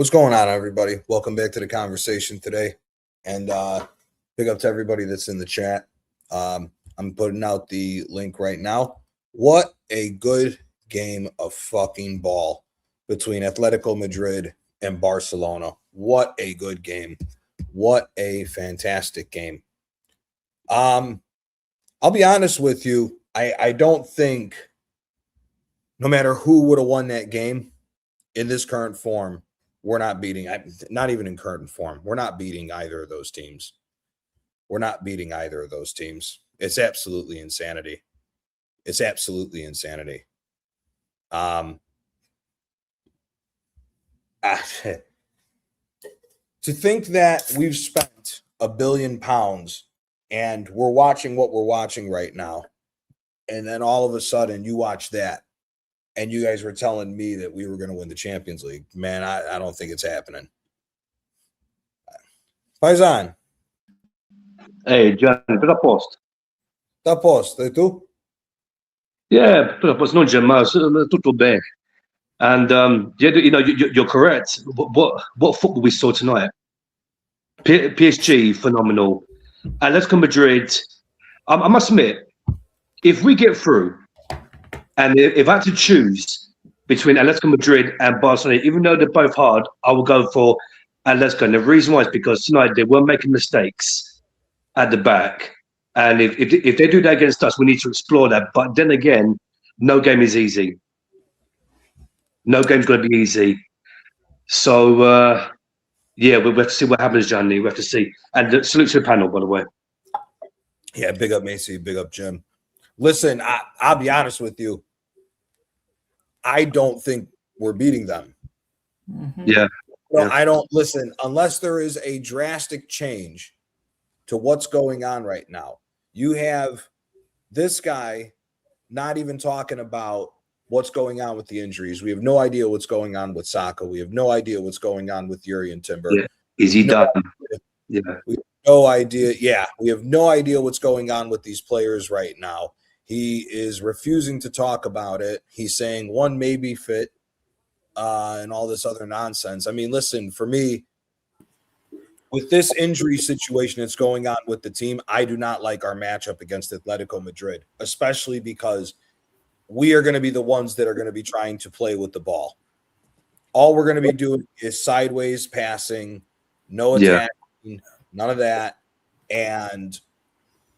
What's going on, everybody? Welcome back to the conversation today. And big up to everybody that's in the chat. I'm putting out the link right now. What a good game of fucking ball between Atletico Madrid and Barcelona. What a good game. What a fantastic game. I'll be honest with you. I don't think, no matter who would have won that game in this current form, we're not beating, not even in current form. We're not beating either of those teams. We're not beating either of those teams. It's absolutely insanity. It's absolutely insanity. To think that we've spent £1 billion and we're watching what we're watching right now, and then all of a sudden you watch that, and you guys were telling me that we were going to win the Champions League. Man, I don't think it's happening. Paisan. Hey, Gianni, tutto a posto? Tutto a posto, e tu? Yeah, tutto a posto. Non c'è ma tutto bene. And you're correct. What football we saw tonight? PSG, phenomenal. Atletico Madrid. I must admit, if we get through, and if I had to choose between Atletico Madrid and Barcelona, even though they're both hard, I will go for Atletico. And the reason why is because tonight they were making mistakes at the back. And if they do that against us, we need to explore that. But then again, no game is easy. No game's going to be easy. So, we have to see what happens, Gianni. We have to see. And salute to the panel, by the way. Yeah, big up Macy, big up Jim. Listen, I'll be honest with you. I don't think we're beating them. Mm-hmm. Yeah. I don't listen unless there is a drastic change to what's going on right now. You have this guy not even talking about what's going on with the injuries. We have no idea what's going on with Saka. We have no idea what's going on with Yuri and Timber. Yeah. Is he done? Yeah. We have no idea. Yeah, we have no idea what's going on with these players right now. He is refusing to talk about it. He's saying one may be fit and all this other nonsense. I mean, listen, for me, with this injury situation that's going on with the team, I do not like our matchup against Atletico Madrid, especially because we are going to be the ones that are going to be trying to play with the ball. All we're going to be doing is sideways passing, no attacking, none of that. And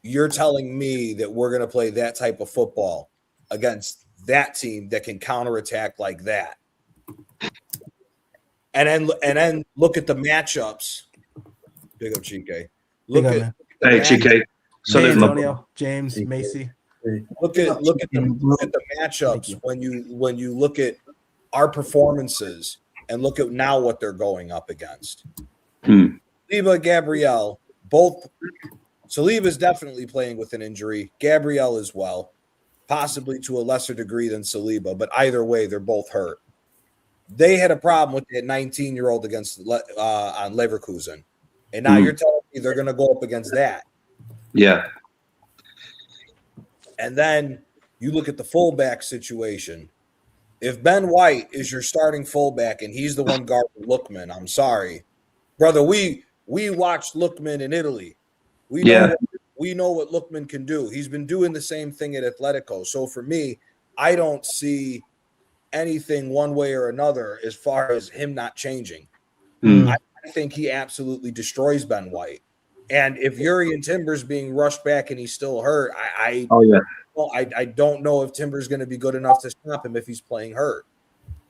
you're telling me that we're going to play that type of football against that team that can counterattack like that. And then look at the matchups. Big up, Chike. Look at Chike. Hey, Antonio, James, Macy. Look at the matchups when you look at our performances and look at now what they're going up against. Saliba, Gabriel, both. Saliba is definitely playing with an injury. Gabriel as well, possibly to a lesser degree than Saliba, but either way, they're both hurt. They had a problem with that 19-year-old against on Leverkusen, and now you're telling me they're going to go up against that. Yeah. And then you look at the fullback situation. If Ben White is your starting fullback and he's the one guarding Lookman, I'm sorry, brother. We watched Lookman in Italy. We know what Lookman can do. He's been doing the same thing at Atletico. So for me, I don't see anything one way or another as far as him not changing. I think he absolutely destroys Ben White. And if Yuri and Timber's being rushed back and he's still hurt, I don't know if Timber's going to be good enough to stop him if he's playing hurt.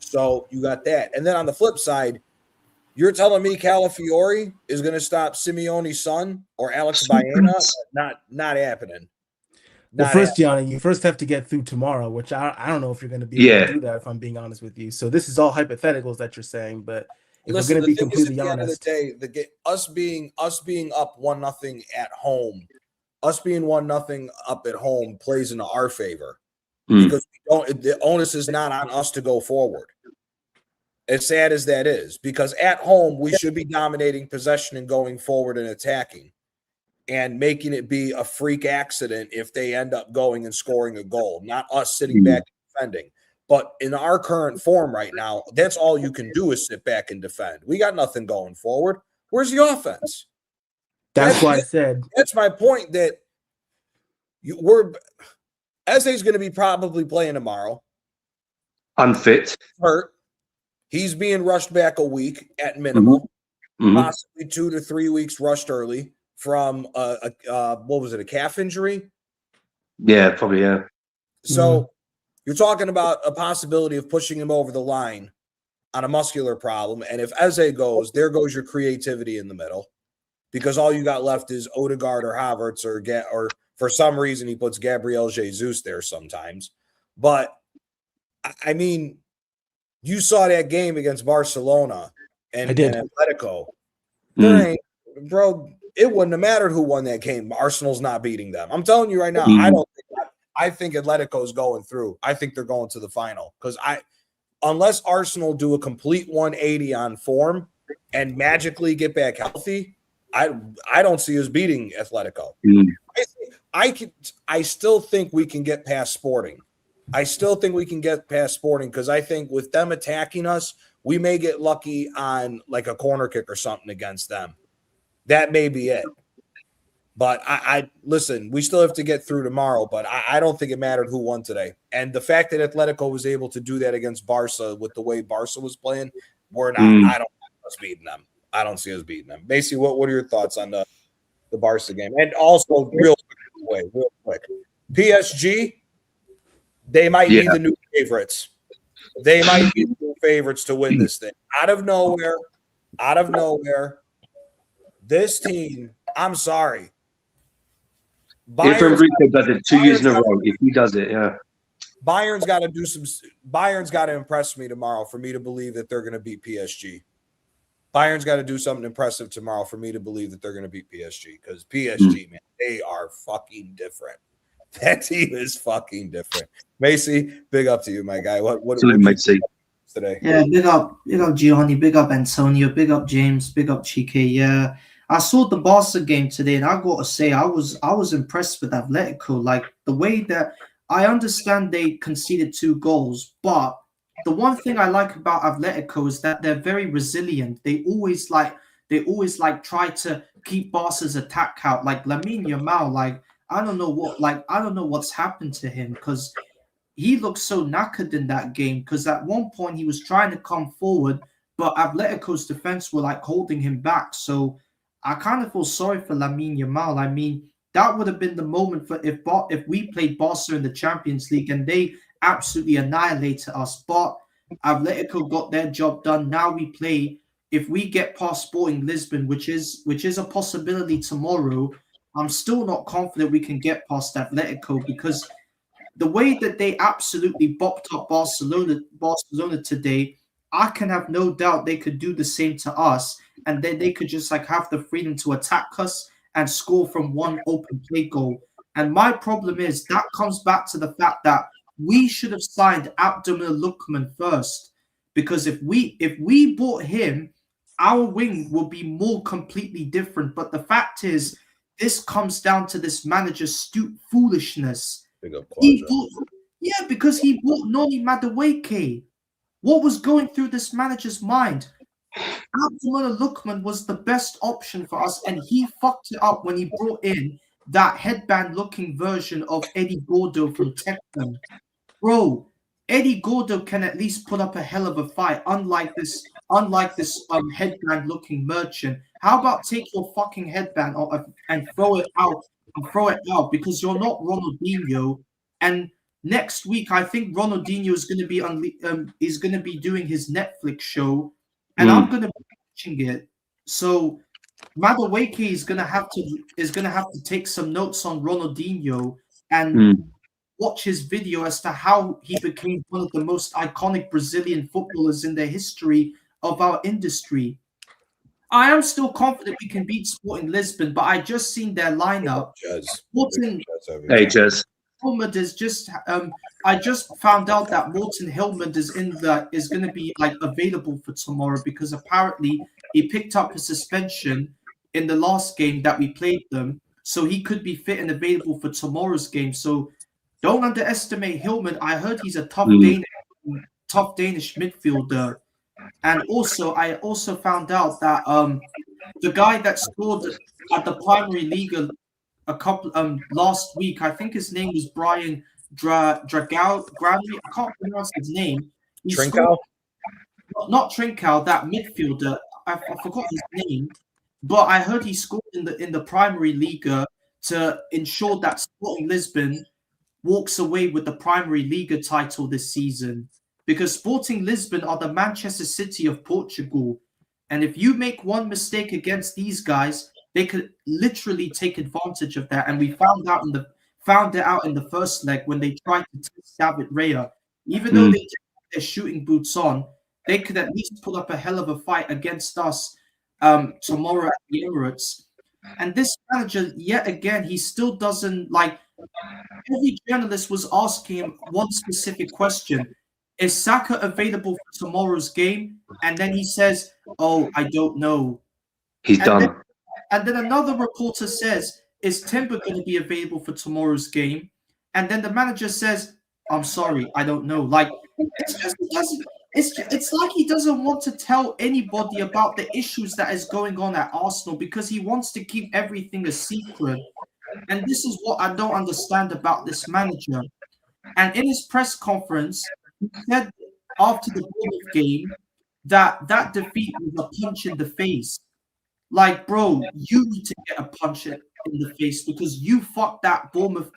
So you got that. And then on the flip side, you're telling me Calafiori is going to stop Simeone's son or Alex Baena? Not happening. Well, first, Gianni, you first have to get through tomorrow, which I don't know if you're going to be able to do that, if I'm being honest with you. So this is all hypotheticals that you're saying, but if we're going to be completely honest, at the end of the day, us being up 1-0 at home, us being 1-0 up at home plays into our favor because the onus is not on us to go forward. As sad as that is, because at home we should be dominating possession and going forward and attacking and making it be a freak accident if they end up going and scoring a goal, not us sitting back and defending. But in our current form right now, that's all you can do is sit back and defend. We got nothing going forward. Where's the offense? That's why I said. That's my point, that Eze's going to be probably playing tomorrow. Unfit. Hurt. He's being rushed back a week at minimal. Possibly 2 to 3 weeks rushed early from what was it, a calf injury? Yeah, probably, yeah. So you're talking about a possibility of pushing him over the line on a muscular problem. And if Eze goes, there goes your creativity in the middle, because all you got left is Odegaard or Havertz or for some reason he puts Gabriel Jesus there sometimes. But, I mean, you saw that game against Barcelona and Atletico. Bro, it wouldn't have mattered who won that game. Arsenal's not beating them. I'm telling you right now, I think Atletico's going through. I think they're going to the final, because unless Arsenal do a complete 180 on form and magically get back healthy, I don't see us beating Atletico. I still think we can get past Sporting. Because I think with them attacking us, we may get lucky on like a corner kick or something against them. That may be it. But I listen, we still have to get through tomorrow, but I don't think it mattered who won today. And the fact that Atletico was able to do that against Barca with the way Barca was playing, I don't see us beating them. I don't see us beating them. Macy, what are your thoughts on the Barca game? And also, real quick, PSG, they might be the new favorites. They might be the new favorites to win this thing. Out of nowhere, this team, I'm sorry. If Enrique does it 2 years in a row, if he does it, Bayern's got to impress me tomorrow for me to believe that they're going to beat PSG. Bayern's got to do something impressive tomorrow for me to believe that they're going to beat PSG, because PSG, man, they are fucking different. That team is fucking different. Macy, big up to you, my guy. What Macy today? Yeah, big up Gianni, big up Antonio, big up James, big up Chike. Yeah, I saw the Barca game today, and I got to say, I was impressed with Atletico. Like, the way that I understand they conceded 2 goals, but the one thing I like about Atletico is that they're very resilient. They always try to keep Barca's attack out. Like Lamine Yamal, I don't know what's happened to him, because he looked so knackered in that game, because at one point he was trying to come forward, but Atletico's defense were holding him back. So I kind of feel sorry for Lamine Yamal. I mean, that would have been the moment for if we played Barca in the Champions League and they absolutely annihilated us. But Atletico got their job done. Now we play, if we get past Sporting Lisbon, which is a possibility tomorrow, I'm still not confident we can get past Atletico, because the way that they absolutely bopped up Barcelona today, I can have no doubt they could do the same to us, and then they could just have the freedom to attack us and score from one open play goal. And my problem is that comes back to the fact that we should have signed Abdullah Lukman first, because if we bought him, our wing will be more completely different. But the fact is, this comes down to this manager's foolishness. Because he bought Noni Madueke. What was going through this manager's mind? Abdullah Lukman was the best option for us, and he fucked it up when he brought in that headband-looking version of Eddie Gordo from Tekken. Bro, Eddie Gordo can at least put up a hell of a fight, unlike this headband-looking merchant. How about take your fucking headband off and throw it out? Because you're not Ronaldinho. And next week, I think Ronaldinho is going to be doing his Netflix show, and I'm going to be watching it. So Madueke is going to have to take some notes on Ronaldinho and watch his video as to how he became one of the most iconic Brazilian footballers in the history of our industry. I am still confident we can beat Sporting Lisbon, but I just seen their lineup. Helmond is just. I just found out that Morten Helmond is going to be available for tomorrow, because apparently he picked up a suspension in the last game that we played them, so he could be fit and available for tomorrow's game. So don't underestimate Hillman. I heard he's a tough Dane. tough Danish midfielder. And also, I also found out that the guy that scored at the Primary League a couple last week, I think his name was Brian Dragao. I can't pronounce his name. He scored, not Trincao, that midfielder. I forgot his name, but I heard he scored in the Primary League to ensure that Sporting Lisbon walks away with the Primary League title this season, because Sporting Lisbon are the Manchester City of Portugal, and if you make one mistake against these guys, they could literally take advantage of that. And we found it out in the first leg when they tried to test David Raya. Even though they didn't have their shooting boots on, they could at least put up a hell of a fight against us tomorrow at the Emirates. And this manager, yet again, he still doesn't like. Every journalist was asking him one specific question: is Saka available for tomorrow's game? And then he says, "Oh, I don't know." He's done. And then another reporter says, "Is Timber going to be available for tomorrow's game?" And then the manager says, "I'm sorry, I don't know." Like, it's like he doesn't want to tell anybody about the issues that is going on at Arsenal because he wants to keep everything a secret. And this is what I don't understand about this manager. And in his press conference, he said after the Bournemouth game that defeat was a punch in the face. Like, bro, you need to get a punch in the face because you fucked that Bournemouth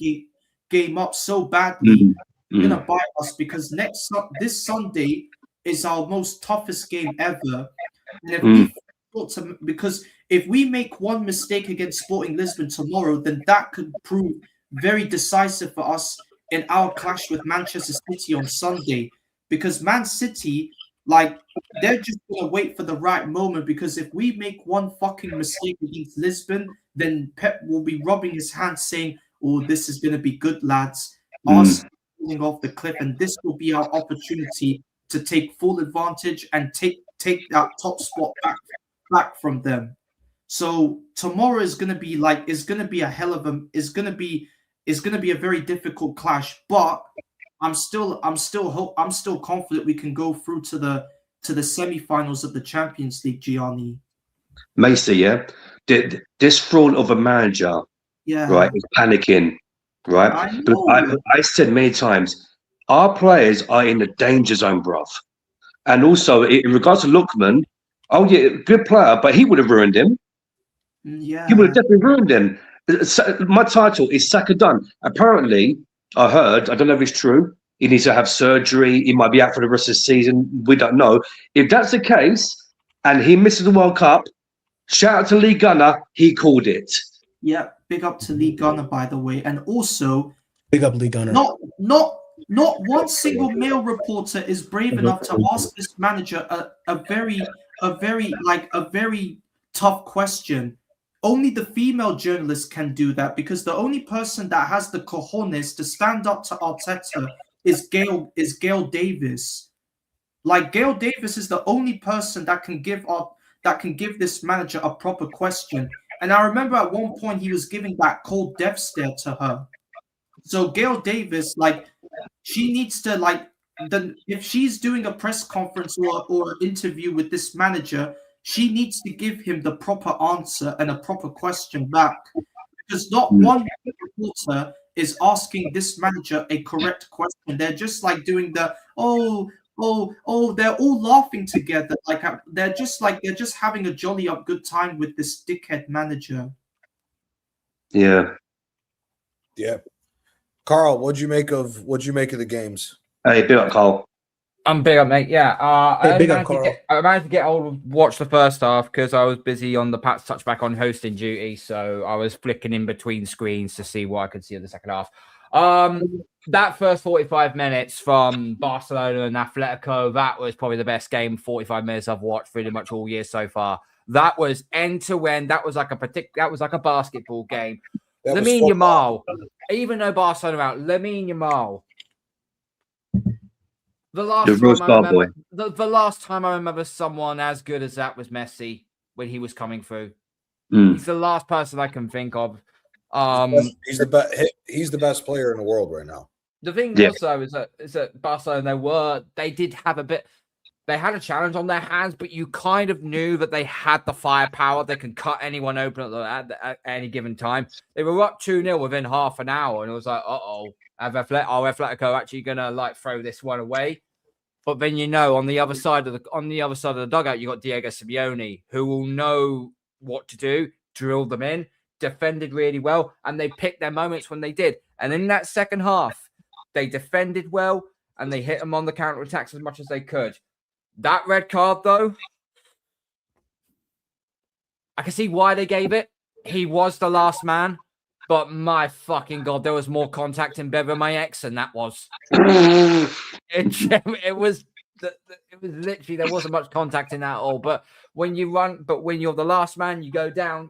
game up so badly. You're gonna bite us because this Sunday is our most toughest game ever. And because if we make one mistake against Sporting Lisbon tomorrow, then that could prove very decisive for us in our clash with Manchester City on Sunday. Because Man City, like, they're just gonna wait for the right moment. Because if we make one fucking mistake against Lisbon, then Pep will be rubbing his hands saying, "Oh, this is gonna be good, lads. Us falling off the cliff, and this will be our opportunity to take full advantage and take that top spot back from them." So tomorrow is gonna be a very difficult clash, but I'm still confident we can go through to the semi-finals of the Champions League, Gianni. Macy, yeah, this fraud of a manager, right, is panicking, right? But I said many times, our players are in the danger zone, bruv. And also, in regards to Lookman, oh yeah, good player, but he would have ruined him. Yeah, he would have definitely ruined him. My title is Saka done. Apparently, I heard, I don't know if it's true, he needs to have surgery. He might be out for the rest of the season. We don't know. If that's the case, and he misses the World Cup, shout out to Lee Gunner. He called it. Yeah, big up to Lee Gunner, by the way, and also big up Lee Gunner. Not one single male reporter is brave enough to ask this manager a very tough question. Only the female journalists can do that because the only person that has the cojones to stand up to Arteta is Gail Davis. Like, Gail Davis is the only person that can give this manager a proper question. And I remember at one point he was giving that cold death stare to her. So Gail Davis, like, she needs to, like, if she's doing a press conference or interview with this manager, she needs to give him the proper answer and a proper question back. Because not one reporter is asking this manager a correct question. They're just like doing the they're all laughing together. Like they're just having a jolly up good time with this dickhead manager. Yeah. Yeah. Carl, what'd you make of the games? Hey, big up, Carl. I'm big up, mate. Yeah. I managed to get watch the first half because I was busy on the Pat's touchback on hosting duty, so I was flicking in between screens to see what I could see of the second half. That first 45 minutes from Barcelona and Atletico, that was probably the best game 45 minutes I've watched pretty much all year so far. That was end to end. That was like a basketball game. Lamine Yamal, even though Barcelona out, Lamine Yamal. The last time I remember someone as good as that was Messi when he was coming through. He's the last person I can think of. He's the best player in the world right now. The thing also is that Barcelona they did have they had a challenge on their hands, but you kind of knew that they had the firepower. They can cut anyone open at any given time. They were up 2-0 within half an hour, and it was like, are Atletico actually gonna throw this one away? But then on the other side of the dugout, you got Diego Simeone, who will know what to do, drill them in, defended really well, and they picked their moments when they did. And in that second half, they defended well and they hit them on the counter attacks as much as they could. That red card, though, I can see why they gave it. He was the last man, but my fucking God, there was more contact in Bever my ex than that was. It was literally, there wasn't much contact in that at all. But when you're the last man, you go down,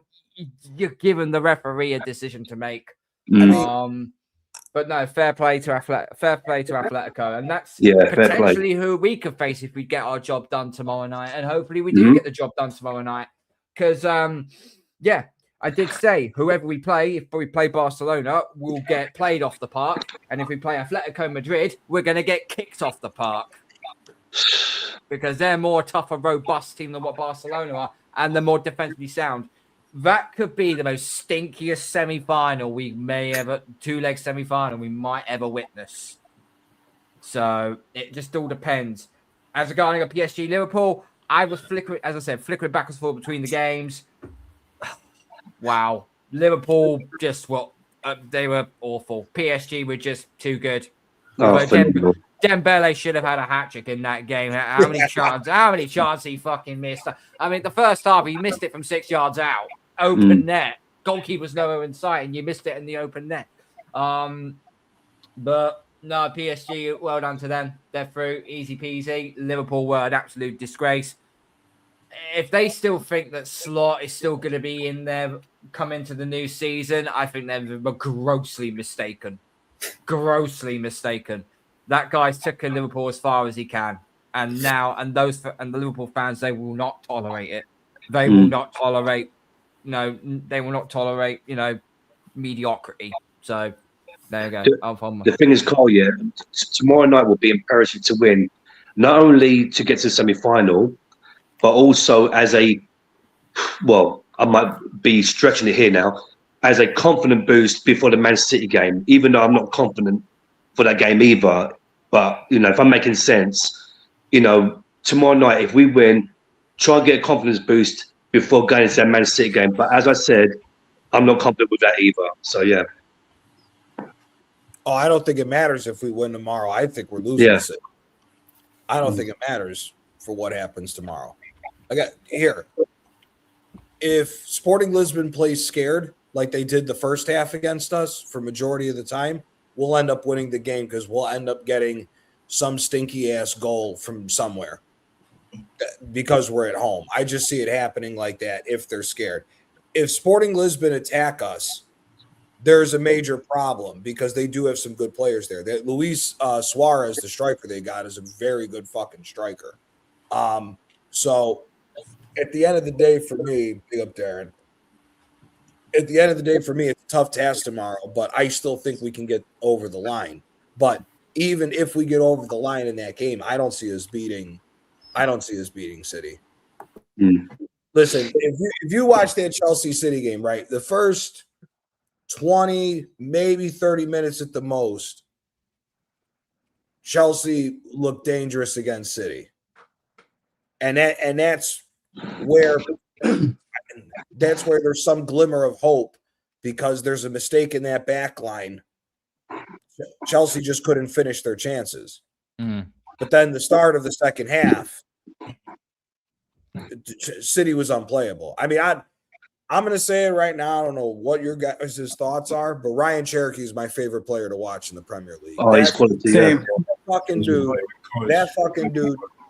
you're giving the referee a decision to make. But no, fair play to Atletico, and that's potentially who we could face if we get our job done tomorrow night, and hopefully we do get the job done tomorrow night. Because I did say whoever we play, if we play Barcelona, we'll get played off the park, and if we play Atletico Madrid, we're going to get kicked off the park because they're more tougher, robust team than what Barcelona are, and they're more defensively sound. That could be the most stinkiest semi-final we may ever, two-leg semi-final we might ever witness. So it just all depends. As regarding a PSG Liverpool, I was flickering back and forth between the games. Wow. Liverpool they were awful. PSG were just too good. Dembele should have had a hat-trick in that game. How many chances he fucking missed? I mean, the first half, he missed it from 6 yards out. Open net. Goalkeeper's nowhere in sight, and you missed it in the open net. But no, PSG, well done to them. They're through. Easy peasy. Liverpool were an absolute disgrace. If they still think that Slot is still going to be in there come into the new season, I think they're grossly mistaken. Grossly mistaken. That guy's taken Liverpool as far as he can. And the Liverpool fans, they will not tolerate it. They will not tolerate mediocrity. So there you go. The thing is, Carl, tomorrow night will be imperative to win, not only to get to the semi-final, but also I might be stretching it here now, as a confident boost before the Man City game, even though I'm not confident for that game either. But, if I'm making sense, tomorrow night, if we win, try and get a confidence boost before going into that Man City game. But as I said, I'm not confident with that either. So, yeah. Oh, I don't think it matters if we win tomorrow. I think we're losing this. I don't think it matters for what happens tomorrow. If Sporting Lisbon plays scared like they did the first half against us for majority of the time, we'll end up winning the game because we'll end up getting some stinky ass goal from somewhere because we're at home. I just see it happening like that if they're scared. If Sporting Lisbon attack us, there's a major problem because they do have some good players there. Luis Suarez, the striker they got, is a very good fucking striker. So at the end of the day for me, big up Darren, at the end of the day for me, it's a tough task tomorrow, but I still think we can get over the line. But even if we get over the line in that game, I don't see us beating City. Listen, if you watch that Chelsea City game, right, the first 20, maybe 30 minutes at the most, Chelsea looked dangerous against City. And that's where there's some glimmer of hope because there's a mistake in that back line. Chelsea just couldn't finish their chances. But then the start of the second half, City was unplayable. I mean, I'm going to say it right now. I don't know what your guys' thoughts are, but Ryan Cherokee is my favorite player to watch in the Premier League. Oh, he's quality.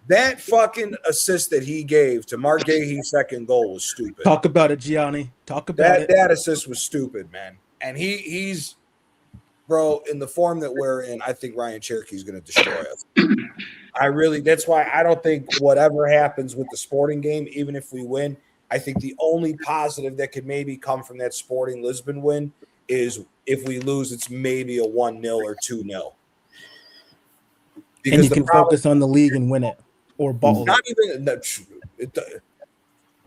That fucking assist that he gave to Mark Gahey's second goal was stupid. Talk about it, Gianni. Talk about it. That assist was stupid, man. And he's, bro, in the form that we're in, I think Ryan Cherokee is going to destroy us. That's why I don't think whatever happens with the Sporting game, even if we win, I think the only positive that could maybe come from that Sporting Lisbon win is if we lose, it's maybe a 1-0 or 2-0. and you can focus on the league and win it or bottle not it. even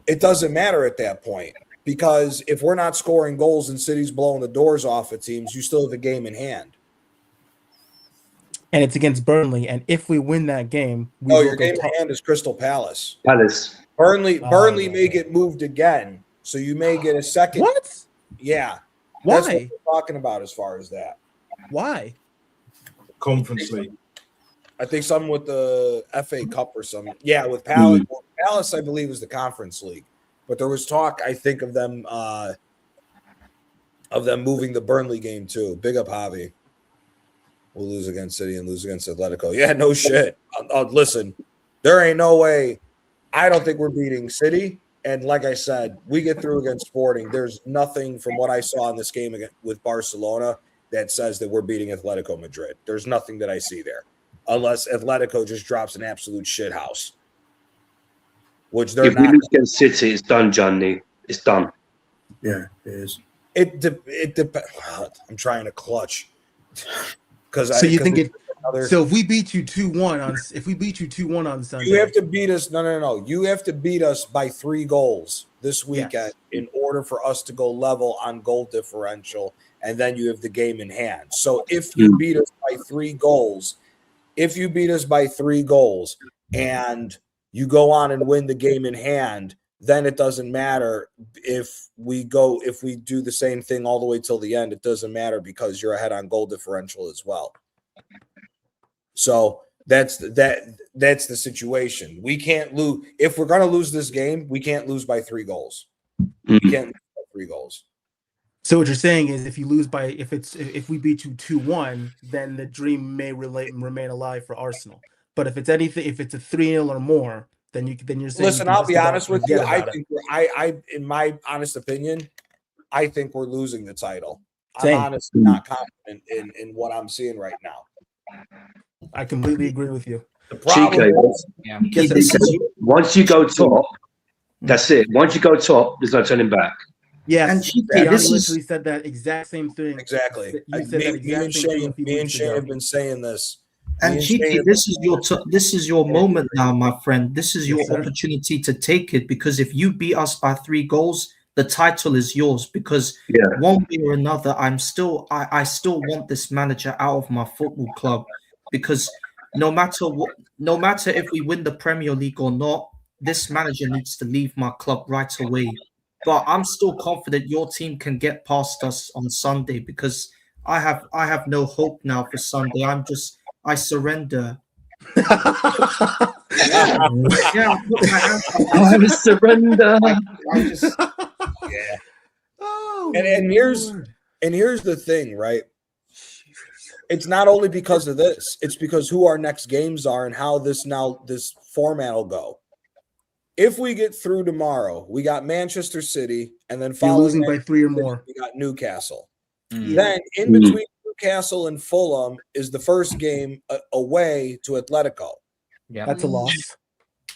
it doesn't matter at that point, because if we're not scoring goals and City's blowing the doors off of teams, you still have a game in hand. And it's against Burnley, and if we win that game, your game in hand is Crystal Palace. Burnley may get moved again, so you may get a second. What? Yeah. Why? That's what we're talking about as far as that. Why? Conference League. I think something with the FA Cup or something. Yeah, with Palace. Well, Palace, I believe, was the Conference League. But there was talk, I think, of them moving the Burnley game too. Big up, Javi. We'll lose against City and lose against Atletico. Yeah, no shit. Listen, there ain't no way. I don't think we're beating City. And like I said, we get through against Sporting. There's nothing from what I saw in this game with Barcelona that says that we're beating Atletico Madrid. There's nothing that I see there, unless Atletico just drops an absolute shit house. Which they're if not. we lose against City, it's done, Johnny. It's done. Yeah, it is. It depends. I'm trying to clutch. So you think it? So if we beat you 2-1 on Sunday, you have to beat us. No. You have to beat us by 3 goals this weekend in order for us to go level on goal differential, and then you have the game in hand. So if you beat us by 3 goals, and you go on and win the game in hand, then it doesn't matter if we do the same thing all the way till the end. It doesn't matter because you're ahead on goal differential as well. So that's the situation. We can't lose. If we're going to lose this game, we can't lose by 3 goals. We can't lose by 3 goals. So what you're saying is, if we beat you 2-1, then the dream may remain alive for Arsenal. But if it's a 3-0 or more, then you're saying. Listen, I'll be honest with you. I think in my honest opinion, I think we're losing the title. Same. I'm honestly not confident in what I'm seeing right now. I completely agree with you. The problem once you go top, that's it. Once you go top, there's no turning back. Yes, and Johnny literally said that exact same thing. Exactly. You said that exact same thing. Me and Shane have been saying this. And Cheeky, this is your moment now, my friend. This is your opportunity to take it, because if you beat us by 3 goals, the title is yours. Because one way or another, I still want this manager out of my football club, because no matter if we win the Premier League or not, this manager needs to leave my club right away. But I'm still confident your team can get past us on Sunday, because I have no hope now for Sunday. I surrender. I surrender. Oh, and here's the thing, right? It's not only because of this; it's because who our next games are and how this format will go. If we get through tomorrow, we got Manchester City, and then losing by 3 or more, we got Newcastle. Then in between Newcastle and Fulham is the first game away to Atletico. Yeah, that's a loss.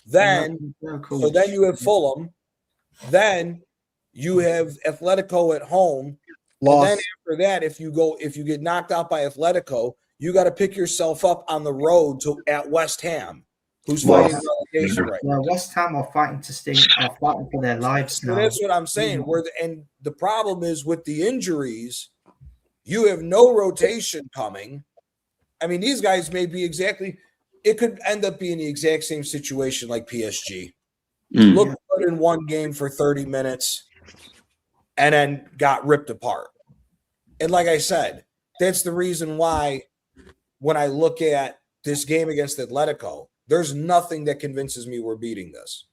Then you have Fulham. Then you have Atletico at home. Loss. And then after that, if you get knocked out by Atletico, you got to pick yourself up on the road at West Ham, who's fighting relegation right now. West Ham are fighting for their lives now. So that's what I'm saying. And the problem is with the injuries, you have no rotation coming. I mean, these guys may be it could end up being the exact same situation like PSG. Look good in one game for 30 minutes and then got ripped apart. And like I said, that's the reason why when I look at this game against Atletico, there's nothing that convinces me we're beating this.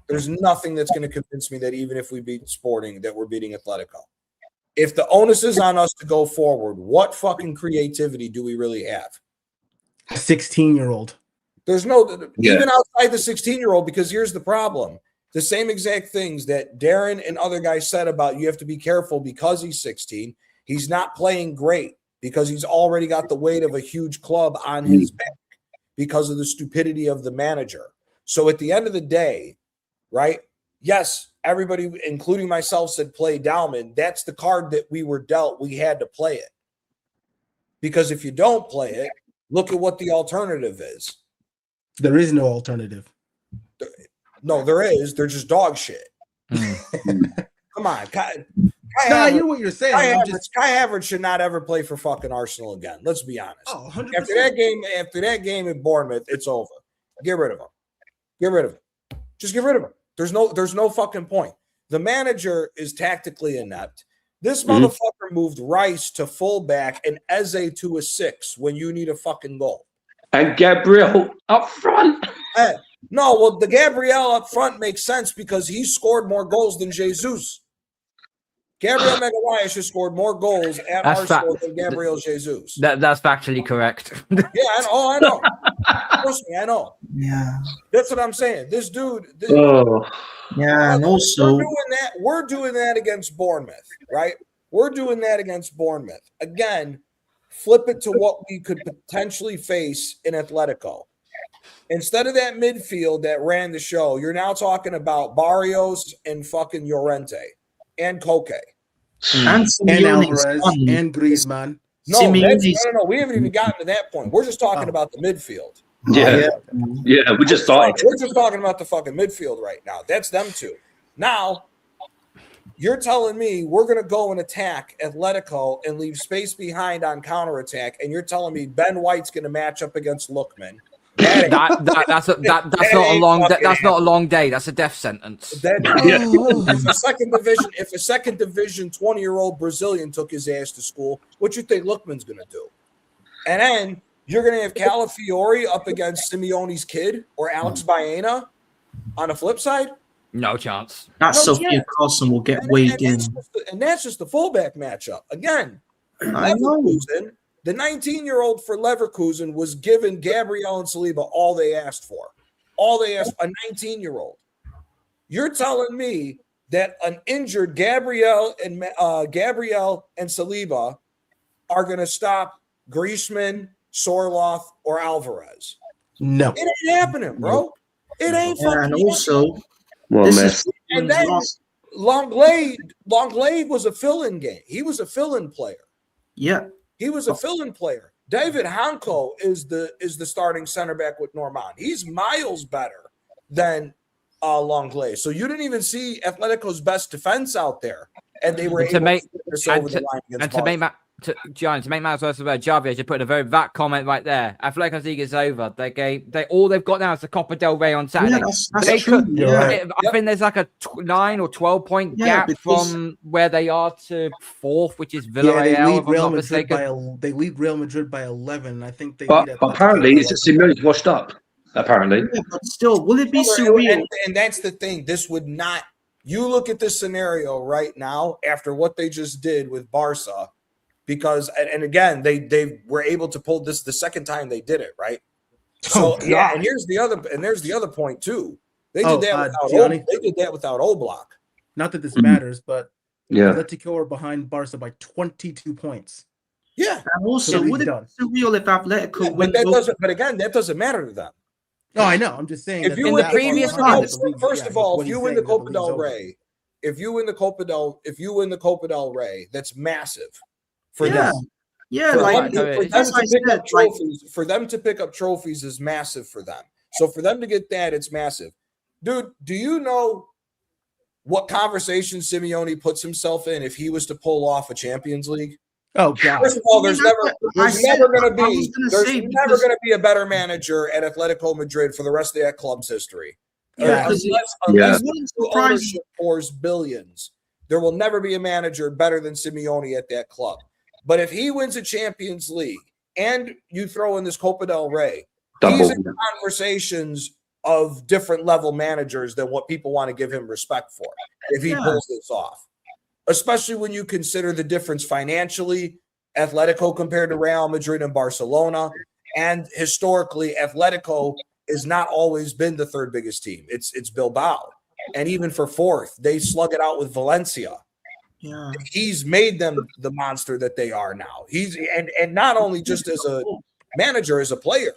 There's nothing that's going to convince me that even if we beat Sporting, that we're beating Atletico. If the onus is on us to go forward, what fucking creativity do we really have? A 16-year-old. There's even outside the 16-year-old, because here's the problem. The same exact things that Darren and other guys said about you have to be careful because he's 16. He's not playing great because he's already got the weight of a huge club on his back because of the stupidity of the manager. So at the end of the day, right? Yes, everybody, including myself, said play Dalman. That's the card that we were dealt. We had to play it. Because if you don't play it, look at what the alternative is. There is no alternative. No, there is. They're just dog shit. Come on, Kai I hear what you're saying. Kai Havertz should not ever play for fucking Arsenal again. Let's be honest. Oh, 100%. After that game at Bournemouth, it's over. Get rid of him. Get rid of him. Just get rid of him. There's no fucking point. The manager is tactically inept. This motherfucker moved Rice to fullback and Eze to a 6 when you need a fucking goal. And Gabriel up front. No, well, the Gabriel up front makes sense because he scored more goals than Jesus. Gabriel Magalhaes has scored more goals at Arsenal than Gabriel Jesus. That's factually correct. Yeah, I know. Trust me, I know. Yeah. That's what I'm saying. This dude. Yeah, and also we're doing that against Bournemouth, right? We're doing that against Bournemouth. Again, flip it to what we could potentially face in Atletico. Instead of that midfield that ran the show, you're now talking about Barrios and fucking Llorente and Koke. and Alvarez and Griezmann. No, we haven't even gotten to that point. We're just talking about the midfield. Yeah, we just started. We're just talking about the fucking midfield right now. That's them two. Now, you're telling me we're going to go and attack Atletico and leave space behind on counterattack, and you're telling me Ben White's going to match up against Lookman. That's not a long day. That's a death sentence. If a second division 20-year-old Brazilian took his ass to school, what you think Lookman's going to do? And then you're going to have Calafiori up against Simeone's kid or Alex Baena on the flip side? No chance. Sophia Carlson will get weighed in. And that's just the fullback matchup. Again, I know. The 19-year-old for Leverkusen was given Gabriel and Saliba all they asked for. All they asked, a 19-year-old. You're telling me that an injured Gabriel and Saliba are going to stop Griezmann, Sorloth, or Alvarez? No. It ain't happening, bro. It ain't fucking And also, and then Longley was a fill-in game. He was a fill-in player. Yeah. He was a fill-in player. David Hanko is the starting center back with Norman. He's miles better than Longley. So you didn't even see Atletico's best defense out there, and they were able to get this over the line against Barca. To make matters worse, Javier just put a very that comment right there. Atletico's league is over. All they've got now is the Copa del Rey on Saturday. Yeah, that's true. I think there's like a 9 or 12 point gap from where they are to 4th, which is Villarreal. They lead Real Madrid by 11. I think they. But apparently, Simeone's washed up. Apparently, yeah, but still, will it be surreal? And that's the thing. This would not. You look at this scenario right now after what they just did with Barca. Because and again, they were able to pull this the second time they did it, right? So and there's the other point too. They did that without Oblak. Not that this matters, but Atletico are behind Barca by 22 points. Yeah. And also, would it be surreal if Atletico win? But again, that doesn't matter to them. No, I know. I'm just saying. If you win the Copa del Rey, if you win the Copa del Rey, that's massive. For them, for them to pick up trophies is massive for them. So for them to get that, it's massive. Dude, do you know what conversation Simeone puts himself in if he was to pull off a Champions League? Oh God! First of all, there's never going to be a better manager at Atletico Madrid for the rest of that club's history. Unless ownership pours billions, there will never be a manager better than Simeone at that club. But if he wins a Champions League and you throw in this Copa del Rey, he's in conversations of different level managers than what people want to give him respect for if he pulls this off. Especially when you consider the difference financially, Atletico compared to Real Madrid and Barcelona. And historically, Atletico has not always been the third biggest team. It's Bilbao. And even for fourth, they slug it out with Valencia. Yeah. He's made them the monster that they are now. He's and not only just as a manager, as a player.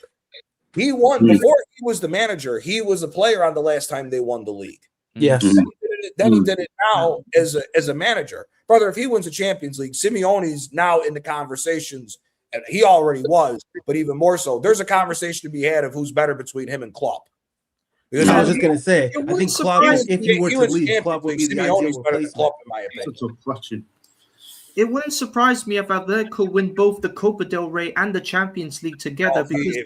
He won before he was the manager. He was a player on the last time they won the league. Yes. Then he did it now as a manager. Brother, if he wins a Champions League, Simeone's now in the conversations And he already was, but even more so. There's a conversation to be had of who's better between him and Klopp. Because I was just gonna say, I think Klopp, surprise if he were to leave, Klopp would be the ideal Simeone's better than replacement. Klopp, in my opinion. It's a tough question. It wouldn't surprise me if Atletico win both the Copa del Rey and the Champions League together, because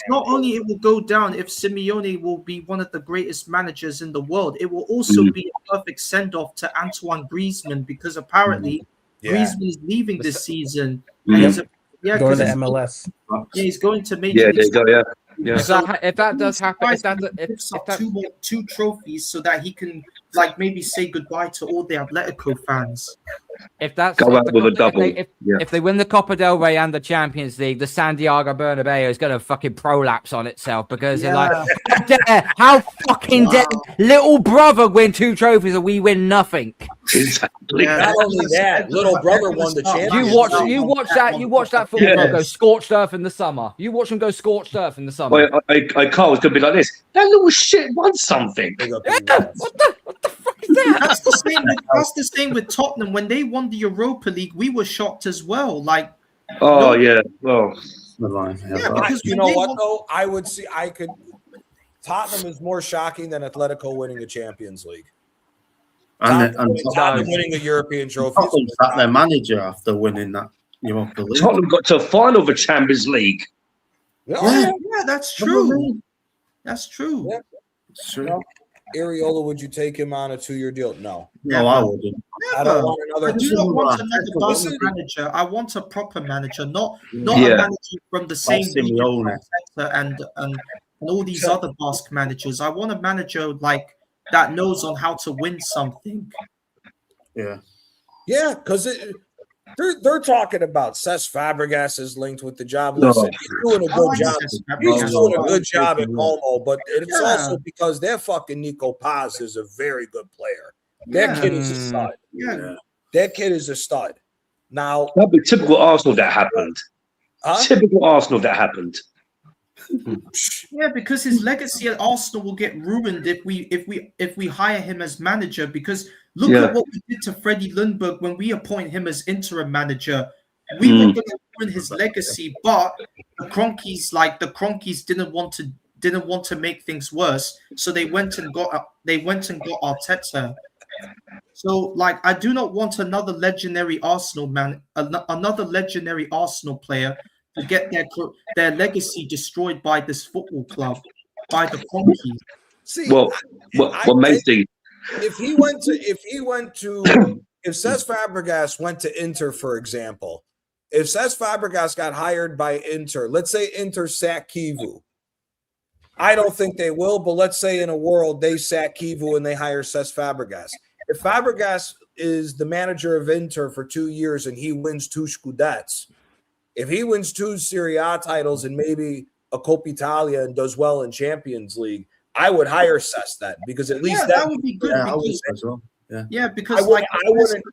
not only it will go down if Simeone will be one of the greatest managers in the world, it will also be a perfect send-off to Antoine Griezmann, because apparently Griezmann is leaving this season. And going to MLS. Yeah, he's going to make Yeah, there you go. Yeah. Yeah. So if that does happen, if picks up two trophies so that he can maybe say goodbye to all the Atletico fans. If that's Go out with a double. If they win the Copa del Rey and the Champions League, the Santiago Bernabeu is going to fucking prolapse on itself, because they're like, how fucking little brother win 2 trophies and we win nothing. Exactly. Not only that, little brother won the Champions League. You watch that football club go scorched earth in the summer. You watch them go scorched earth in the summer. Well, I can't. It's gonna be like this. That little shit won something. What the fuck is that? That's the same with Tottenham. When they won the Europa League, we were shocked as well. Yeah. Well, because you know what though? Tottenham is more shocking than Atletico winning a Champions League. And Tottenham winning a European trophy. Tottenham's at their manager after winning that Europa League. Tottenham got to a final of the Champions League. Yeah, that's true. That's true. Yeah. It's true. Areola, would you take him on a 2-year deal? No. No, I wouldn't. I don't want another. I do not want another Barca manager. I want a proper manager, not a manager from the same league and all these other Basque managers. I want a manager that knows on how to win something. Yeah, because they're talking about Cesc Fabregas is linked with the job. Listen, he's doing a good job. He's doing a good job at Como, but it's also because that fucking Nico Paz is a very good player. That kid is a stud. Yeah. That kid is a stud. Now, that'd be typical Arsenal that happened. Typical Arsenal that happened. Yeah, because his legacy at Arsenal will get ruined if we hire him as manager. Because look at what we did to Freddie Lundberg when we appoint him as interim manager. We were going to ruin his legacy, but the Cronkies didn't want to make things worse, so they went and got Arteta. So, I do not want another legendary Arsenal player to get their legacy destroyed by this football club, by the Cronkies. See, Macy, if Cesc Fabregas went to Inter, for example, if Cesc Fabregas got hired by Inter, let's say Inter sack Kivu. I don't think they will, but let's say in a world they sack Kivu and they hire Cesc Fabregas. If Fabregas is the manager of Inter for 2 years and he wins 2 Scudettes, if he wins 2 Serie A titles and maybe a Coppa Italia and does well in Champions League, I would hire Cesc then, because at least that would be good. Yeah, I would as well. Yeah, because I wouldn't.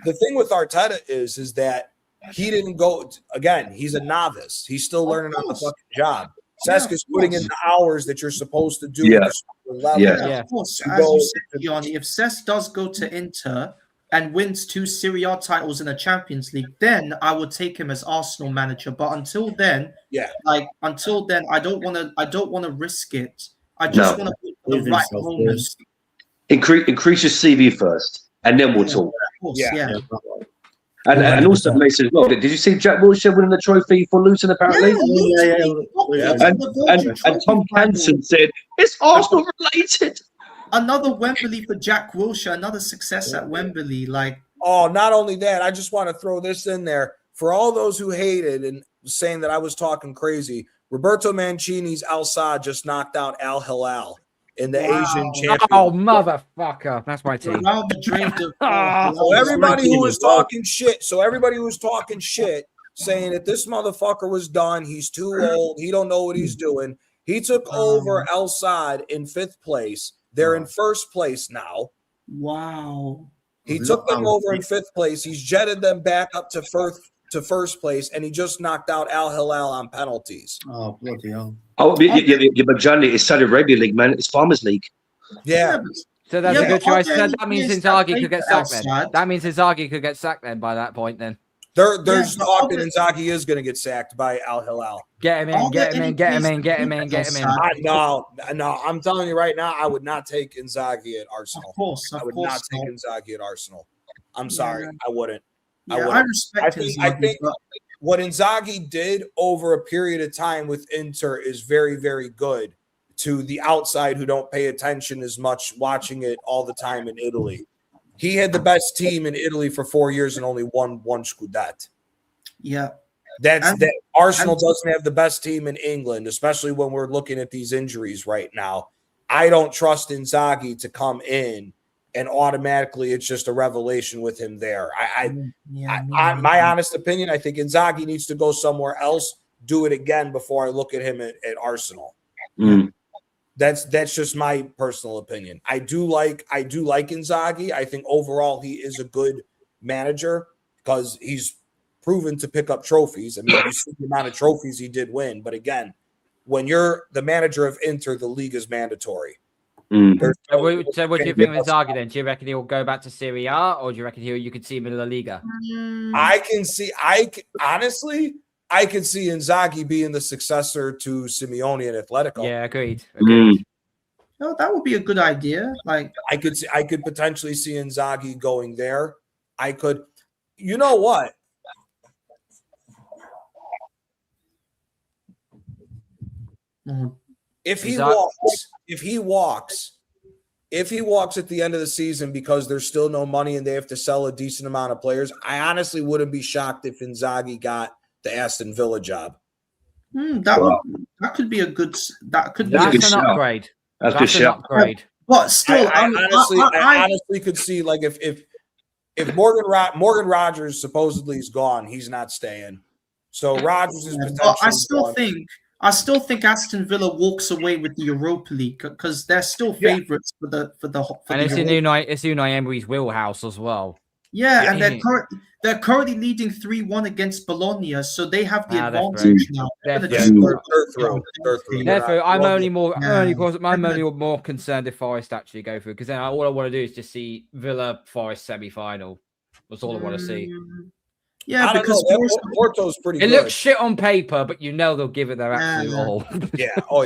The thing with Arteta is that he didn't go again. He's a novice. He's still learning on the fucking job. Cesc is putting in the hours that you're supposed to do. Of course. As you said, Gianni, if Cesc does go to Inter and wins 2 Serie A titles in a Champions League, then I would take him as Arsenal manager. But until then, I don't want to risk it. I just want to put the right moments. Increase your CV first, and then we'll talk. Of course, And also, Mason, as well. Did you see Jack Wilshere winning the trophy for Luton? Apparently, and Tom Canson said it's Arsenal related. Another Wembley for Jack Wilshere, another success at Wembley. Not only that, I just want to throw this in there for all those who hated and saying that I was talking crazy. Roberto Mancini's Al Sadd just knocked out Al Hilal in the Asian Championship. Oh, motherfucker. That's my team. So everybody who was talking shit, saying that this motherfucker was done, he's too old, he don't know what he's doing. He took over Al Sadd in 5th place. They're in 1st place now. Wow. He took them over in 5th place. He's jetted them back up to first place, and he just knocked out Al Hilal on penalties. Oh, bloody hell. Oh, but Johnny, it's Saudi Arabia League, man. It's Farmers League. Yeah. So that's a good choice. So that means Inzaghi could get sacked then. That means Inzaghi could get sacked then by that point then. There's talk that Inzaghi is going to get sacked by Al Hilal. Get him in, get him in, get him in, get him in, get him in. No, I'm telling you right now, I would not take Inzaghi at Arsenal. Of course, I would not take Inzaghi at Arsenal. I'm sorry, I wouldn't. Yeah, I respect I think what Inzaghi did over a period of time with Inter is very, very good to the outside who don't pay attention as much watching it all the time in Italy. He had the best team in Italy for 4 years and only won one Scudetto. Yeah. Arsenal doesn't have the best team in England, especially when we're looking at these injuries right now. I don't trust Inzaghi to come in and automatically it's just a revelation with him there. My honest opinion, I think Inzaghi needs to go somewhere else, do it again before I look at him at Arsenal. Mm. That's just my personal opinion. I do like Inzaghi. I think overall he is a good manager because he's proven to pick up trophies. I mean, you see the amount of trophies he did win. But again, when you're the manager of Inter, the league is mandatory. Mm. So what do you think of Inzaghi then? Do you reckon he'll go back to Serie A, or do you reckon you could see him in La Liga? Honestly, I could see Inzaghi being the successor to Simeone at Atletico. Yeah, agreed. No, that would be a good idea. Like I could potentially see Inzaghi going there. I could, you know what? If he walks at the end of the season because there's still no money and they have to sell a decent amount of players, I honestly wouldn't be shocked if Inzaghi got the Aston Villa job. That could be a good. That's an upgrade. That's an upgrade. But still, I honestly could see like if Morgan Rogers supposedly is gone, he's not staying. So Rogers is potentially. I still think Aston Villa walks away with the Europa League because they're still favourites for the. And it's Unai Emery's wheelhouse as well. Yeah, and they're currently leading 3-1 against Bologna, so they have the advantage now. They're through. I'm only more concerned if Forest actually go through because then all I want to do is just see Villa Forest semi-final. That's all I want to see. Yeah, because Porto's pretty good. It looks shit on paper, but they'll give it their absolute all.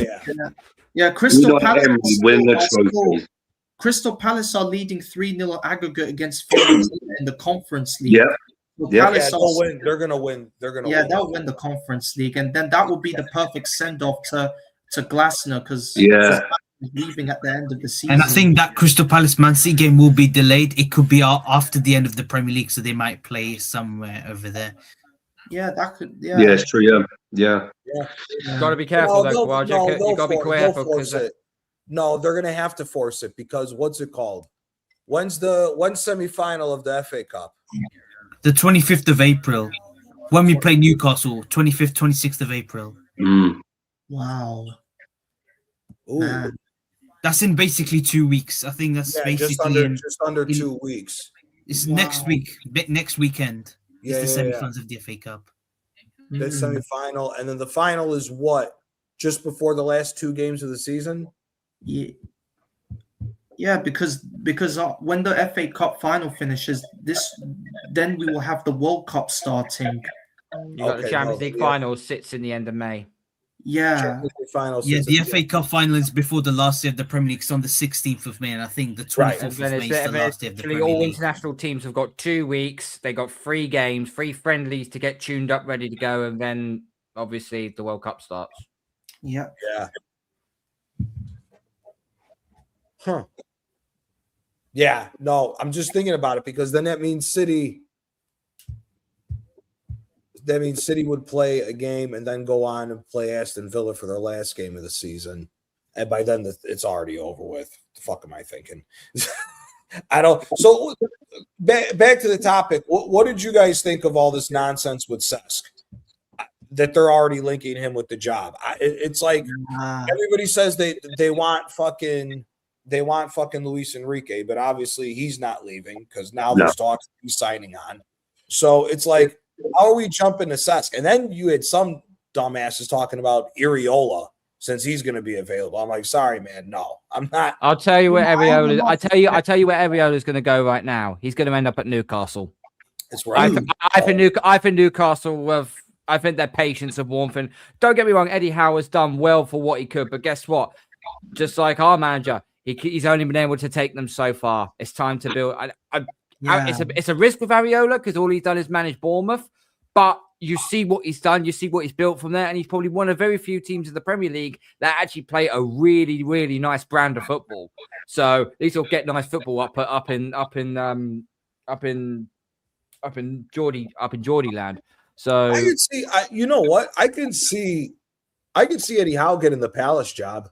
Yeah. Crystal Palace win the trophy. Crystal Palace are leading 3-0 aggregate against Fiorentina in the Conference League. They'll win. They're gonna win. They'll win the Conference League, and then that will be the perfect send-off to Glasner because leaving at the end of the season. And I think that Crystal Palace Man City game will be delayed. It could be after the end of the Premier League, so they might play somewhere over there. Yeah, that could. Yeah, it's true. Yeah. Got to be careful though. You got to be careful because. No, they're going to have to force it because what's it called? When's semi-final of the FA Cup? The 25th of April. When we play Newcastle, 25th, 26th of April. Mm. Wow. Ooh. That's in basically 2 weeks. I think that's basically just under 2 weeks. It's next week, next weekend. It's the semi-finals of the FA Cup. The semi-final, and then the final is what? Just before the last 2 games of the season? Yeah, because when the FA Cup final finishes, then we will have the World Cup starting. You got the Champions League final sits in the end of May. Yeah, the FA Cup final is before the last day of the Premier League. It's on the 16th of May, and I think the 24th of May is the last day of the Premier League. All international teams have got 2 weeks. They got 3 games, 3 friendlies to get tuned up, ready to go, and then obviously the World Cup starts. Yeah. Huh. Yeah, no, I'm just thinking about it because then that means City would play a game and then go on and play Aston Villa for their last game of the season. And by then it's already over with. What the fuck am I thinking? I don't. So back to the topic. What did you guys think of all this nonsense with Cesc? That they're already linking him with the job. It's like everybody says they want fucking Luis Enrique, but obviously he's not leaving because now there's talks he's signing on. So it's like, how are we jumping to Cesc? And then you had some dumbasses talking about Iriola since he's going to be available. I'm like, sorry, man, no, I'm not. I'll tell you where Iriola. I tell you where Iriola's going to go right now. He's going to end up at Newcastle. It's right. I think Newcastle I think their patience and warmth. And don't get me wrong, Eddie Howe has done well for what he could. But guess what? Just like our manager, he's only been able to take them so far. It's time to build. It's a risk with Areola because all he's done is manage Bournemouth. But you see what he's done. You see what he's built from there. And he's probably one of very few teams in the Premier League that actually play a really, really nice brand of football. So at least he'll get nice football up in Geordie land. So I could see, you know what? I could see Eddie Howe getting the Palace job.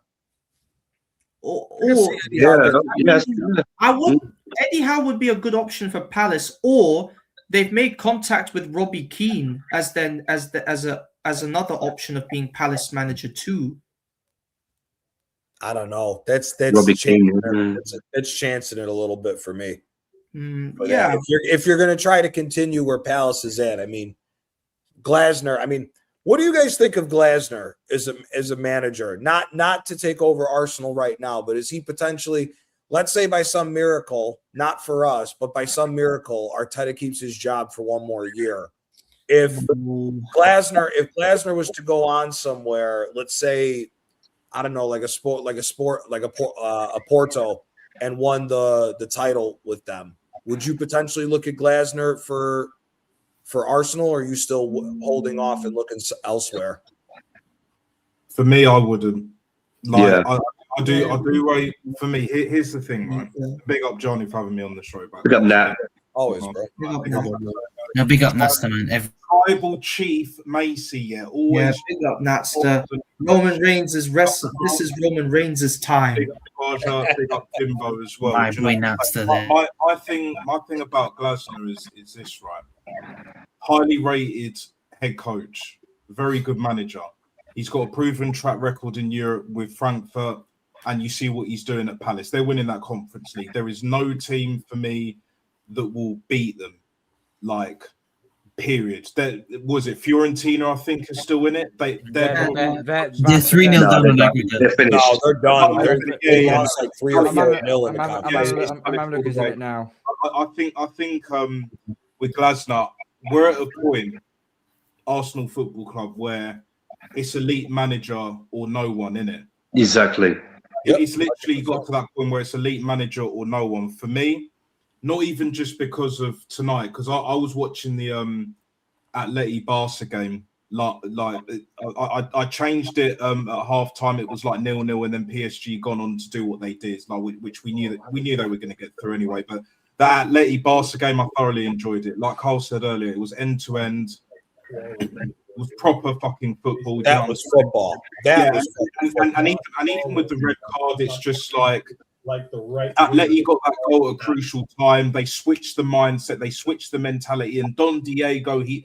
Eddie Howe would be a good option for Palace, or they've made contact with Robbie Keane as another option of being Palace manager too. I don't know. That's Robbie Keane. It's chancing it a little bit for me. Yeah. If you're going to try to continue where Palace is at, I mean, Glasner. I mean, what do you guys think of Glasner as a manager? Not to take over Arsenal right now, but is he potentially, let's say by some miracle, not for us, but by some miracle, Arteta keeps his job for one more year. If Glasner was to go on somewhere, let's say, I don't know, like a Porto, and won the title with them, would you potentially look at Glasner for Arsenal, or are you still holding off and looking elsewhere? For me, I wouldn't. I do wait. For me, here's the thing, right? Big up Johnny for having me on the show. Big up Nat. Always, bro. No, big up Nasta, man. Tribal Chief Macy, always. Big up Natster. Roman Reigns is wrestling. This is Roman Reigns' time. Big up big up Timbo as well. My boy Natster there. My thing about Glasner is this, right? Highly rated head coach, very good manager. He's got a proven track record in Europe with Frankfurt, and you see what he's doing at Palace. They're winning that Conference League. There is no team for me that will beat them. Like, period. Was it Fiorentina? I think is still in it. They're 3-0 down on aggregate. They're finished. No, they're done. They Yeah. lost like 3 or 4-0 in the conference. I'm looking at it now. I think with Glasner, we're at a point, Arsenal Football Club, where it's elite manager or no one in it. Exactly. It's literally got to that point where it's elite manager or no one. For me, not even just because of tonight, because I was watching the Atletico Barca game. I changed it at half time. It was like 0-0, and then PSG gone on to do what they did, which we knew they were going to get through anyway. But that Atletico Barca game, I thoroughly enjoyed it. Like Carl said earlier, it was end to end. It was proper fucking football. That was football. And even with the red card, it's just like the right. Atletico got that goal at a crucial time. They switched the mindset. They switched the mentality. And Don Diego, you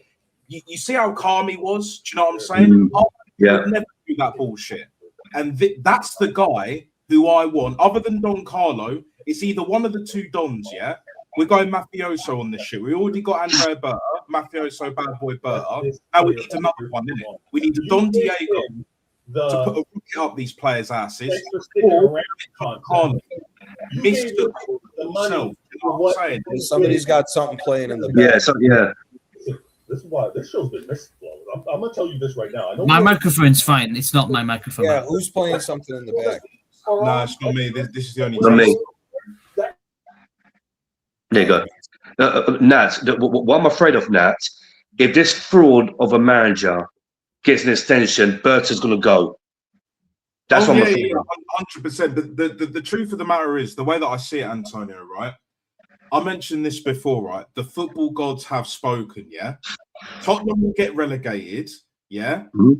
see how calm he was. Do you know what I'm saying? I would never do that bullshit. And that's the guy who I want. Other than Don Carlo, it's either one of the two Dons. Yeah, we're going mafioso on this shit. We already got Andrea Berta, mafioso bad boy Berta. Now we need another one, innit? We need a Don Diego to put a rocket up these players' asses. Or Carlo, Mr. himself. You know what I'm saying? Somebody's got something playing in the back. This is why this show's been missed. I'm gonna tell you this right now. My microphone's fine. It's not my microphone. Yeah, who's playing something in the back? No, it's not me. This is the only. Not me. There you go. Nat, what I'm afraid of, Nat, if this fraud of a manager gets an extension, Berta's going to go. That's what I'm afraid of. 100%. The truth of the matter is, the way that I see it, Antonio, right? I mentioned this before, right? The football gods have spoken, yeah? Tottenham will get relegated, yeah? Mm-hmm.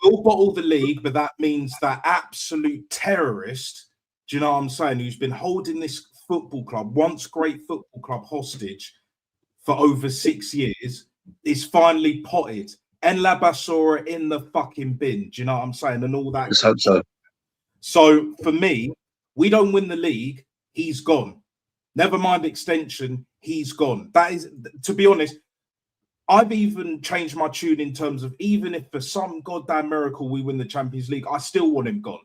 We'll bottle the league, but that means that absolute terrorist, do you know what I'm saying, who's been holding this football club, once great football club, hostage for over 6 years, is finally potted. En la basura in the fucking bin, do you know what I'm saying? And all that. Let's hope so. So for me, we don't win the league, he's gone. Never mind extension, he's gone. That is, to be honest, I've even changed my tune in terms of even if for some goddamn miracle we win the Champions League, I still want him gone.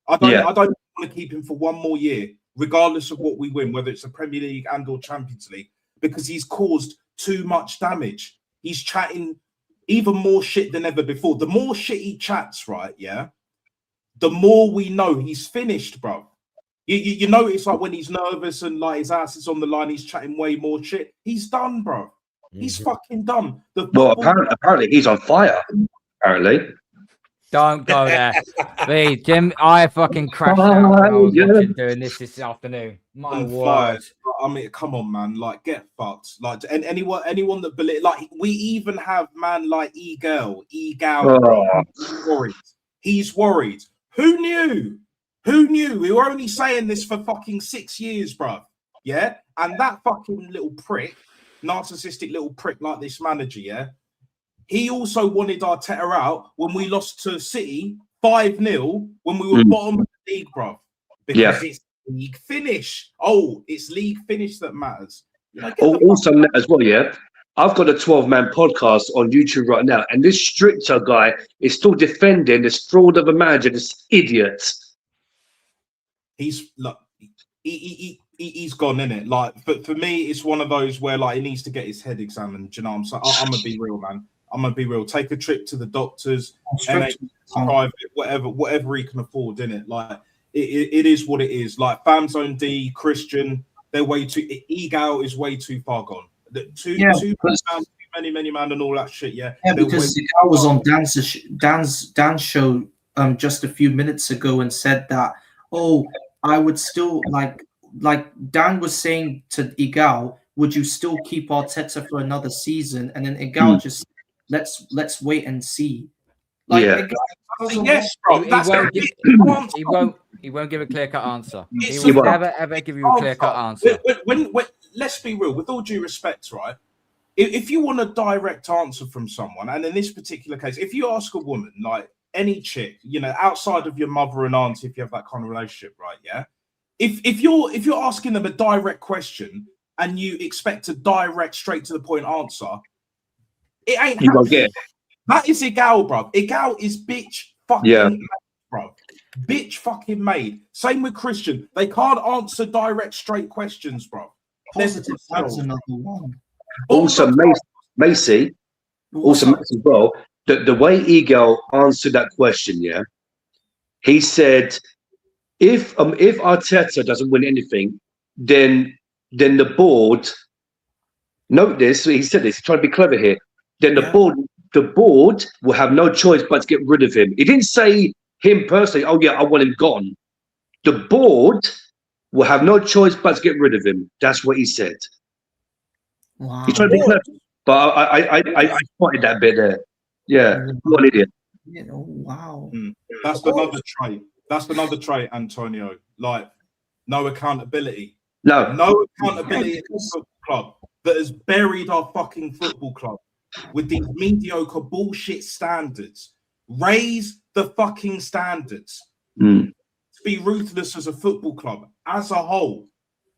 I don't want to keep him for one more year, regardless of what we win, whether it's the Premier League and or Champions League, because he's caused too much damage. He's chatting even more shit than ever before. The more shit he chats, right, yeah, the more we know he's finished, bro. You notice, like, when he's nervous and, like, his ass is on the line, he's chatting way more shit. He's done, bro. He's fucking done. Well, apparently he's on fire, apparently. Don't go there. Please, Jim, I fucking crashed out when I was watching doing this afternoon. My word. I mean, come on, man. Like, get fucked. Like, and anyone that believe, like, we even have man like Egal. Oh. He's worried. Who knew? Who knew? We were only saying this for fucking 6 years, bro. Yeah? And that fucking little prick, narcissistic little prick like this manager, yeah? He also wanted Arteta out when we lost to City 5-0 when we were bottom of the league, bro. Because it's league finish. Oh, it's league finish that matters. You know, also, as well, yeah, I've got a 12-man podcast on YouTube right now, and this Strichter guy is still defending this fraud of a manager, this idiot. He's like, he's gone, innit? Like, but for me, it's one of those where, like, he needs to get his head examined. Do you know what I'm saying? I'm gonna be real, man. I'm gonna be real. Take a trip to the doctors, private, whatever he can afford, innit? Like, it is what it is. Like, Fam Zone D, Christian, they're way too. Egal is way too far gone. Too many man and all that shit. Yeah, because I was on Dan's show just a few minutes ago and said that, oh, I would still like Dan was saying to Egal, would you still keep Arteta for another season? And then Egal just let's wait and see. Like, yes, bro. He won't give a clear-cut answer. He He will won't. never give you a clear-cut answer. When let's be real, with all due respect, right? If you want a direct answer from someone, and in this particular case, if you ask a woman, like any chick, you know, outside of your mother and auntie, if you have that kind of relationship, right? Yeah. If you're asking them a direct question and you expect a direct, straight to the point answer, it ain't. You won't get it. That is Egal, bro. Egal is bitch fucking made, bro. Bitch fucking made. Same with Christian. They can't answer direct, straight questions, bro. Positive. That's another one. Also, Macy, as well, the way Egal answered that question, yeah, he said, if Arteta doesn't win anything, then the board, note this, he said this, he's trying to be clever here, then the board will have no choice but to get rid of him. He didn't say him personally, oh yeah, I want him gone. The board will have no choice but to get rid of him. That's what he said. Wow. He's trying to be clever, but I spotted that bit there. Yeah, what an idiot. Wow. That's another trait. That's another trait, Antonio. Like, no accountability. No accountability in the football club that has buried our fucking football club with these mediocre bullshit standards. Raise the fucking standards. To be ruthless as a football club as a whole,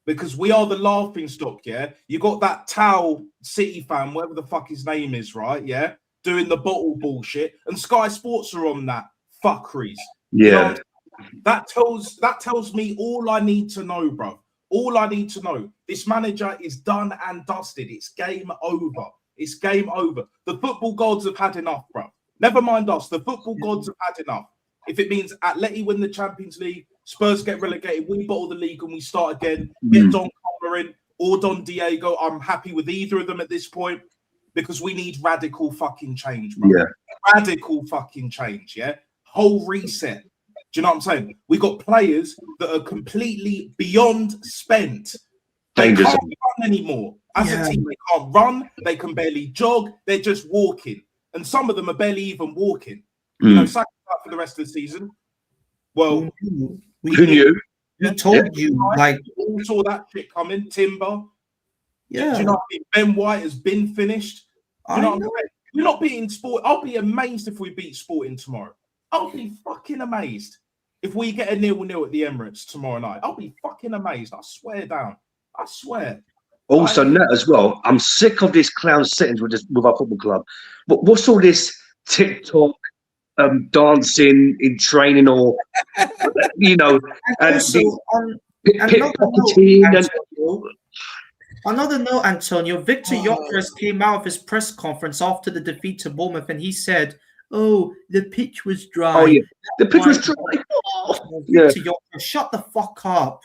because we are the laughing stock. Yeah, you got that Tau City fan, whatever the fuck his name is, right? Yeah, doing the bottle bullshit, and Sky Sports are on that fuckeries. Yeah, you know, that tells me all I need to know, bro. All I need to know. This manager is done and dusted. It's game over. It's game over. The football gods have had enough, bro. Never mind us. The football gods have had enough. If it means Atleti win the Champions League, Spurs get relegated, we bottle the league and we start again, get Don Comer in or Don Diego, I'm happy with either of them at this point, because we need radical fucking change, bro. Yeah. Radical fucking change, yeah? Whole reset. Do you know what I'm saying? We got players that are completely beyond spent. They Dangerous. can't run anymore. As a team, they can't run. They can barely jog. They're just walking. And some of them are barely even walking. You know, Saka's out for the rest of the season. Well, who knew? We told you, like, we saw that shit coming. Timber. Yeah. Do you know what I mean? Ben White has been finished. Do you know what I'm saying? We're not beating Sport. I'll be amazed if we beat Sporting tomorrow. I'll be fucking amazed if we get a 0-0 at the Emirates tomorrow night. I'll be fucking amazed. I swear down. I swear. Also, Nat, as well, I'm sick of this clown settings with our football club. But what's all this TikTok, dancing in training, or you know, and also, pickpocketing and Another note, Antonio. Victor Gyökeres came out of his press conference after the defeat to Bournemouth, and he said, "Oh, the pitch was dry." Oh yeah, the pitch was dry. Victor Gyökeres, shut the fuck up.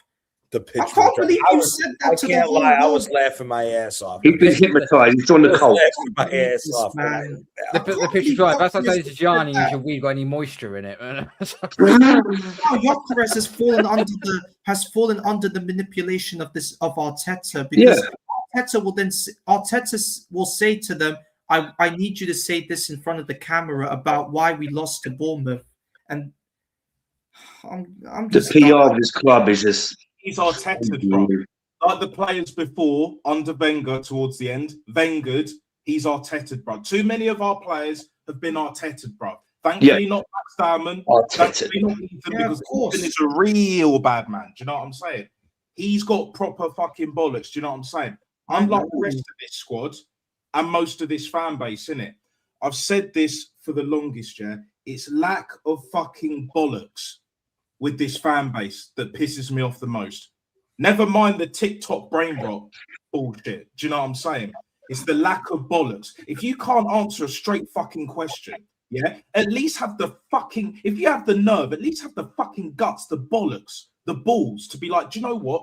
The pitch. I can't believe you said that to the whole world. I was laughing my ass off. He's been hypnotized. He's on the cold. My ass off, man. The pitch is dry. That's like saying to Gianni, "Is your weed got any moisture in it?" Gyökeres has fallen under the manipulation of Arteta, because Arteta will say to them, I need you to say this in front of the camera about why we lost to Bournemouth." And I'm just the PR of this club is just. He's Arteta, bro. Like the players before, under Wenger towards the end, Wengered, he's Arteta, bro. Too many of our players have been Arteta, bro. Thankfully, not Max Diamond. Thankfully, not Ethan, because Ethan is a real bad man. Do you know what I'm saying? He's got proper fucking bollocks. Do you know what I'm saying? Unlike the rest of this squad and most of this fan base, innit? I've said this for the longest, yeah. It's lack of fucking bollocks with this fan base that pisses me off the most. Never mind the TikTok brain rot bullshit. Do you know what I'm saying? It's the lack of bollocks. If you can't answer a straight fucking question, yeah, at least have the fucking, if you have the nerve, at least have the fucking guts, the bollocks, the balls to be like, do you know what?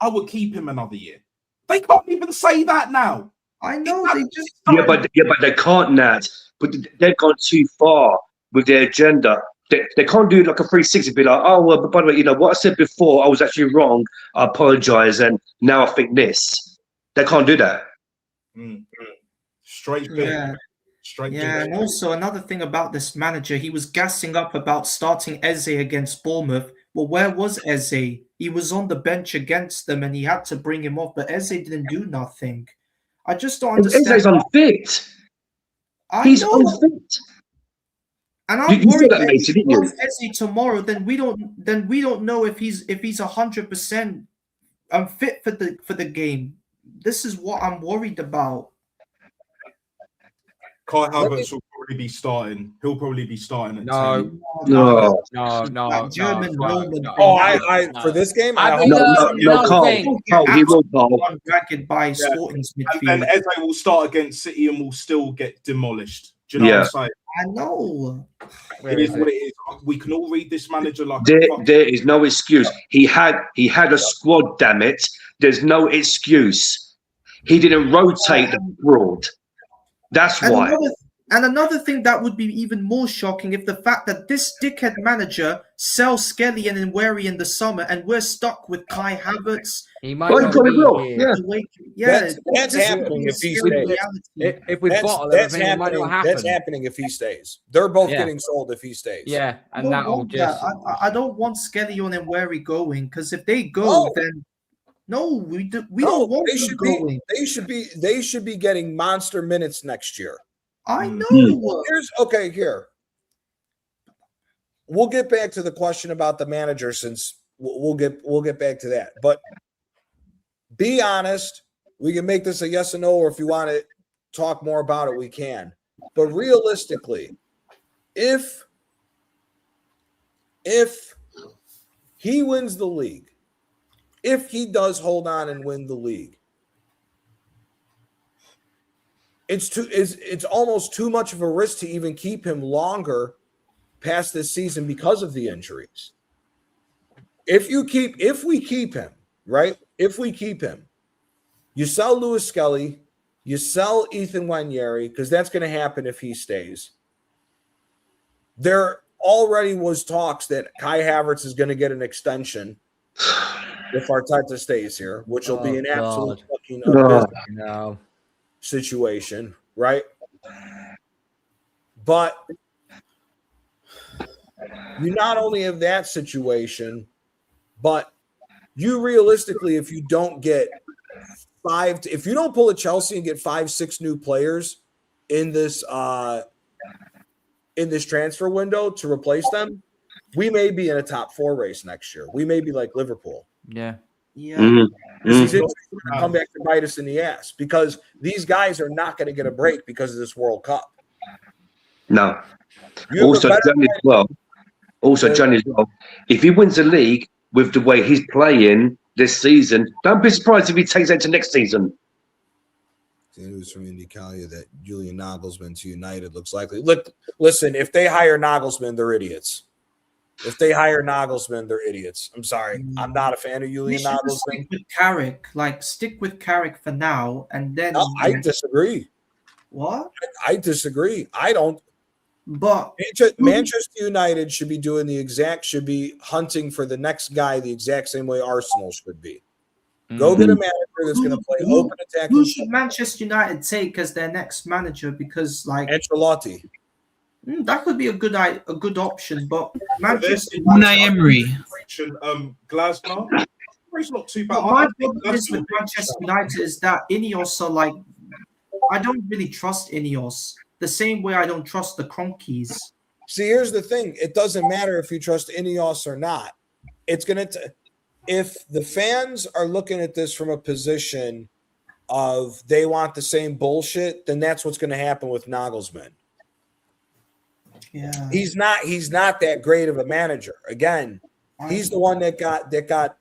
I would keep him another year. They can't even say that now. I know they just but they can't, Nat. But they've gone too far with their agenda. They can't do like a 360, be like, oh, well, but by the way, you know, what I said before, I was actually wrong. I apologize. And now I think this. They can't do that. Straight. And also another thing about this manager, he was gassing up about starting Eze against Bournemouth. Well, where was Eze? He was on the bench against them and he had to bring him off, but Eze didn't do nothing. I just don't understand. Eze's unfit. He's unfit. And I'm worried that if he runs Eze tomorrow, then we don't know if he's 100% fit for the game. This is what I'm worried about. Kai Havertz will probably be starting. He'll probably be starting at 10. No. German Roman. I for this game? No, Carl. He will Carl. Dragged by Sporting's midfield. And Eze will start against City and will still get demolished. Do you know what I'm saying? I know. It is what it is. We can all read this manager like there is no excuse. He had a squad, damn it. There's no excuse. He didn't rotate the broad. That's why. And another thing that would be even more shocking if the fact that this dickhead manager sells Skelly and Nweri in the summer and we're stuck with Kai Havertz. He might not be here. That's happening if he stays. If we bottle everything, it might not happen. That's happening if he stays. They're both getting sold if he stays. Yeah, and that will just. I don't want Skelly and Nweri going because if they go, then we don't want them going. They should be getting monster minutes next year. I know. Here. We'll get back to the question about the manager since we'll get back to that. But be honest. We can make this a yes or no, or if you want to talk more about it, we can. But realistically, if he wins the league, if he does hold on and win the league, it's almost too much of a risk to even keep him longer past this season because of the injuries. If we keep him, right? If we keep him, you sell Lewis Skelly, you sell Ethan Nweri, because that's going to happen if he stays. There already was talks that Kai Havertz is going to get an extension if Arteta stays here, which will be an absolute fucking abysmal situation, right? But you not only have that situation, but you realistically, if you don't get if you don't pull a Chelsea and get 5-6 new players in this transfer window to replace them, we may be in a top 4 race next year. We may be like Liverpool. Yeah. These injuries are going to come back to bite us in the ass because these guys are not going to get a break because of this World Cup. No. Johnny as well. If he wins the league with the way he's playing, this season. Don't be surprised if he takes that to next season. The news from Indicalia that Julian Nagelsmann to United looks likely. Look, listen, if they hire Nagelsmann, they're idiots. If they hire Nagelsmann, they're idiots. I'm sorry. I'm not a fan of Julian Nagelsmann. Stick with Carrick. Like, stick with Carrick for now, and then... No, I disagree. What? I disagree. I don't. But Manchester United should be hunting for the next guy the exact same way Arsenal should be. Go get a manager that's going to play open attack. Who should Manchester United take as their next manager? Because like Ancelotti. That could be a good option, but Manchester Unai Emery. Glasgow. It's not too bad. My problem is with Manchester United is that Ineos are like, I don't really trust Ineos the same way I don't trust the Cronkies. See, here's the thing. It doesn't matter if you trust Ineos or not. It's going to if the fans are looking at this from a position of they want the same bullshit, then that's what's going to happen with Nagelsmann. Yeah. He's not that great of a manager. Again, he's the one that got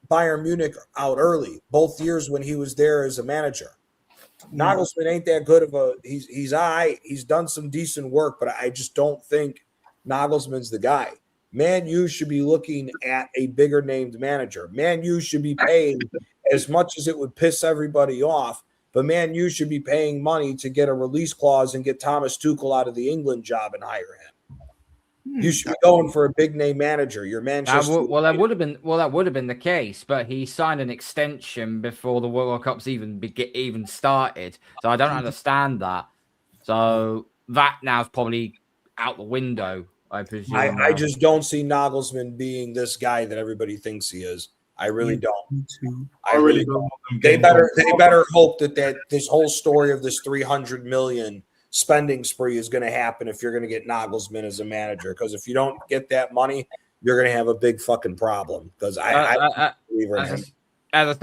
Bayern Munich out early, both years when he was there as a manager. Nagelsmann ain't that good of a he's done some decent work, but I just don't think Nagelsmann's the guy. Man U should be looking at a bigger named manager. Man U should be paying as much as it would piss everybody off, but Man U should be paying money to get a release clause and get Thomas Tuchel out of the England job and hire him. You should be going for a big name manager. Your Manchester. That would have been the case, but he signed an extension before the World Cups even started. So I don't understand that. So that now is probably out the window. I presume. I just don't see Nagelsmann being this guy that everybody thinks he is. I really don't. I really don't. They better hope that this whole story of this 300 million spending spree is going to happen if you're going to get Nagelsmann as a manager. Because if you don't get that money, you're going to have a big fucking problem. Because I believe in him. As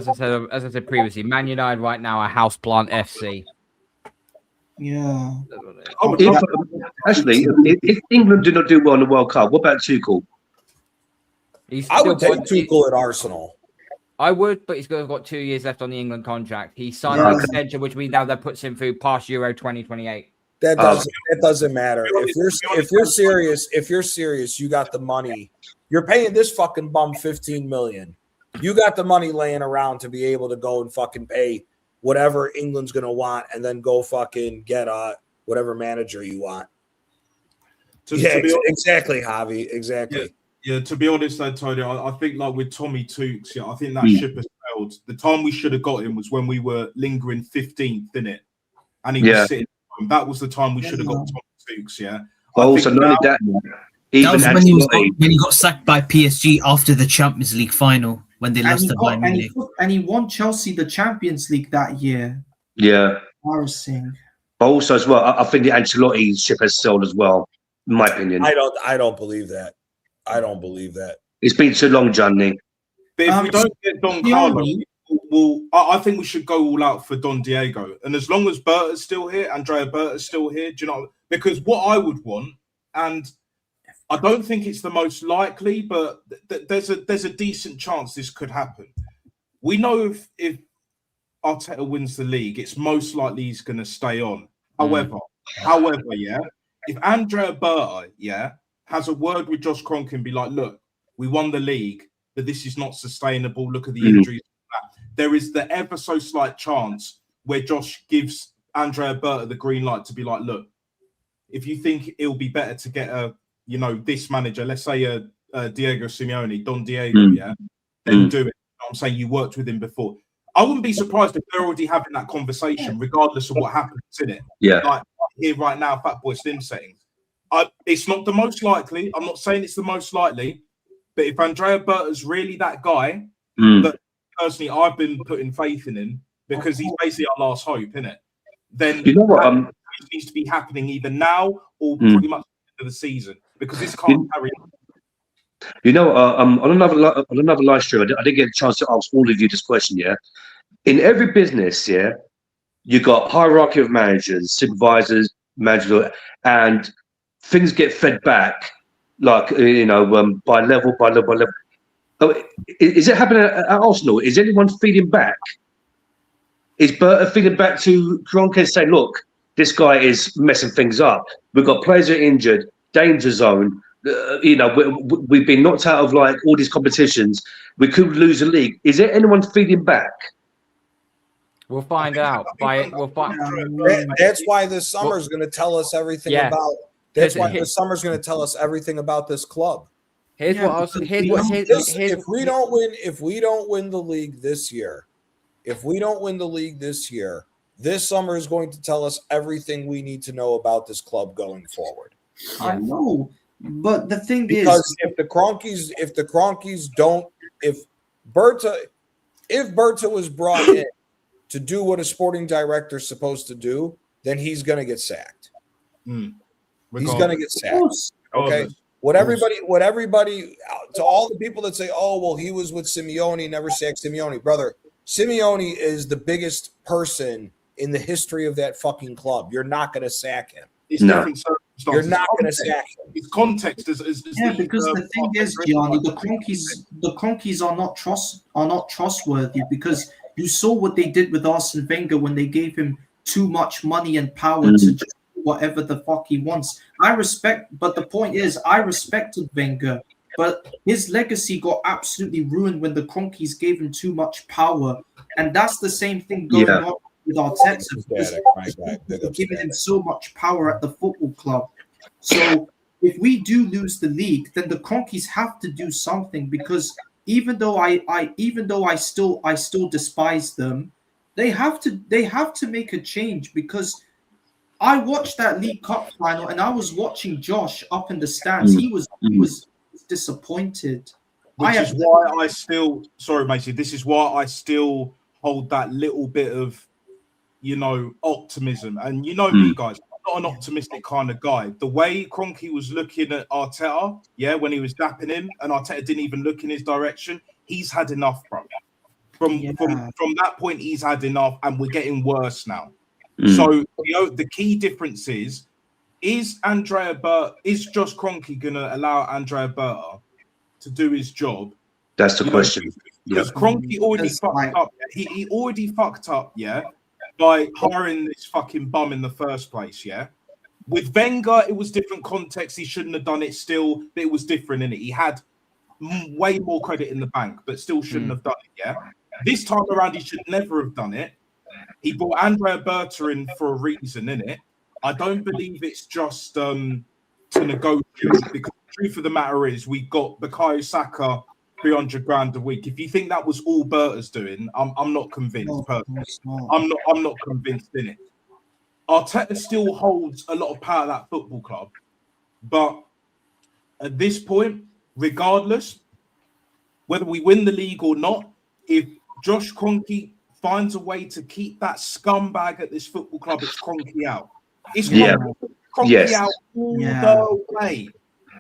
I said previously, Man United right now are houseplant FC. Yeah. If England do not do well in the World Cup, what about Tuchel? I would take Tuchel at Arsenal. I would, but he's got 2 years left on the England contract. He signed an extension, which means now that puts him through past Euro 2028. That doesn't matter. If you're serious, you got the money. You're paying this fucking bum 15 million. You got the money laying around to be able to go and fucking pay whatever England's gonna want, and then go fucking get whatever manager you want. Exactly, Javi. Exactly. Yeah, to be honest, Antonio, I think like with Tommy Tukes, I think that ship has failed. The time we should have got him was when we were lingering 15th, in it, and he was sitting. That was the time we should have got Tommy Tukes. Yeah. But also, not only that, that was when he got sacked by PSG after the Champions League final when they lost to Bayern Munich. And he won Chelsea the Champions League that year. Yeah. Embarrassing. But also as well, I think the Ancelotti ship has sailed as well, in my opinion. I don't believe that. I don't believe that. It's been too long, Johnny. But if we don't get Don Carlo, I think we should go all out for Don Diego. And as long as Berta's still here, Andrea Berta's still here, do you know? Because what I would want, and I don't think it's the most likely, but there's a decent chance this could happen. We know if Arteta wins the league, it's most likely he's going to stay on. However, if Andrea Berta, has a word with Josh Kroenke and be like, look, we won the league, but this is not sustainable. Look at the injuries. There is the ever so slight chance where Josh gives Andrea Berta the green light to be like, look, if you think it'll be better to get this manager, let's say Diego Simeone, Don Diego, then do it. You know I'm saying you worked with him before. I wouldn't be surprised if they're already having that conversation, regardless of what happens in it. Yeah. Like here right now, Fat Boy Slim settings. It's not the most likely. I'm not saying it's the most likely, but if Andrea Berta's really that guy, that personally I've been putting faith in him because he's basically our last hope, isn't it? Then you know what needs to be happening either now or pretty much the end of the season because this can't carry on. You know, on another live stream, I didn't get a chance to ask all of you this question. Yeah, in every business, you got hierarchy of managers, supervisors, managers, and things get fed back, like by level. Oh, is it happening at Arsenal? Is anyone feeding back? Is Berta feeding back to Kroenke saying, look, this guy is messing things up. We've got players who are injured, danger zone. We've been knocked out of like all these competitions. We could lose the league. Is there anyone feeding back? We'll find out. That's why this summer is going to tell us everything about. That's why this summer is going to tell us everything about this club. If we don't win the league this year, this summer is going to tell us everything we need to know about this club going forward. I know, but the thing because is, if Berta was brought in to do what a sporting director is supposed to do, then he's going to get sacked. He's going to get sacked. Okay. What everybody, to all the people that say, oh, well, he was with Simeone, never sacked Simeone. Brother, Simeone is the biggest person in the history of that fucking club. You're not going to sack him. It's different circumstances. You're not going to sack him. It's context. Because the thing is, Gianni, the Kroenkes are not trustworthy, because you saw what they did with Arsene Wenger when they gave him too much money and power to just do whatever the fuck he wants. But the point is, I respected Wenger, but his legacy got absolutely ruined when the Kroenkes gave him too much power. And that's the same thing going on with Arteta, because giving him so much power at the football club. So if we do lose the league, then the Kroenkes have to do something, because even though I still despise them, they have to make a change. Because I watched that League Cup final and I was watching Josh up in the stands. He was disappointed. This is why I still hold that little bit of, optimism. And me, guys, I'm not an optimistic kind of guy. The way Kroenke was looking at Arteta, when he was dapping him, and Arteta didn't even look in his direction, he's had enough, bro. From that point, he's had enough, and we're getting worse now. So the key difference is Josh Kroenke gonna allow Andrea Berta to do his job? That's the question. Because Kroenke already fucked up. He already fucked up, by hiring this fucking bum in the first place, With Wenger, it was different context. He shouldn't have done it still, but it was different, innit? He had way more credit in the bank, but still shouldn't have done it, This time around, he should never have done it. He brought Andrea Berta in for a reason, innit? I don't believe it's just to negotiate, because the truth of the matter is we got Bukayo Saka 300 grand a week. If you think that was all Berta's doing, I'm not convinced. Personally. I'm not convinced in it. Arteta still holds a lot of power at that football club, but at this point, regardless whether we win the league or not, if Josh Kroenke finds a way to keep that scumbag at this football club, it's Kroenke out. It's Kroenke out all the way.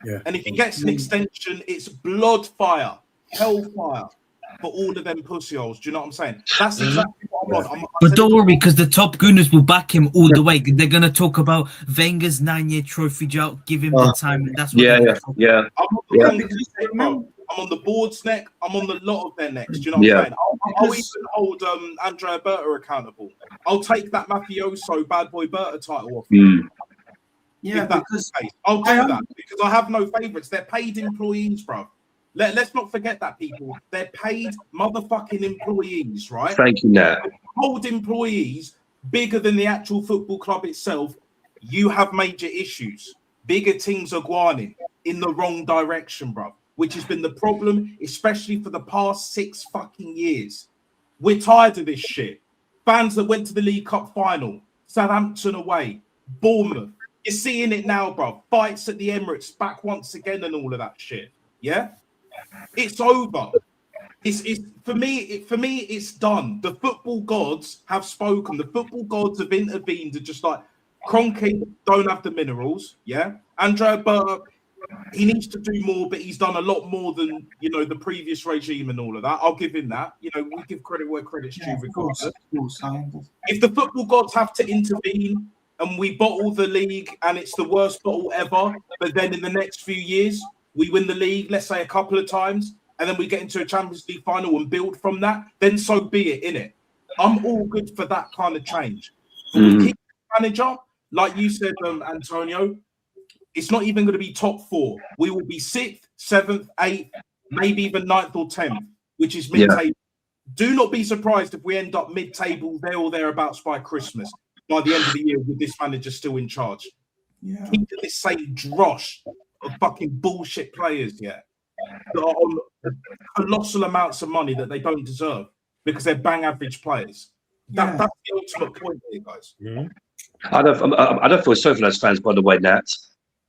Yeah. And if he gets an extension, it's blood fire, hellfire for all of them pussy holes. Do you know what I'm saying? That's exactly what I'm on. But don't worry, because the top Gunners will back him all the way. They're going to talk about Wenger's 9-year trophy drought, give him the time. And that's what I'm on the board's neck. I'm on the lot of their necks. Do you know what I'm saying? I'll even hold Andrea Berta accountable. I'll take that mafioso bad boy Berta title off him. Yeah, because I'll do that, because I have no favourites. They're paid employees, bro. Let's not forget that, people. They're paid motherfucking employees, right? Thank you, Nat. Hold employees bigger than the actual football club itself. You have major issues. Bigger teams are going in the wrong direction, bro, which has been the problem, especially for the past 6 fucking years. We're tired of this shit. Fans that went to the League Cup final, Southampton away, Bournemouth. You're seeing it now, bro. Fights at the Emirates back once again and all of that shit. Yeah? It's over. It's for me, it's done. The football gods have spoken. The football gods have intervened and just like, Kroenke don't have the minerals, yeah? Andrea Berta, he needs to do more, but he's done a lot more than, the previous regime and all of that. I'll give him that. We give credit where credit's due regardless. If the football gods have to intervene and we bottle the league and it's the worst bottle ever, but then in the next few years, we win the league, let's say a couple of times, and then we get into a Champions League final and build from that, then so be it, innit? I'm all good for that kind of change. But with keeping the manager, like you said, Antonio, it's not even going to be top 4. We will be 6th, 7th, 8th, maybe even 9th or 10th, which is mid-table. Do not be surprised if we end up mid-table, there or thereabouts by Christmas, by the end of the year, with this manager still in charge. Keep this same drosh of fucking bullshit players, that are on colossal amounts of money that they don't deserve because they're bang average players. That's the ultimate point here, guys. I don't feel sorry for those fans, by the way, Nat,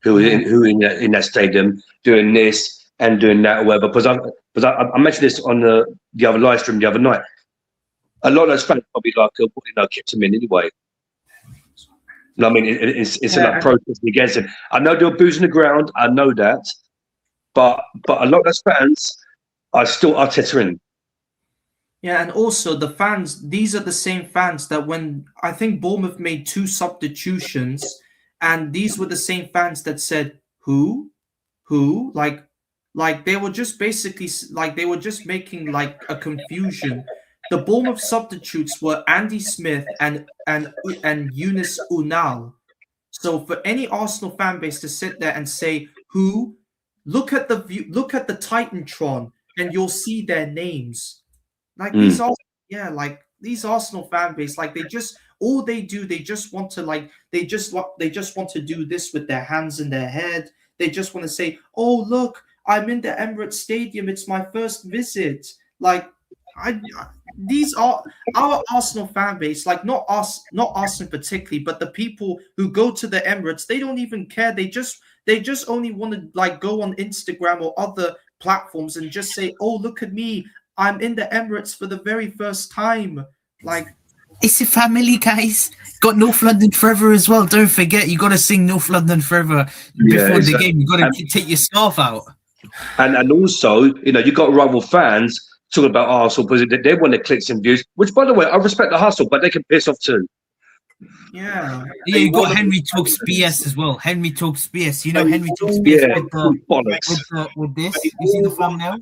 who in that stadium doing this and doing that or whatever. Because I mentioned this on the other live stream the other night. A lot of those fans probably kept him in anyway. I mean, it's like protesting against him. I know they were boozing the ground. I know that, but a lot of those fans are still Arteta in. Yeah, and also the fans, these are the same fans that when I think Bournemouth made 2 substitutions, and these were the same fans that said, who? Like they were just basically, like they were just making like a confusion. The Bournemouth substitutes were Andy Smith and Yunus Unal. So for any Arsenal fan base to sit there and say, who? Look at the view, look at the Titantron, and you'll see their names. Like these Arsenal fan base, like they just all they do, they just want to want to do this with their hands in their head. They just want to say, "Oh, look, I'm in the Emirates Stadium. It's my first visit." Like, these are our Arsenal fan base. Like, not us in particularly, but the people who go to the Emirates. They don't even care. They just only want to like go on Instagram or other platforms and just say, "Oh, look at me. I'm in the Emirates for the very first time." Like, it's a family, guys. Got North London Forever as well. Don't forget, you got to sing North London Forever before the game. You got to take your scarf out. And also, you got rival fans talking about Arsenal because they want the clicks and views. Which, by the way, I respect the hustle, but they can piss off too. Yeah, you got Henry Talks BS as well. Henry Talks BS. You know Henry Talks BS with this. You see the thumbnail?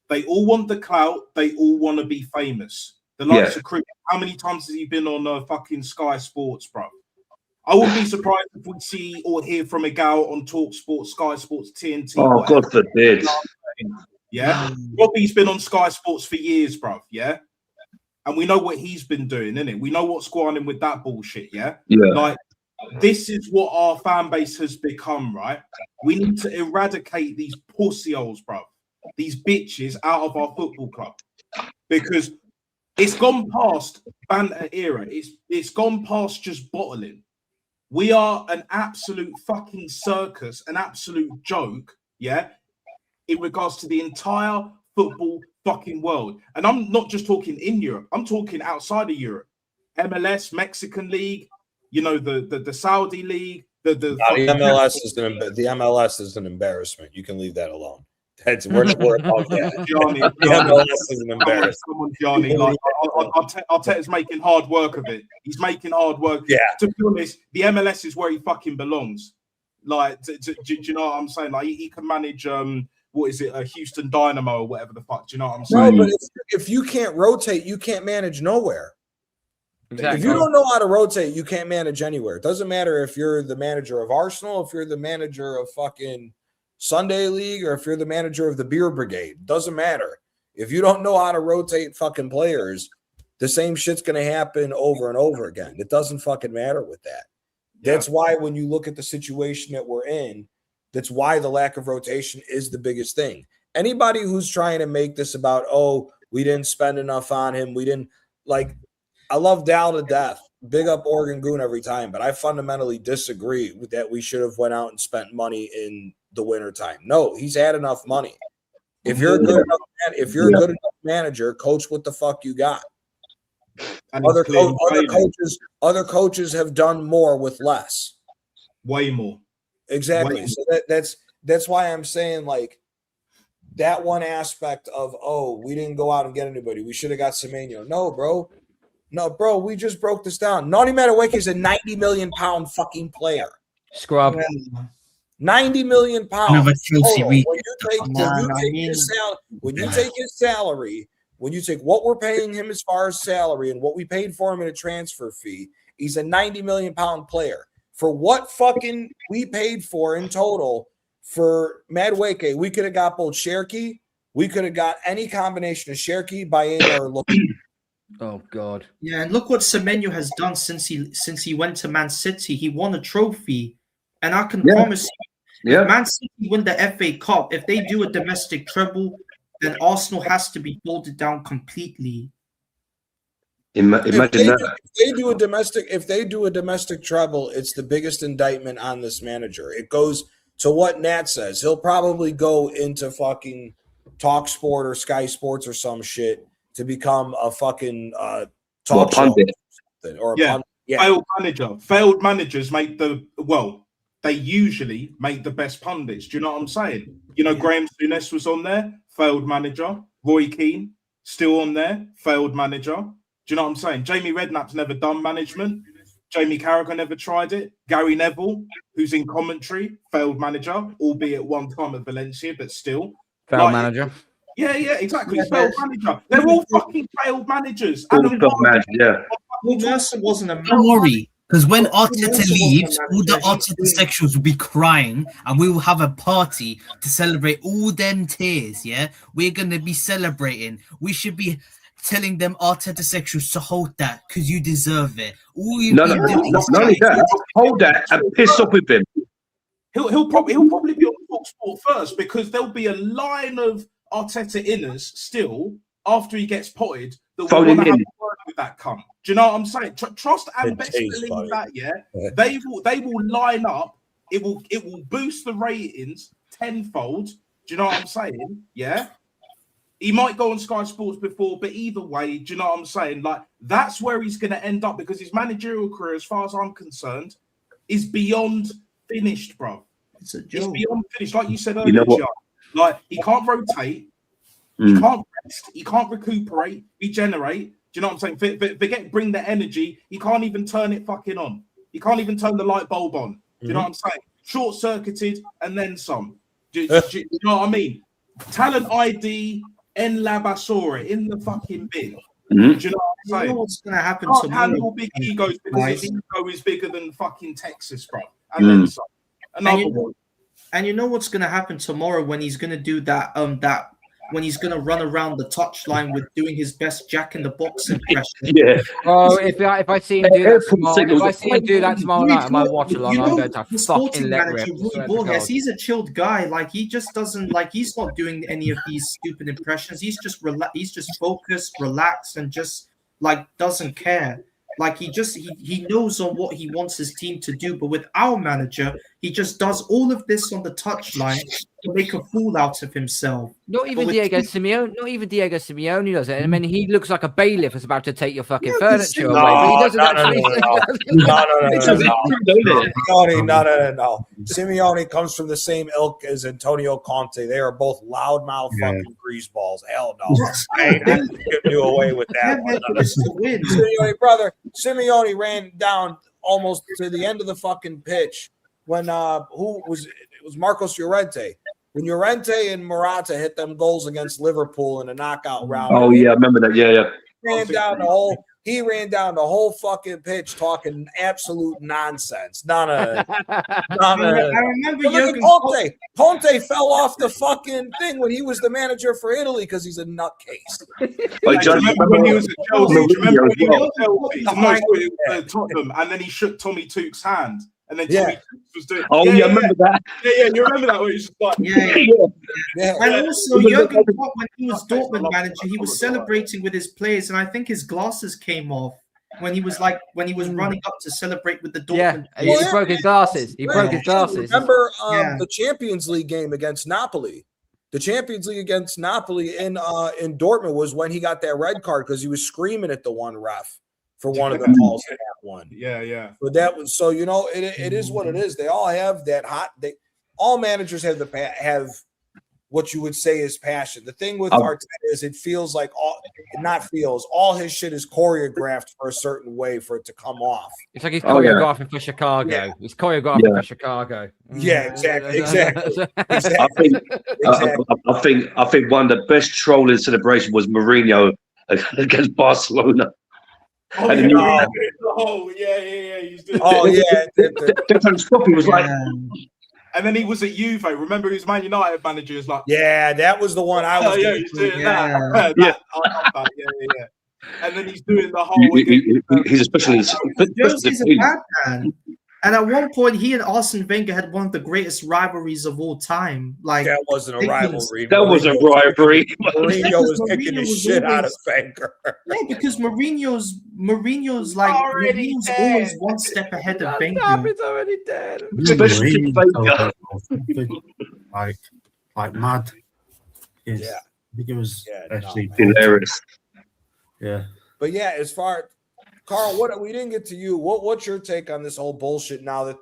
They all want the clout. They all want to be famous. The likes of Chris. How many times has he been on fucking Sky Sports, bro? I wouldn't be surprised if we see or hear from a gal on Talk Sports, Sky Sports, TNT. Oh, God forbid. Yeah. Robbie's been on Sky Sports for years, bro. Yeah. And we know what he's been doing, innit? We know what's going on with that bullshit, yeah? Like, this is what our fan base has become, right? We need to eradicate these pussyholes, bro. These bitches out of our football club. Because it's gone past banter era. It's gone past just bottling. We are an absolute fucking circus, an absolute joke, yeah? In regards to the entire football fucking world. And I'm not just talking in Europe, I'm talking outside of Europe. MLS, Mexican League, the Saudi League, the MLS is an embarrassment. You can leave that alone. We're above that. The MLS is an embarrassment. Come on, Gianni. Like, Arteta's making hard work of it. He's making hard work. Yeah. To be honest, the MLS is where he fucking belongs. Like, do you know what I'm saying? Like, he can manage what is it, Houston Dynamo or whatever the fuck? Do you know what I'm saying? No, but if you can't rotate, you can't manage nowhere. Exactly. If you don't know how to rotate, you can't manage anywhere. It doesn't matter if you're the manager of Arsenal, if you're the manager of fucking Sunday League, or if you're the manager of the Beer Brigade. It doesn't matter. If you don't know how to rotate fucking players, the same shit's going to happen over and over again. It doesn't fucking matter with that. That's why when you look at the situation that we're in, that's why the lack of rotation is the biggest thing. Anybody who's trying to make this about, oh, we didn't spend enough on him, we didn't, like, I love Dal to death. Big up Oregon Goon every time, but I fundamentally disagree with that. We should have went out and spent money in the wintertime. No, he's had enough money. If you're a good enough manager, coach what the fuck you got. Other coaches have done more with less. Way more. Exactly. So that's why I'm saying, like, that one aspect of, oh, we didn't go out and get anybody. We should have got Simeone. No, bro, we just broke this down. Nani Madueke is a 90 million pound fucking player. Scrub. 90 million pounds. Another Chelsea week. When you take his salary, when you take what we're paying him as far as salary and what we paid for him in a transfer fee, he's a 90 million pound player. For what fucking we paid for in total for Madueke, we could have got both Cherki. We could have got any combination of Cherki, Baena, or Look. Oh God. Yeah, and look what Semenyo has done since he went to Man City. He won a trophy, and I can promise you, if Man City win the FA Cup, if they do a domestic treble, then Arsenal has to be folded down completely. Imagine that. If they do a domestic treble, it's the biggest indictment on this manager. It goes to what Nat says. He'll probably go into fucking TalkSport or Sky Sports or some shit to become a fucking talk show or a pundit. Yeah. Failed managers make they usually make the best pundits. Do you know what I'm saying? You know, Graham Souness was on there, failed manager. Roy Keane, still on there, failed manager. Do you know what I'm saying? Jamie Redknapp's never done management. Jamie Carragher never tried it. Gary Neville, who's in commentary, failed manager, albeit one time at Valencia, but still. Failed manager. Yeah, exactly. Failed manager. They're all fucking failed managers. Mercer wasn't a man. Don't worry, because when Arteta leaves, all the Arteta sections will be crying, and we will have a party to celebrate all them tears. Yeah, we're gonna be celebrating. We should be telling them Arteta sections to hold that because you deserve it. All you not only that, hold that and piss off with him. He'll probably be on TalkSport first because there'll be a line of Arteta inners still after he gets potted that will want to have a word with that cunt. Do you know what I'm saying? Trust and best believe that, yeah. They will line up. It will boost the ratings tenfold. Do you know what I'm saying? Yeah. He might go on Sky Sports before, but either way, do you know what I'm saying? Like, that's where he's going to end up because his managerial career, as far as I'm concerned, is beyond finished, bro. It's a joke. It's beyond finished. Like you said earlier, like, he can't rotate, he can't rest, he can't recuperate, regenerate. Do you know what I'm saying? Forget bring the energy. He can't even turn it fucking on. He can't even turn the light bulb on. Do you know what I'm saying? Short-circuited and then some. Do you know what I mean? Talent ID, En La Basura in the fucking bin. Do you know what I'm saying? You know what's going to happen Can't tomorrow? handle big egos because his ego is bigger than fucking Texas, bro. And then some. Another one. And you know what's going to happen tomorrow when he's going to do that when he's going to run around the touchline with doing his best Jack in the Box impression. Yeah. Oh, if I see him do that tomorrow, night on my watch along, I'm going to fucking let rip. He's a chilled guy. Like, he just doesn't he's not doing any of these stupid impressions. He's just focused, relaxed, and just doesn't care. Like, he knows on what he wants his team to do. But with our manager, he just does all of this on the touchline to make a fool out of himself. Not even Diego Simeone does it. I mean, he looks like a bailiff is about to take your fucking furniture away. But he doesn't actually. No. Simeone comes from the same ilk as Antonio Conte. They are both loudmouth fucking greaseballs. Hell no. I can do away with that one. Simeone ran down almost to the end of the fucking pitch when it was Marcos Llorente. When Llorente and Morata hit them goals against Liverpool in a knockout round. Oh yeah, I remember that. Yeah. He ran down the whole fucking pitch talking absolute nonsense. I remember Conte fell off the fucking thing when he was the manager for Italy because he's a nutcase. Remember when he was at Chelsea? Tottenham, and then he shook Tommy Tuch's hand. And then Tommy was doing. Oh, yeah, I remember that. Yeah, you remember that? Where he was just like, And also, Jurgen Klopp, when he was Dortmund manager, he was celebrating with his players, and I think his glasses came off when he was running up to celebrate with the Dortmund. Yeah, he broke his glasses. Remember the Champions League game against Napoli? The Champions League against Napoli in Dortmund was when he got that red card because he was screaming at the one ref for one of the calls in that one. Yeah. But that was it is what it is. They all have that all managers have what you would say is passion. The thing with Arteta is it feels like all his shit is choreographed for a certain way for it to come off. It's like he's choreographing for Chicago. Yeah. He's choreographing for Chicago. Yeah, exactly. I think one of the best trolling celebration was Mourinho against Barcelona. Oh, yeah. He's doing He was like, and then he was at Juve. Remember, he was Man United manager. Is like, yeah, that was the one I was. He's doing that. I love that. Yeah. And then he's doing the whole. He's especially. He's a bad man. And at one point, he and Arsene Wenger had one of the greatest rivalries of all time. Like that wasn't a rivalry. That was a rivalry. Mourinho was kicking the shit out of Wenger. Yeah, because Mourinho's always one step ahead of Wenger. It's already dead. Especially Wenger. Like mad. Yeah. I think it was actually hilarious. Yeah. But yeah, as far Carl, what we didn't get to you. What's your take on this whole bullshit now that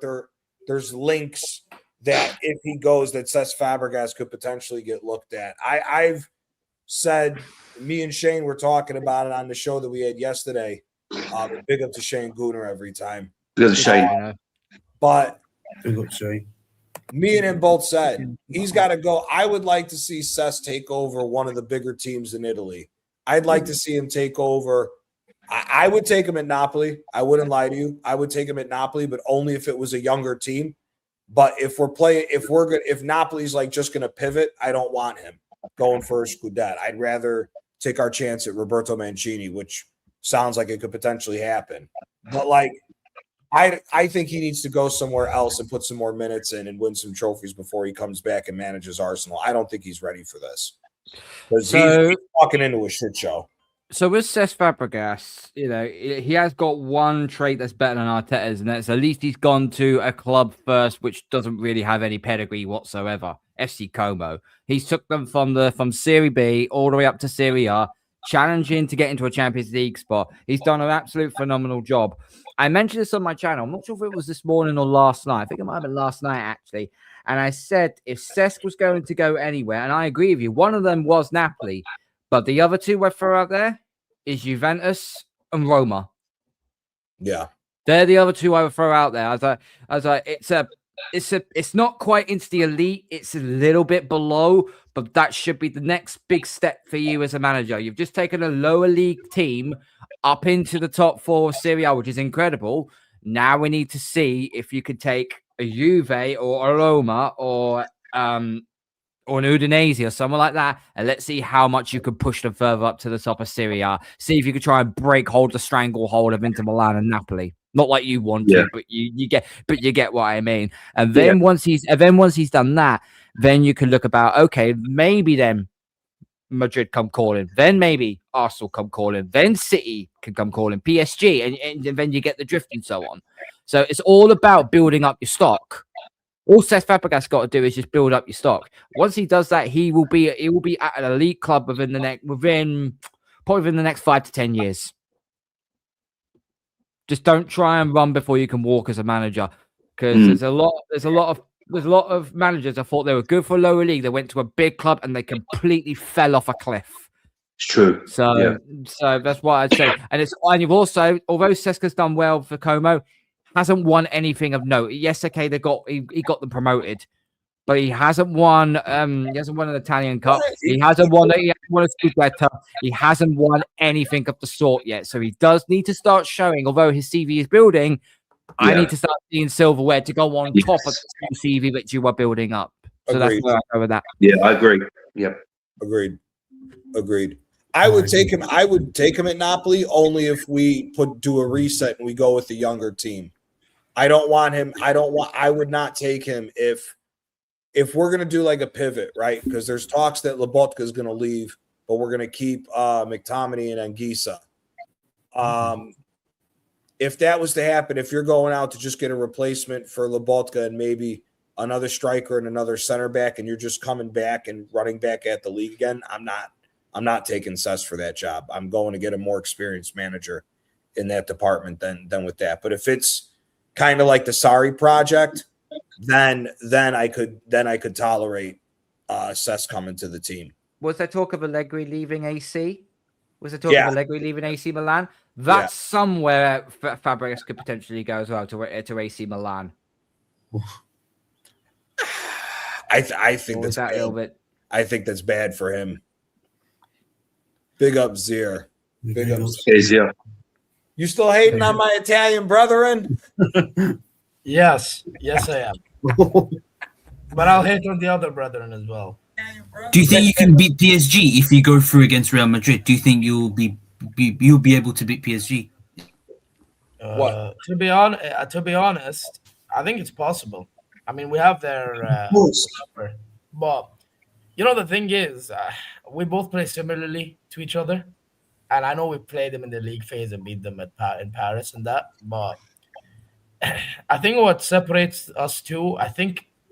there's links that if he goes that Cesc Fabregas could potentially get looked at? I've said, me and Shane were talking about it on the show that we had yesterday. Big up to Shane Gooner every time. Big up to Shane. But big up Shane. Me and him both said he's got to go. I would like to see Cesc take over one of the bigger teams in Italy. I'd like to see him take over. I would take him at Napoli. I wouldn't lie to you. I would take him at Napoli, but only if it was a younger team. But if Napoli's like just going to pivot, I don't want him going for a Scudetto. I'd rather take our chance at Roberto Mancini, which sounds like it could potentially happen. But like, I think he needs to go somewhere else and put some more minutes in and win some trophies before he comes back and manages Arsenal. I don't think he's ready for this because he's walking into a shit show. So with Cesc Fabregas, he has got one trait that's better than Arteta's, and that's at least he's gone to a club first, which doesn't really have any pedigree whatsoever. FC Como. He's took them from Serie B all the way up to Serie A, challenging to get into a Champions League spot. He's done an absolute phenomenal job. I mentioned this on my channel. I'm not sure if it was this morning or last night. I think it might have been last night, actually. And I said if Cesc was going to go anywhere, and I agree with you, one of them was Napoli. But the other two I throw out there is Juventus and Roma. Yeah, they're the other two I would throw out there. It's not quite into the elite. It's a little bit below, but that should be the next big step for you as a manager. You've just taken a lower league team up into the top four of Serie A, which is incredible. Now we need to see if you could take a Juve or a Roma or an Udinese or someone like that, and let's see how much you could push them further up to the top of Serie A. See if you could try and hold the stranglehold of Inter Milan and Napoli. Not like you want to, but you get what I mean. And then once he's done that, then you can look about, okay, maybe then Madrid come calling, then maybe Arsenal come calling, then City can come calling, PSG, and then you get the drift and so on. So it's all about building up your stock. All Cesc Fabregas got to do is just build up your stock. Once he does that, he will be at an elite club within the next 5 to 10 years. Just don't try and run before you can walk as a manager, because there's a lot of managers I thought they were good for lower league. They went to a big club and they completely fell off a cliff. It's true. So that's what I'd say. And you've also, although Cesc has done well for Como, hasn't won anything of note. Yes, okay, he got them promoted, but he hasn't won. He hasn't won an Italian Cup. He hasn't won a Scudetto. He hasn't won anything of the sort yet. So he does need to start showing. Although his CV is building, I need to start seeing silverware to go on top of the CV that you are building up. So that's where I go with that. Yeah, I agree. Yeah, agreed. I would take him at Napoli only if we do a reset and we go with the younger team. I don't want him. I would not take him if we're going to do like a pivot, right? Because there's talks that Lobotka is going to leave, but we're going to keep McTominay and Anguissa. If that was to happen, if you're going out to just get a replacement for Lobotka and maybe another striker and another center back, and you're just coming back and running back at the league again, I'm not taking Cesc for that job. I'm going to get a more experienced manager in that department than with that. But if it's kind of like the Sarri project, then I could tolerate Cesc coming to the team. Was there talk of Allegri leaving AC? Was there talk of Allegri leaving AC Milan? That's somewhere Fabregas could potentially go as well to AC Milan. I think that's that a little bit. I think that's bad for him. Big up Zier. Big up Zier. You still hating on my Italian brethren? Yes, I am. But I'll hate on the other brethren as well. Do you think you can beat PSG if you go through against Real Madrid? Do you think you'll be able to beat PSG? What? To be honest, I think it's possible. I mean, we have their but the thing is, we both play similarly to each other, and I know we played them in the league phase and beat them in Paris and that. But I think what separates us two,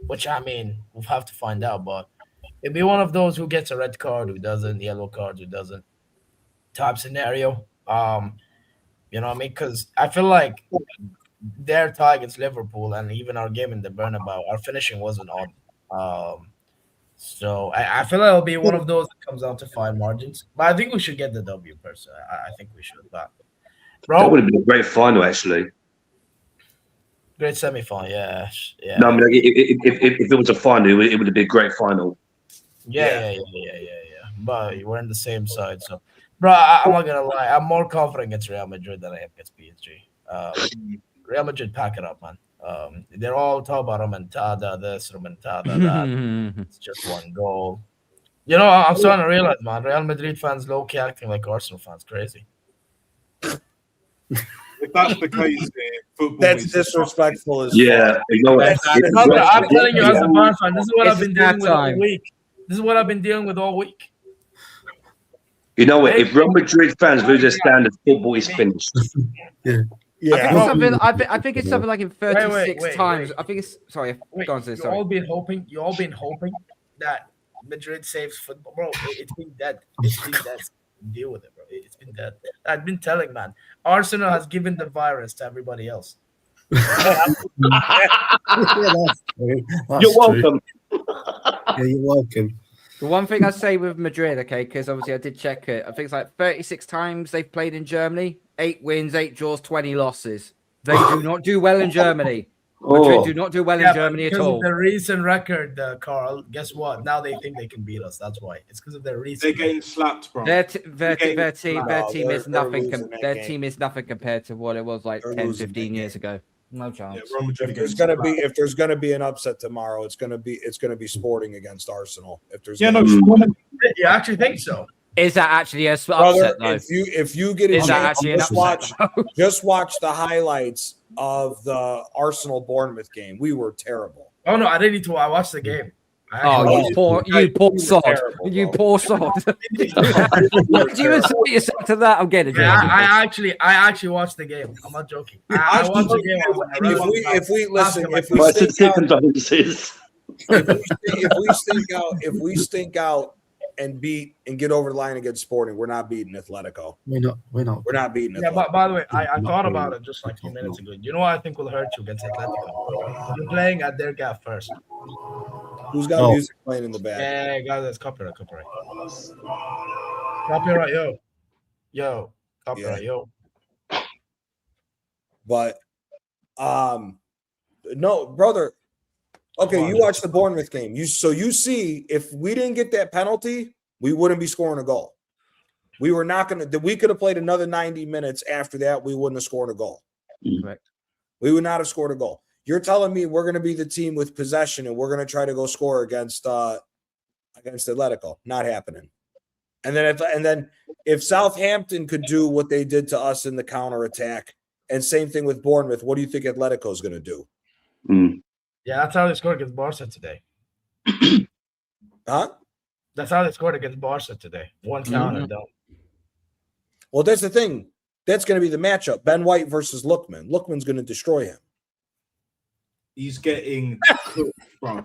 which I mean, we'll have to find out, but it'd be one of those who gets a red card, who doesn't, yellow card, who doesn't, type scenario. You know what I mean? Because I feel like their tie against Liverpool and even our game in the Bernabeu, our finishing wasn't on. So I feel like it'll be one of those that comes out to fine margins. But I think we should get the W, personally. I think we should. But, bro, that would have been a great final, actually. Great semi-final, yeah. No, I mean, if it was a final, it would have been a great final. Yeah. But we're in the same side, so, bro, I'm not gonna lie. I'm more confident against Real Madrid than I am against PSG. Real Madrid pack it up, man. They're all talking about remontada, this, remontada, that. It's just one goal. I'm starting to realize, man, Real Madrid fans low-key acting like Arsenal fans. Crazy. If that's the case, football that's is disrespectful as yeah. I'm telling you, as a Barca fan, this is what I've been dealing with all week. This is what I've been dealing with all week. You know what? If Real Madrid fans lose their standard, football is finished. I think it's something like in 36 times. I think it's sorry. Go on, sorry. You all been hoping that Madrid saves football, bro. It's been dead. It's been dead. Deal with it, bro. It's been dead. I've been telling, man. Arsenal has given the virus to everybody else. That's You're welcome. Yeah, you're welcome. The one thing I say with Madrid, okay, because obviously I did check it. I think it's like 36 times they've played in Germany. 8 wins, 8 draws, 20 losses. They do not do well in Germany. Madrid do not do well in Germany at all. Because of the recent record, Carl, guess what? Now they think they can beat us. That's why. It's because of their recent. They're getting slapped, bro. Their team is nothing. Their team is nothing compared to what it was like 10, 15 years ago. No chance. If there's gonna be an upset tomorrow, it's gonna be Sporting against Arsenal. If there's you actually think so? Is that actually a upset though? If you get a chance, just watch the highlights of the Arsenal Bournemouth game. We were terrible. Oh no, I didn't need to. I watched the game. You poor sod. You poor sod. Do you insult yourself to that? I'm getting it. I actually watched the game. I'm not joking. I watched the game. If we stink out and beat and get over the line against Sporting, we're not beating Atletico. We're not beating Atletico. Yeah, but by the way, I thought about it just like a few minutes ago. You know what I think will hurt you against Atletico? You're playing at their gap first. Who's got music playing in the back? Yeah, guys, that's copyright, yo, copyright, yo. But, no, brother. Okay, you watched the Bournemouth game. You see, if we didn't get that penalty, we wouldn't be scoring a goal. We were not going to. We could have played another 90 minutes after that. We wouldn't have scored a goal. Correct. We would not have scored a goal. You're telling me we're going to be the team with possession and we're going to try to go score against Atletico? Not happening. And then if Southampton could do what they did to us in the counterattack, and same thing with Bournemouth, what do you think Atletico is going to do? Yeah, that's how they scored against Barca today. Huh? That's how they scored against Barca today. One counter down. Well, that's the thing. That's going to be the matchup. Ben White versus Lookman. Lookman's going to destroy him. He's getting cooked, bro.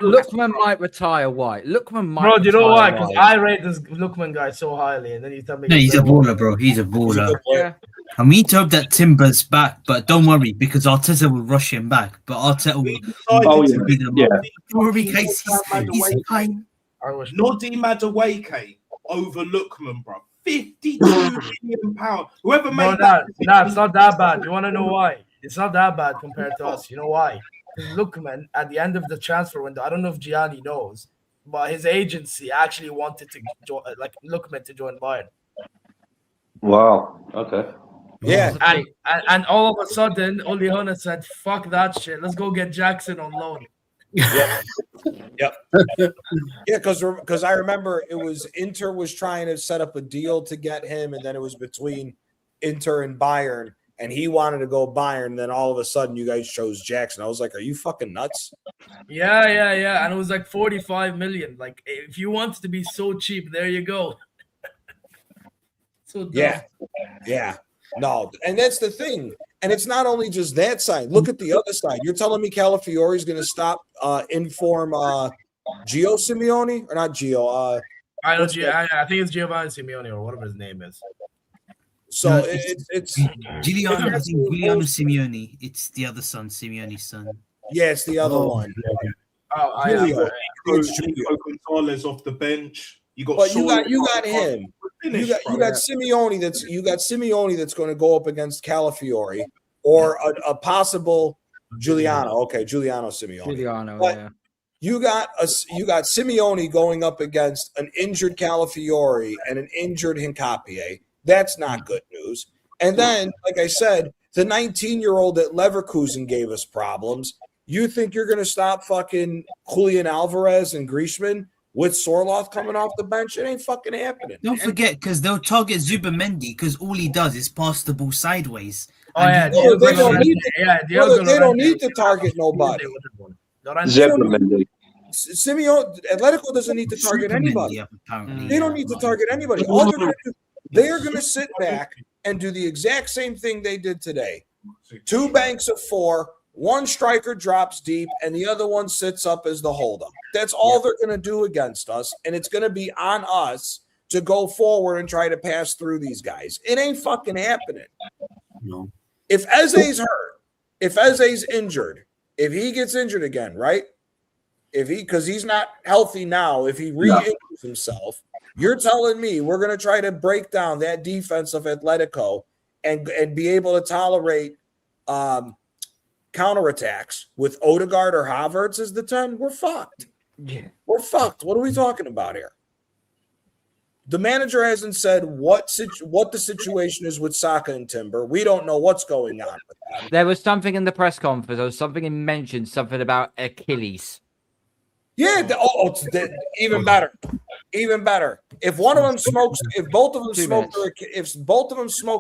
Lookman might retire White. Lookman might. Bro, do you know why? Because White. I rate this Lookman guy so highly, and then you tell me. No, he's a baller, bro. He's a baller. Yeah. And we need to hope that Timber's back, but don't worry because Arteta will rush him back. But Arteta will be the Don't worry, guys. He's fine. Noddy Madueke over Lookman, bro. £52 million. Whoever made that. Nah, it's not that bad. You want to know why? It's not that bad compared to us. You know why? Because Lookman, at the end of the transfer window, I don't know if Gianni knows, but his agency actually wanted to Lookman to join Bayern. Wow. Okay. Yeah. And all of a sudden, Ole Gunnar said, "Fuck that shit. Let's go get Jackson on loan." Yeah. Yep. Yeah, because I remember it was Inter was trying to set up a deal to get him, and then it was between Inter and Bayern, and he wanted to go Bayern. And then all of a sudden, you guys chose Jackson. I was like, "Are you fucking nuts?" Yeah. And it was like 45 million. Like, if you want to be so cheap, there you go. So dumb. Yeah. No, and that's the thing. And it's not only just that side. Look at the other side. You're telling me Calafiore is going to stop inform Gio Simeone or not Gio? I think it's Giovanni Simeone or whatever his name is. So No, it's Giuliano. I think Giuliano Simeone. It's the other son, Simeone's son. Yeah, it's the other one. Julio. Julio Gonzalez off the bench. You got him. You got Simeone. Simeone that's going to go up against Calafiore or a possible Giuliano. Okay, Giuliano Simeone. But you got Simeone going up against an injured Calafiore and an injured Hincapié. That's not good news. And then, like I said, the 19-year-old at Leverkusen gave us problems. You think you're going to stop fucking Julian Alvarez and Griezmann with Sorloth coming off the bench? It ain't fucking happening. Don't forget, because they'll target Zubimendi because all he does is pass the ball sideways. They don't need to target nobody. Zubimendi. Simeone, Atletico doesn't need to target anybody. They don't need to target anybody. All they are going to sit back and do the exact same thing they did today. 2 banks of 4. One striker drops deep, and the other one sits up as the holdup. That's all they're going to do against us, and it's going to be on us to go forward and try to pass through these guys. It ain't fucking happening. No. If Eze's hurt, if Eze's injured, if he gets injured again, right? Because he's not healthy now, if he re-injures himself, you're telling me we're going to try to break down that defense of Atletico and be able to tolerate counterattacks with Odegaard or Havertz as the 10? We're fucked. Yeah. We're fucked. What are we talking about here? The manager hasn't said what the situation is with Saka and Timber. We don't know what's going on with that. There was something in the press conference. There was something he mentioned, something about Achilles. Yeah, even better. Even better. If one of them smokes, if both of them smoke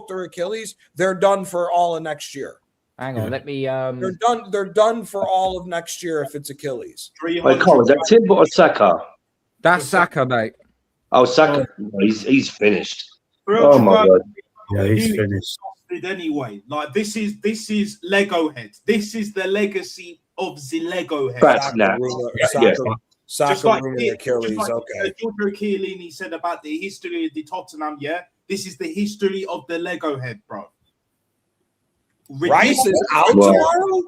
their Achilles, they're done for all of next year. Hang on, let me. They're done for all of next year if it's Achilles. Wait, Cole, is that Timber or Saka? That's Saka, mate. Oh, Saka. He's finished. Oh my god. Yeah, he's finished. Anyway, like this is Lego head. This is the legacy of the Lego head. Saka Achilles. Okay. Giorgio Chiellini said about the history of the Tottenham. Yeah, this is the history of the Lego head, bro. Rice is out tomorrow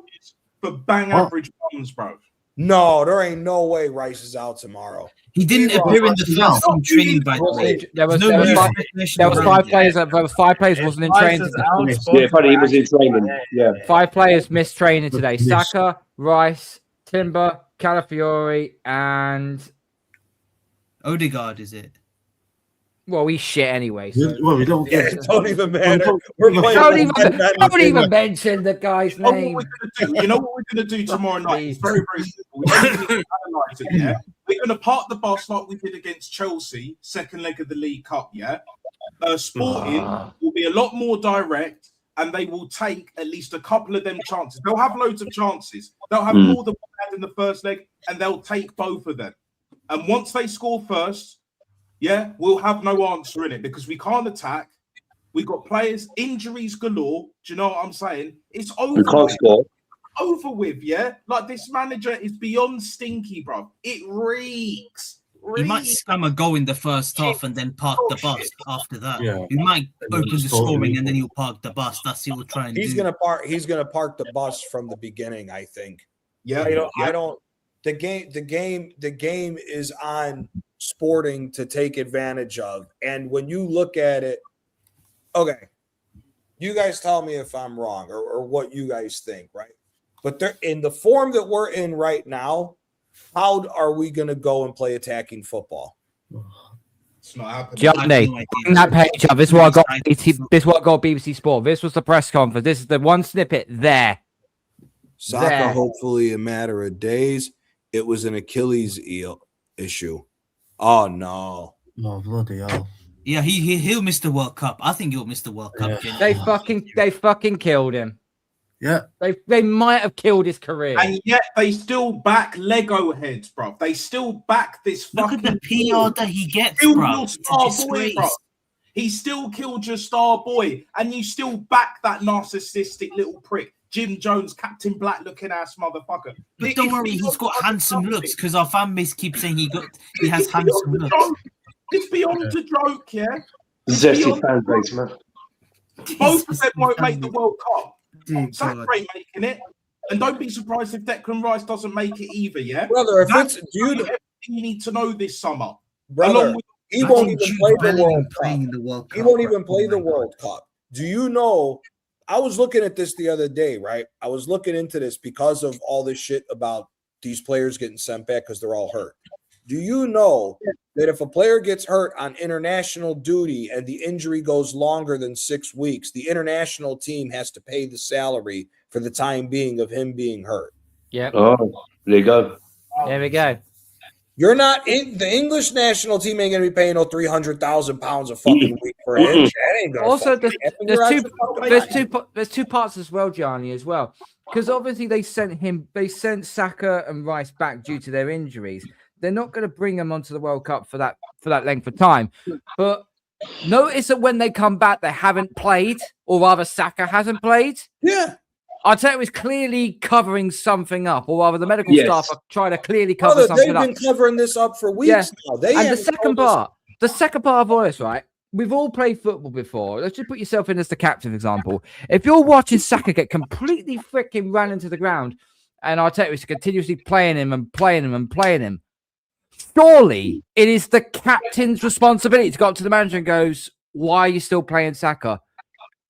for bang average bombs, bro. No, there ain't no way Rice is out tomorrow. He didn't appear in the first team training, by the way. There was 5 players. There was 5 players wasn't in training. Yeah, funny, he was in training. Yeah. 5 players missed training today. Saka, Rice, Timber, Calafiore, and Odegaard, is it? Well, we shit anyway. So. Well, we don't get it. Don't even matter. Don't even mention the guy's name. You know what we're going to do tomorrow night? It's very, very simple. We're going to park the bus like we did against Chelsea, second leg of the League Cup, yeah? Sporting will be a lot more direct, and they will take at least a couple of them chances. They'll have loads of chances. They'll have more than we had in the first leg, and they'll take both of them. And once they score first, yeah, we'll have no answer in it because we can't attack. We got players, injuries galore. Do you know what I'm saying? It's We over. can't score. Over with, yeah. Like this manager is beyond stinky, bro. It reeks. He might scam a goal in the first half and then park the bus after that. Yeah. He might open the scoring and then he'll park the bus. That's what he'll try and do. He's gonna park the bus from the beginning, I think. Yeah. I don't. The game is on Sporting to take advantage of, and when you look at it, okay, you guys tell me if I'm wrong or what you guys think, right? But they're in the form that we're in right now. How are we going to go and play attacking football? It's not happening. Johnny, bring that page up. This is what I got. This is what I got BBC Sport. This was the press conference. This is the one snippet there. Saka, hopefully a matter of days. It was an Achilles issue. Oh no! Oh bloody hell! Yeah, he'll miss the World Cup. I think he'll miss the World Cup. Yeah. They fucking killed him. Yeah, they might have killed his career, and yet they still back Lego heads, bro. They still back this fucking. Look at the PR that he gets, still bro. your star boy, bro. He still killed your star boy, and you still back that narcissistic little prick, Jim Jones, Captain Black looking ass motherfucker. But don't worry, he's got handsome looks because our fan base keeps saying he has handsome looks. It's beyond a joke, yeah. Zesty fan base, man. Both of them won't make the World Cup. Saka ain't making it, and don't be surprised if Declan Rice doesn't make it either. Yeah, brother. If that's it's everything you need to know this summer, brother, he won't even play the World Cup. He won't even play the World Cup. Do you know? I was looking at this the other day, right? I was looking into this because of all this shit about these players getting sent back because they're all hurt. Do you know that if a player gets hurt on international duty and the injury goes longer than 6 weeks, the international team has to pay the salary for the time being of him being hurt? Yeah. Oh, there you go. There we go. You're not in the English national team ain't gonna be paying no £300,000 a fucking week for an injury. That ain't gonna Also, happen. there's two parts as well, Johnny, as well, because obviously they sent Saka and Rice back due to their injuries. They're not going to bring them onto the World Cup for that length of time. But notice that when they come back, they haven't played, or rather, Saka hasn't played. Yeah. I'd say it was clearly covering something up, or rather, the medical staff are trying to clearly cover something up. They've been covering this up for weeks now. And the second part of all this, right? We've all played football before. Let's just put yourself in as the captain, for example. If you're watching Saka get completely freaking ran into the ground, and Arteta is continuously playing him, surely it is the captain's responsibility to go up to the manager and goes, why are you still playing Saka?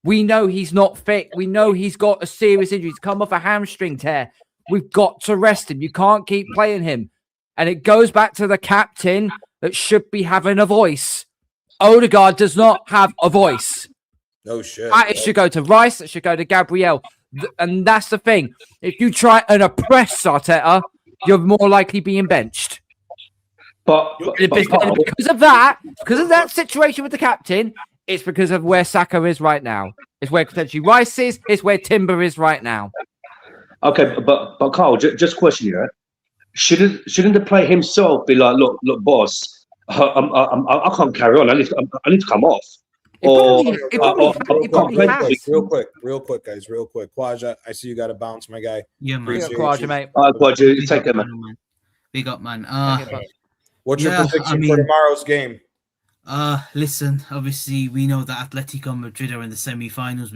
We know he's not fit. We know he's got a serious injury. He's come off a hamstring tear. We've got to rest him. You can't keep playing him. And it goes back to the captain that should be having a voice. Odegaard does not have a voice. No shit. It should go to Rice. It should go to Gabriel. And that's the thing. If you try and oppress Arteta, you're more likely being benched. But because of that situation with the captain, it's because of where Saka is right now. It's where potentially Rice is. It's where Timber is right now. Okay, but Carl, just question you. Shouldn't the player himself be like, look, boss, I can't carry on. I need to come off. He probably has. Real quick, guys. Real quick. Quadja, I see you got to bounce, my guy. Yeah, man. Quadja, mate. Quadja, take it, man. Big up, man. What's your prediction for tomorrow's game? Listen, obviously we know that Atletico Madrid are in the semi-finals.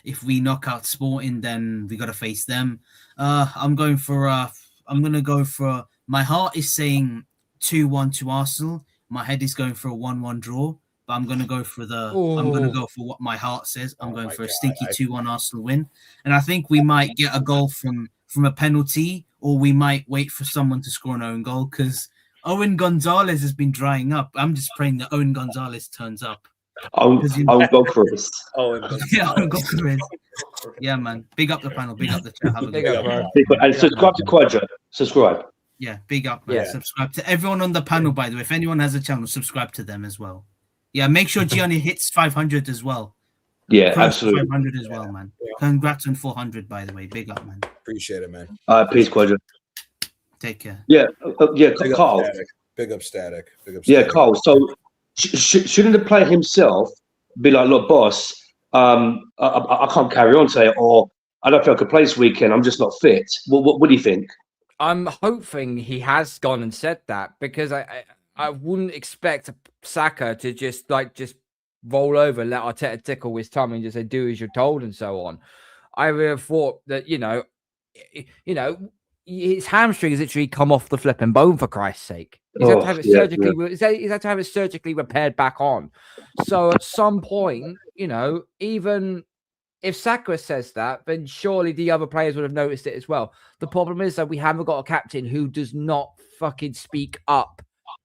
If we knock out Sporting, then we gotta face them. I'm gonna go for my heart is saying 2-1 to Arsenal. My head is going for a 1-1 draw, but I'm gonna go for what my heart says. I'm going for a stinky 2-1 Arsenal win. And I think we might get a goal from a penalty, or we might wait for someone to score an own goal, because Owen Gonzalez has been drying up. I'm just praying that Owen Gonzalez turns up. I'll go Chris. Yeah, I'll go Chris. Yeah, man. Big up the panel. Big up the chat. Have a good day. And subscribe to Quadra. Subscribe. Yeah, big up, man. Yeah. Subscribe to everyone on the panel, by the way. If anyone has a channel, subscribe to them as well. Yeah, make sure Gianni hits 500 as well. Yeah, absolutely. 500 as well, man. Congrats on 400, by the way. Big up, man. Appreciate it, man. Peace, Quadra. Take care. Yeah, Carl. Big up Static. Yeah, Carl. So shouldn't the player himself be like, look, boss, I can't carry on today, or I don't feel I could play this weekend. I'm just not fit. What do you think? I'm hoping he has gone and said that, because I wouldn't expect Saka to just roll over, let Arteta tickle his tummy and just say, do as you're told and so on. I would have thought that, his hamstrings literally come off the flipping bone, for Christ's sake. He's had to have it surgically. He's had to have it surgically repaired back on. So at some point, even if Saka says that, then surely the other players would have noticed it as well. The problem is that we haven't got a captain who does not fucking speak up.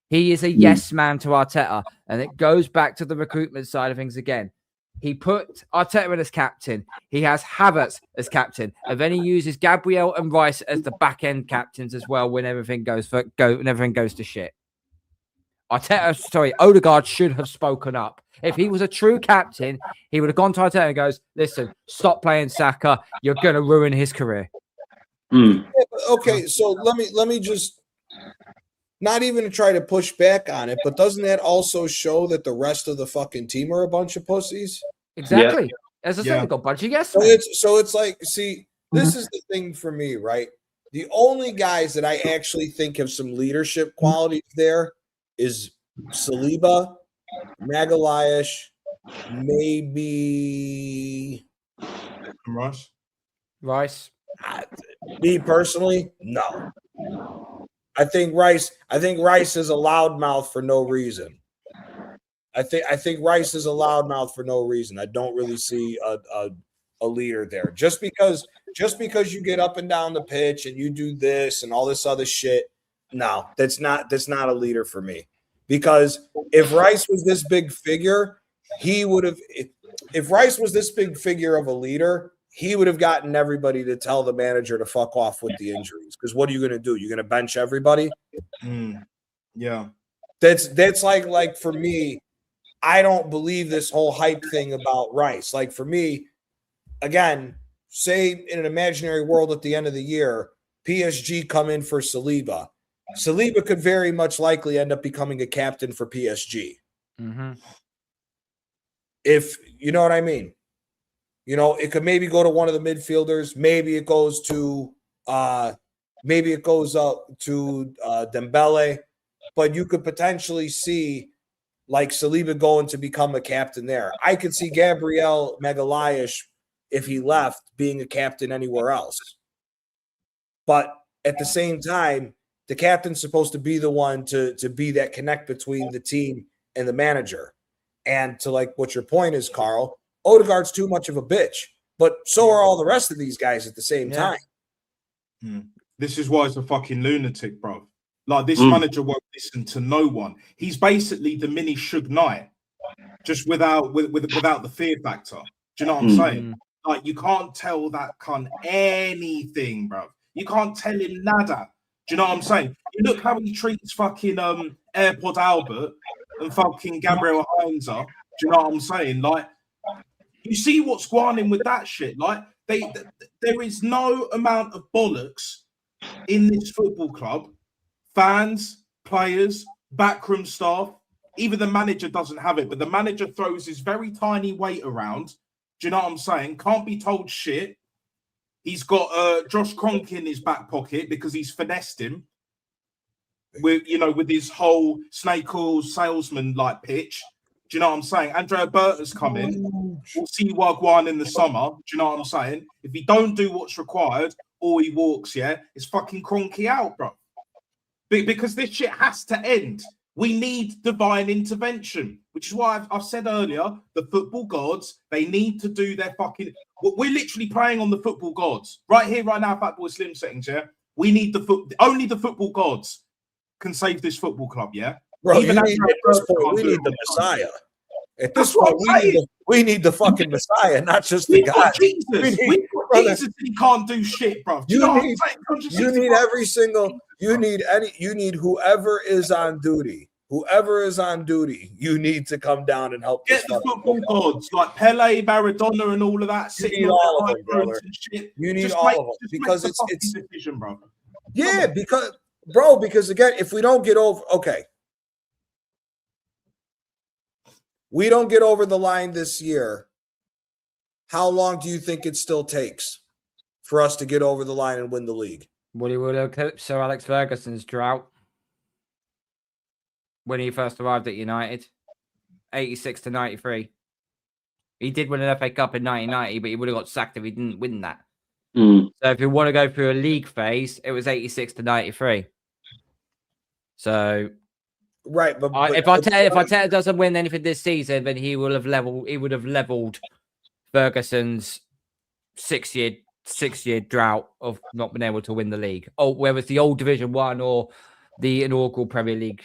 He is a yes man to Arteta, and it goes back to the recruitment side of things again. He put Arteta in as captain. He has Havertz as captain, and then he uses Gabriel and Rice as the back end captains as well when everything goes to shit. Odegaard should have spoken up. If he was a true captain, he would have gone to Arteta and goes, "Listen, stop playing Saka. You're going to ruin his career." Okay, so let me just, not even to try to push back on it, but doesn't that also show that the rest of the fucking team are a bunch of pussies? Exactly. Yeah. As I said, we've got a bunch of yes men. So it's like, see, this is the thing for me, right? The only guys that I actually think have some leadership qualities there is Saliba, Magalhaes, maybe Rice. Me personally, no. I think Rice is a loudmouth for no reason. I think Rice is a loudmouth for no reason. I don't really see a leader there. Just because you get up and down the pitch and you do this and all this other shit, no, that's not a leader for me. Because if Rice was this big figure, he would have. If Rice was this big figure of a leader, he would have gotten everybody to tell the manager to fuck off with the injuries. Because what are you going to do? You're going to bench everybody? Yeah. That's like for me, I don't believe this whole hype thing about Rice. Like for me, again, say in an imaginary world at the end of the year, PSG come in for Saliba. Saliba could very much likely end up becoming a captain for PSG. Mm-hmm. If you know what I mean. It could maybe go to one of the midfielders. Maybe it goes to up to Dembele. But you could potentially see like Saliba going to become a captain there. I could see Gabriel Magalhaes, if he left, being a captain anywhere else. But at the same time, the captain's supposed to be the one to be that connect between the team and the manager. And to like what your point is, Carl, Odegaard's too much of a bitch, but so are all the rest of these guys at the same time. This is why he's a fucking lunatic, bro. Like this manager won't listen to no one. He's basically the mini Suge Knight, just without the fear factor. Do you know what I'm saying? Like you can't tell that cunt anything, bro. You can't tell him nada. Do you know what I'm saying? You look how he treats fucking AirPod Albert and fucking Gabriel Heinzer. Do you know what I'm saying? Like, you see what's going on with that shit. Like, there is no amount of bollocks in this football club. Fans, players, backroom staff, even the manager doesn't have it, but the manager throws his very tiny weight around. Do you know what I'm saying? Can't be told shit. He's got Josh Kroenke in his back pocket because he's finessed him with his whole snake oil salesman like pitch. Do you know what I'm saying? Andrea Berta's coming. We'll see Wagwan in the summer. Do you know what I'm saying? If he don't do what's required or he walks, it's fucking Kroenke out, bro. Because this shit has to end. We need divine intervention, which is why I've said earlier, the football gods, they need to do their fucking... We're literally praying on the football gods. Right here, right now, Fat Boy Slim settings, We need only the football gods can save this football club, Bro, at this point, we need the Messiah. At this point, we need the fucking Messiah, not just the guy. Jesus, he can't do shit, bro. You need whoever is on duty. Whoever is on duty, you need to come down and help. Get the football gods like Pele, Maradona, and all of that. You need all of them, brother. You need all of them because it's decision, bro. Yeah, because again, if we don't get over, okay. we don't get over the line this year, how long do you think it still takes for us to get over the line and win the league? Would he eclipse Sir Alex Ferguson's drought when he first arrived at United? 86 to 93. He did win an FA Cup in 1990, but he would have got sacked if he didn't win that. So if you want to go through a league phase, it was 86 to 93. So right, but if Arteta doesn't win anything this season, then he would have leveled Ferguson's six-year drought of not being able to win the league. Oh, whether it's the old Division 1 or the inaugural Premier League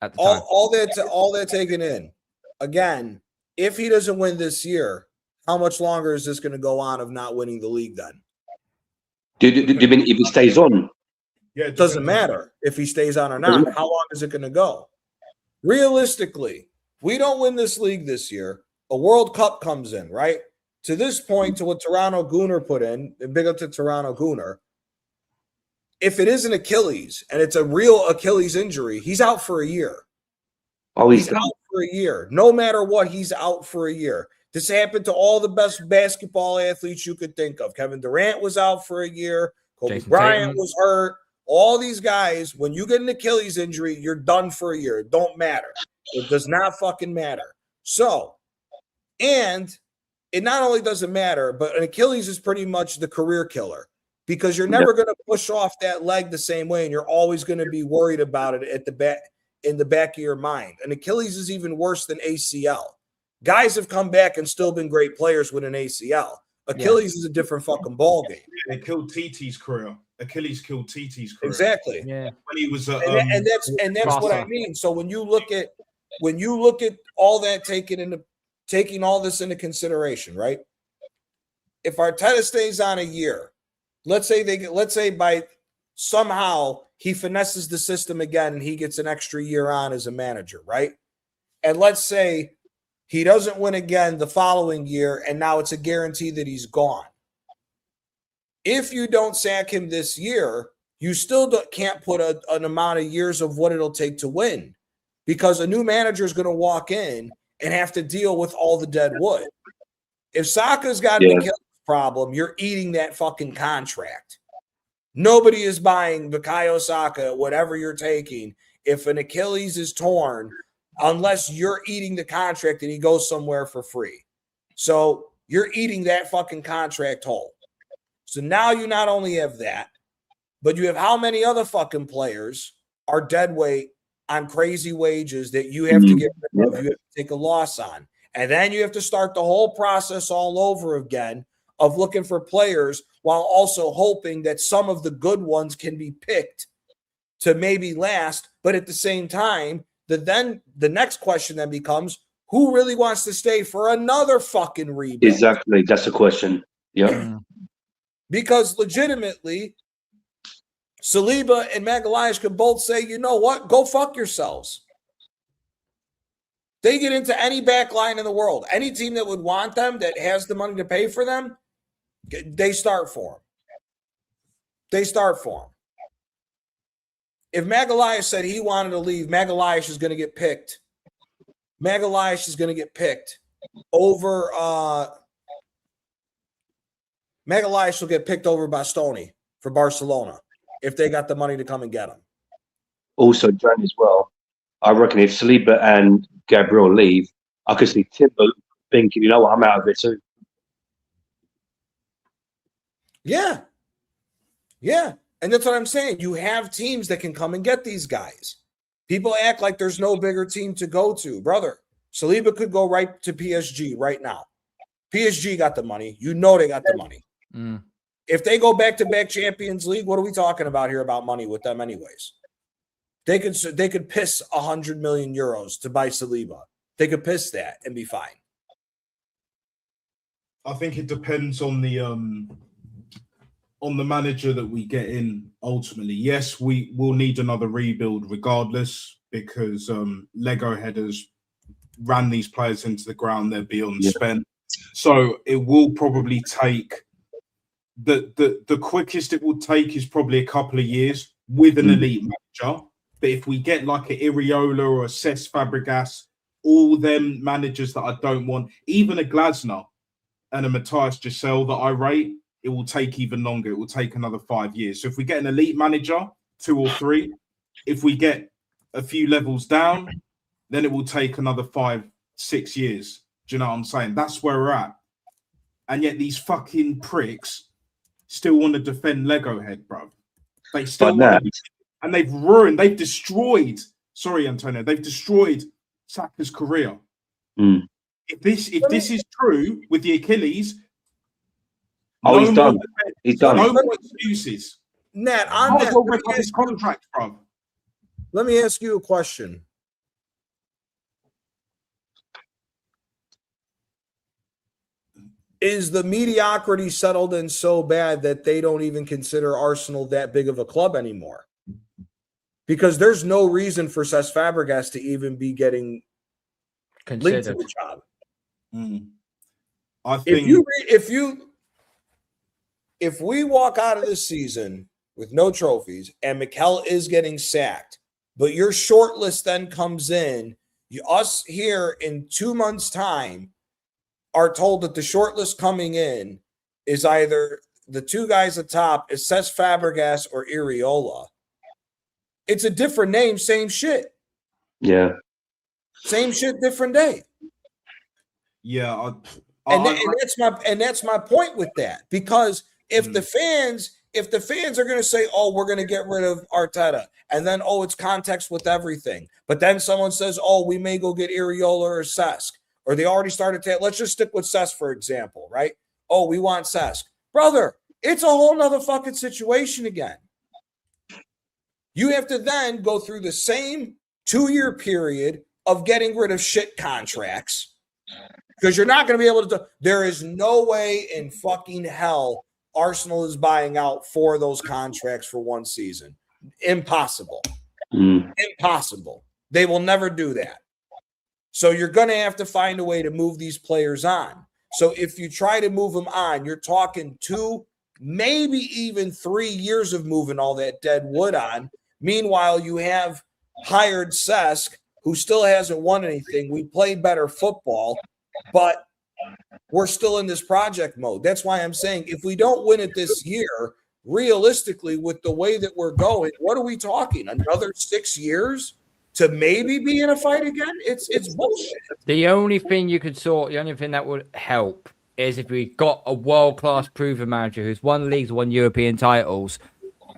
at the time. All they're taking in. Again, if he doesn't win this year, how much longer is this going to go on of not winning the league then? Do you mean if he stays on? Yeah, it doesn't matter if he stays on or not. How long is it going to go? Realistically, we don't win this league this year. A World Cup comes in, right? To this point, to what Toronto Gooner put in, and big up to Toronto Gooner, if it is an Achilles and it's a real Achilles injury, he's out for a year. Oh, he's out for a year. No matter what, he's out for a year. This happened to all the best basketball athletes you could think of. Kevin Durant was out for a year. Kobe Bryant was hurt. All these guys, when you get an Achilles injury, you're done for a year. It don't matter. It does not fucking matter. So, and it not only doesn't matter, but an Achilles is pretty much the career killer because you're never going to push off that leg the same way, and you're always going to be worried about it at the back, in the back of your mind. An Achilles is even worse than ACL. Guys have come back and still been great players with an ACL. Achilles is a different fucking ball game. They killed TT's career. Achilles killed TT's career. Exactly. Yeah. When he was and that's what I mean. So when you look at all that, taking all this into consideration, right? If Arteta stays on a year, let's say by somehow he finesses the system again and he gets an extra year on as a manager, right? And let's say he doesn't win again the following year, and now it's a guarantee that he's gone. If you don't sack him this year, you still can't put an amount of years of what it'll take to win because a new manager is going to walk in and have to deal with all the dead wood. If Saka's got an Achilles problem, you're eating that fucking contract. Nobody is buying Bukayo Saka, whatever you're taking, if an Achilles is torn, unless you're eating the contract and he goes somewhere for free. So you're eating that fucking contract whole. So now you not only have that, but you have how many other fucking players are dead weight on crazy wages that you have to get rid of, you have to take a loss on. And then you have to start the whole process all over again of looking for players while also hoping that some of the good ones can be picked to maybe last. But at the same time, the next question then becomes, who really wants to stay for another fucking rebuild? Exactly. That's the question. Yeah. Because legitimately, Saliba and Magalhaes could both say, you know what? Go fuck yourselves. They get into any back line in the world. Any team that would want them, that has the money to pay for them, they start for them. If Magalhaes said he wanted to leave, Magalhaes is going to get picked. Magalhaes is going to get picked over Magalhaes will get picked over Bastoni for Barcelona if they got the money to come and get him. Also, John, as well, I reckon if Saliba and Gabriel leave, I could see Timber thinking, you know what, I'm out of it too. Yeah. And that's what I'm saying. You have teams that can come and get these guys. People act like there's no bigger team to go to. Brother, Saliba could go right to PSG right now. PSG got the money. You know they got the money. If they go back-to-back Champions League, what are we talking about here about money with them anyways? They could piss 100 million euros to buy Saliba. They could piss that and be fine. I think it depends on the manager that we get in ultimately. Yes, we will need another rebuild regardless because Lego headers ran these players into the ground. They're beyond spent. So it will probably take the quickest it will take is probably a couple of years with an elite manager. But if we get like an Iriola or a Cesc Fabregas, all them managers that I don't want, even a Glasner and a Matthias Giselle that I rate, it will take even longer. It will take another 5 years. So if we get an elite manager, 2 or 3, if we get a few levels down, then it will take another 5, 6 years. Do you know what I'm saying? That's where we're at. And yet these fucking pricks still want to defend Lego Head, bro. They still want to, and they've destroyed. Sorry, Antonio, they've destroyed Saka's career. If this is true with the Achilles, he's done. He's done. No more excuses. Nat, on that, his contract, bro. Let me ask you a question. Is the mediocrity settled in so bad that they don't even consider Arsenal that big of a club anymore? Because there's no reason for Cesc Fabregas to even be getting linked to the job. I think if we walk out of this season with no trophies and Mikel is getting sacked, but your short list then comes in, us here in 2 months' time are told that the short list coming in is either the 2 guys at top is Cesc Fabregas or Iriola. It's a different name, same shit. Yeah. Same shit, different day. Yeah. That's my point with that. Because if the fans are going to say, "Oh, we're going to get rid of Arteta," and then, "Oh, it's context with everything," but then someone says, "Oh, we may go get Iriola or Cesc," or they already started to, let's just stick with Cesc, for example, right? "Oh, we want Cesc." Brother, it's a whole nother fucking situation again. You have to then go through the same 2-year period of getting rid of shit contracts because you're not going to be able to. There is no way in fucking hell Arsenal is buying out 4 of those contracts for 1 season. Impossible. Impossible. They will never do that. So you're going to have to find a way to move these players on. So if you try to move them on, you're talking 2, maybe even 3 years of moving all that dead wood on. Meanwhile, you have hired Cesc, who still hasn't won anything. We play better football, but we're still in this project mode. That's why I'm saying if we don't win it this year, realistically, with the way that we're going, what are we talking? Another 6 years to maybe be in a fight again? It's bullshit. The only thing that would help is if we got a world-class proven manager who's won leagues, won European titles.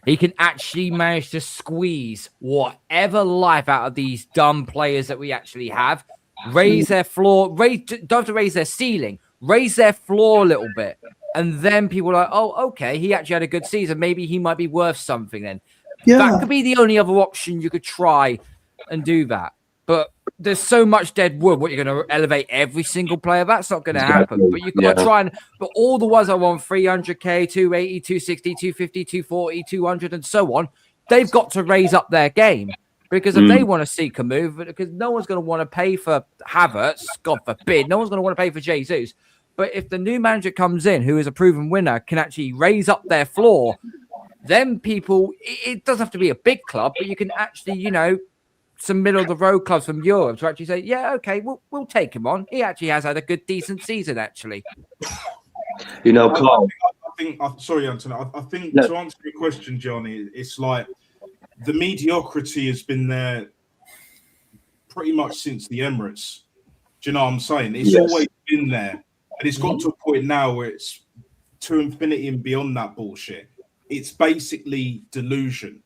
He can actually manage to squeeze whatever life out of these dumb players that we actually have. Raise their floor, don't have to raise their ceiling, raise their floor a little bit. And then people are like, "Oh, okay, he actually had a good season. Maybe he might be worth something then." Yeah. That could be the only other option you could try and do that. But there's so much dead wood. What, you're going to elevate every single player? That's not going to happen. But you've got to try and, but all the ones that want 300k, 280, 260, 250, 240, 200, and so on, they've got to raise up their game. Because if they want to seek a move, because no one's going to want to pay for Havertz, God forbid, no one's going to want to pay for Jesus. But if the new manager comes in, who is a proven winner, can actually raise up their floor, then people, it doesn't have to be a big club, but you can actually, some middle of the road clubs from Europe to actually say, yeah, okay, we'll take him on. He actually has had a good, decent season, actually. Carl. Sorry, Anthony. I think to answer your question, Johnny, it's like the mediocrity has been there pretty much since the Emirates. Do you know what I'm saying? It's always been there. And it's got to a point now where it's to infinity and beyond that bullshit. It's basically delusion.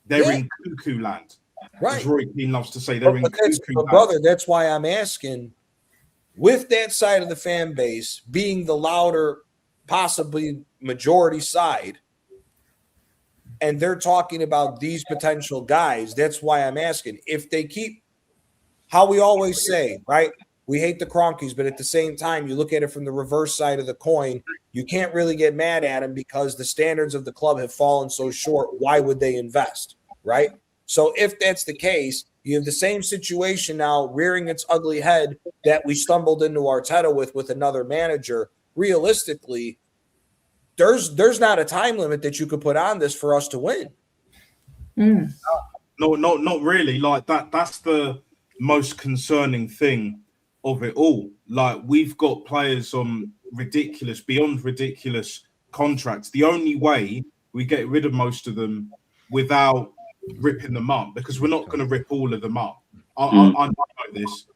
They're in cuckoo land. Right. As Roy Keane loves to say, they're in cuckoo land. Brother, that's why I'm asking, with that side of the fan base being the louder, possibly majority side, and they're talking about these potential guys, that's why I'm asking. If they keep, how we always say, right? We hate the Cronkies, but at the same time, you look at it from the reverse side of the coin, you can't really get mad at them because the standards of the club have fallen so short. Why would they invest, right? So if that's the case, you have the same situation now rearing its ugly head that we stumbled into Arteta with another manager. Realistically, there's not a time limit that you could put on this for us to win. No, not really. Like that's the most concerning thing of it all. Like, we've got players on ridiculous, beyond ridiculous contracts. The only way we get rid of most of them without ripping them up, because we're not going to rip all of them up. I know this,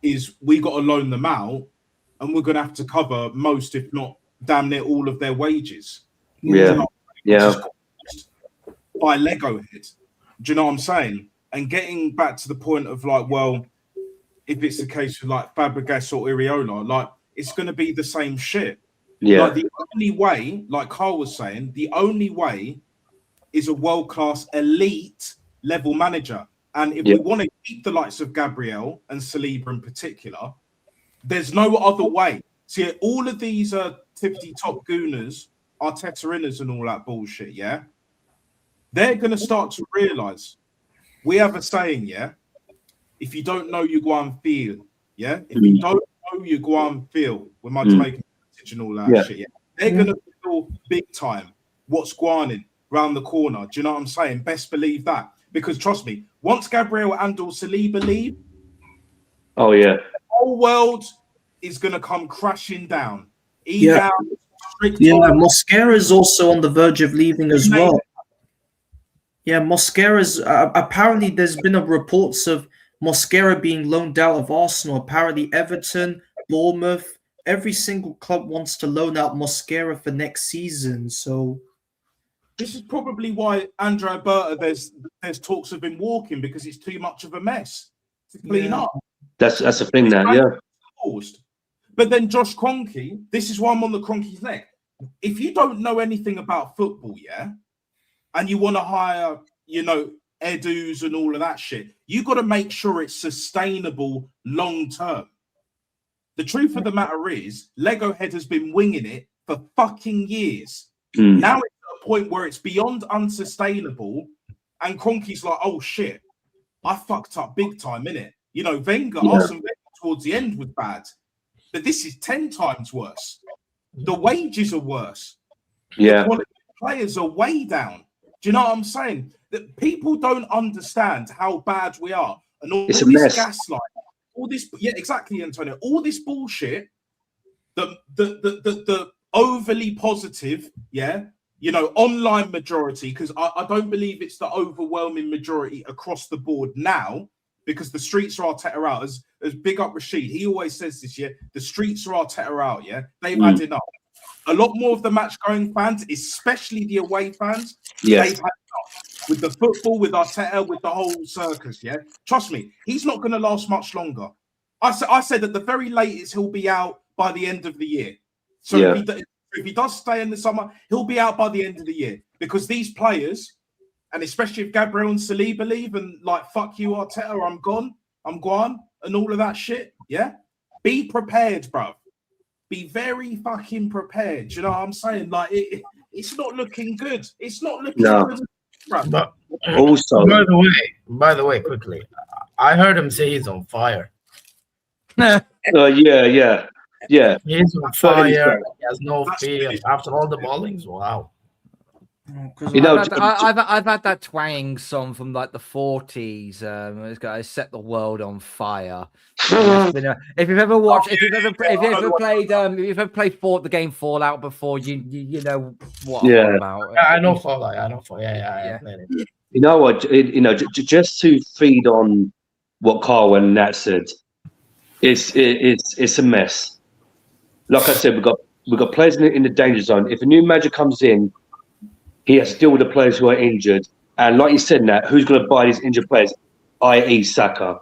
is we got to loan them out, and we're going to have to cover most, if not damn near all of their wages. Yeah. By Lego head. Do you know what I'm saying? And getting back to the point of like, well, if it's the case with like Fabregas or Iriola, like it's going to be the same shit. Yeah. Like the only way, like Carl was saying, the only way is a world-class elite level manager. And if we want to keep the likes of Gabriel and Saliba in particular, there's no other way. See, all of these tippity top gooners, Arteta-inners and all that bullshit, yeah? They're going to start to realise, we have a saying, yeah? If you don't know, you go and feel, yeah? If you don't know, you go and feel. With my Jamaican message and all that shit, yeah? They're going to feel big time what's going on round the corner. Do you know what I'm saying? Best believe that. Because trust me, once Gabriel and or Saliba leave, the whole world is going to come crashing down. Mosquera is also on the verge of leaving as well. Yeah, Mosquera's apparently there's been reports of Mosquera being loaned out of Arsenal. Apparently Everton, Bournemouth, every single club wants to loan out Mosquera for next season. So this is probably why Andrea Berta, there's talks of him walking, because it's too much of a mess to clean up. That's the thing now, But then Josh Kroenke, this is why I'm on the Kroenke's neck. If you don't know anything about football, and you want to hire, Edus and all of that shit, you got to make sure it's sustainable long term. The truth of the matter is, Lego Head has been winging it for fucking years. Now it's at a point where it's beyond unsustainable, and Kroenke's like, oh shit, I fucked up big time, innit? Arsene Wenger towards the end was bad, but this is 10 times worse. The wages are worse. The quality of players are way down. Do you know what I'm saying? That people don't understand how bad we are, and all this gaslight, all this, exactly, Antonio. All this bullshit, the overly positive, online majority, because I don't believe it's the overwhelming majority across the board now, because the streets are Arteta out. As big up Rashid, he always says this, the streets are Arteta out, they've had enough. A lot more of the match-going fans, especially the away fans, they've had enough. With the football, with Arteta, with the whole circus, Trust me, he's not going to last much longer. I said at the very latest, he'll be out by the end of the year. So if he does stay in the summer, he'll be out by the end of the year. Because these players, and especially if Gabriel and Saliba leave and like, fuck you, Arteta, I'm gone, and all of that shit, be prepared, bro. Be very fucking prepared. Do you know what I'm saying? Like, it's not looking good. It's not looking good. But also, by the way, quickly, I heard him say he's on fire. yeah. He's on fire. He has no fear after all the ballings. Wow. I've had that twang song from like the 40s. It's got to set the world on fire. If you've ever watched, if you've ever played the game Fallout before, you know what I'm about. I know Fallout. I know Fallout. Yeah. You know what? Just to feed on what Carl and Nat said, it's a mess. Like I said, we've got players in the danger zone. If a new manager comes in, he has to deal with the players who are injured. And like you said, Nat, who's going to buy these injured players, i.e. Saka?